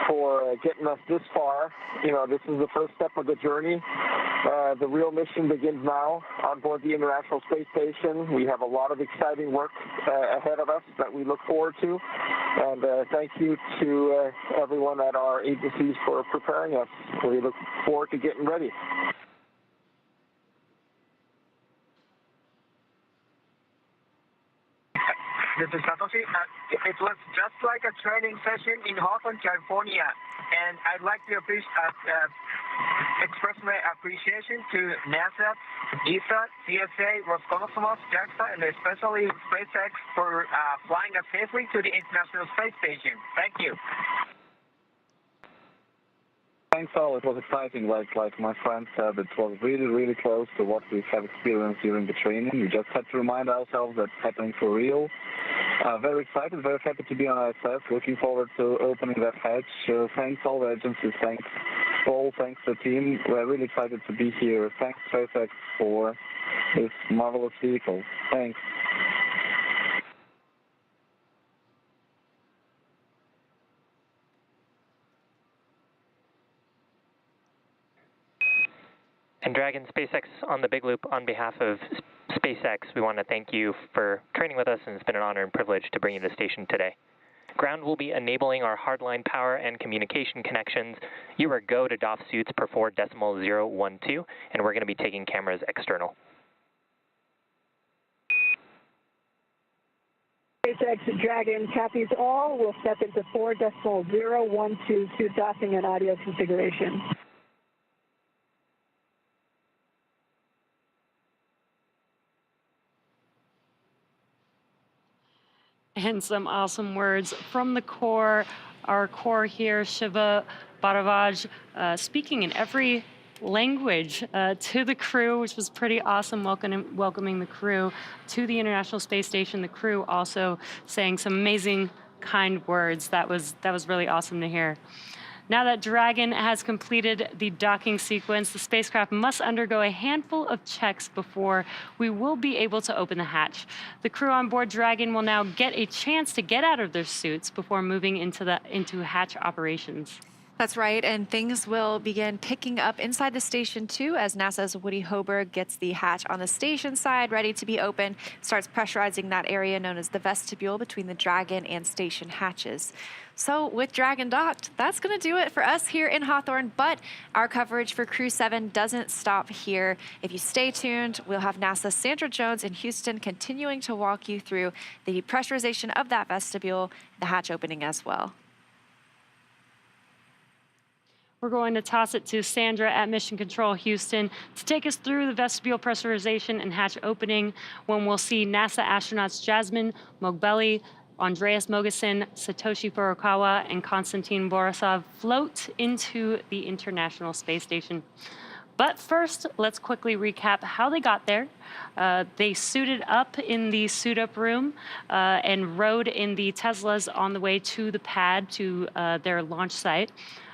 for getting us this far. You know, this is the first step of the journey. The real mission begins now on board the International Space Station. We have a lot of exciting work ahead of us that we look forward to. And thank you to everyone at our agencies for preparing us. We look forward to getting ready. This is Satoshi. It was just like a training session in Hawthorne, California, and I'd like to express my appreciation to NASA, ESA, CSA, Roscosmos, JAXA, and especially SpaceX for flying us safely to the International Space Station. Thank you. Thanks all. It was exciting. Like my friend said, it was really close to what we have experienced during the training. We just had to remind ourselves that it's happening for real. Very excited, very happy to be on ISS. Looking forward to opening that hatch. Thanks all the agencies. Thanks Paul. Thanks the team. We're really excited to be here. Thanks SpaceX for this marvelous vehicle. Thanks. And Dragon, SpaceX on the Big Loop, on behalf of SpaceX, we want to thank you for training with us, and it's been an honor and privilege to bring you to the station today. Ground will be enabling our hardline power and communication connections. You are go to DOF suits per 4.012, and we're going to be taking cameras external. SpaceX Dragon copies all. We'll step into 4.012 suit docking and audio configuration. And some awesome words from the core. Our core here, Shiva Bharavaj, speaking in every language to the crew, which was pretty awesome, welcoming the crew to the International Space Station. The crew also saying some amazing, kind words. That was really awesome to hear. Now that Dragon has completed the docking sequence, the spacecraft must undergo a handful of checks before we will be able to open the hatch. The crew on board Dragon will now get a chance to get out of their suits before moving into hatch operations. That's right, and things will begin picking up inside the station too as NASA's Woody Hoberg gets the hatch on the station side ready to be open, starts pressurizing that area known as the vestibule between the Dragon and station hatches. So with Dragon docked, that's going to do it for us here in Hawthorne, but our coverage for Crew-7 doesn't stop here. If you stay tuned, we'll have NASA's Sandra Jones in Houston continuing to walk you through the pressurization of that vestibule, the hatch opening as well. We're going to toss it to Sandra at Mission Control Houston to take us through the vestibule pressurization and hatch opening, when we'll see NASA astronauts Jasmine Mogbelli, Andreas Mogensen, Satoshi Furukawa, and Konstantin Borisov float into the International Space Station. But first, let's quickly recap how they got there. They suited up in the suit-up room and rode in the Teslas on the way to the pad, to their launch site.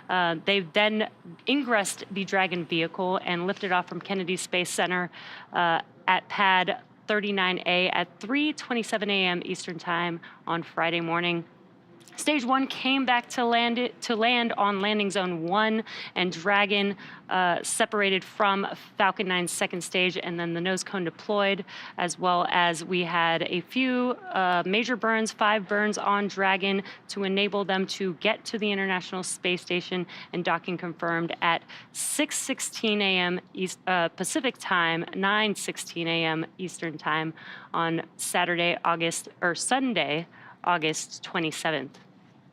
They then ingressed the Dragon vehicle and lifted off from Kennedy Space Center at pad 39A at 3:27 a.m. Eastern Time on Friday morning. Stage 1 came back to land on landing zone 1, and Dragon separated from Falcon 9's second stage, and then the nose cone deployed, as well as we had a few major burns, 5 burns on Dragon to enable them to get to the International Space Station, and docking confirmed at 6:16 a.m. Pacific Time, 9:16 a.m. Eastern Time on Sunday, August 27th.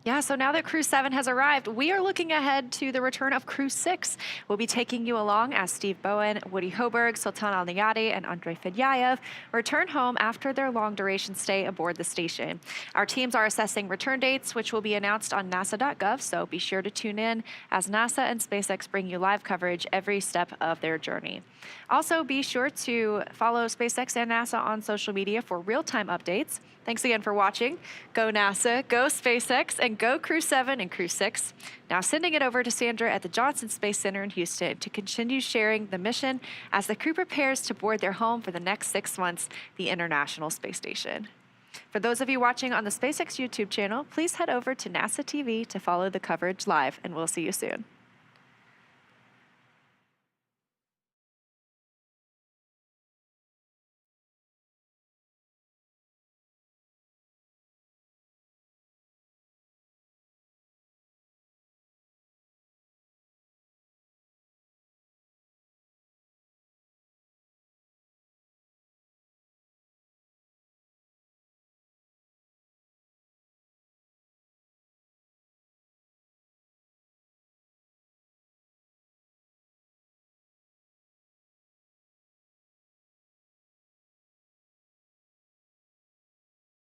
Yeah, so now that Crew-7 has arrived, we are looking ahead to the return of Crew-6. We'll be taking you along as Steve Bowen, Woody Hoberg, Sultan Al-Nayati, and Andrei Fedyayev return home after their long-duration stay aboard the station. Our teams are assessing return dates, which will be announced on nasa.gov, so be sure to tune in as NASA and SpaceX bring you live coverage every step of their journey. Also, be sure to follow SpaceX and NASA on social media for real-time updates. Thanks again for watching. Go NASA, go SpaceX, and go Crew-7 and Crew-6. Now sending it over to Sandra at the Johnson Space Center in Houston to continue sharing the mission as the crew prepares to board their home for the next 6 months, the International Space Station. For those of you watching on the SpaceX YouTube channel, please head over to NASA TV to follow the coverage live, and we'll see you soon.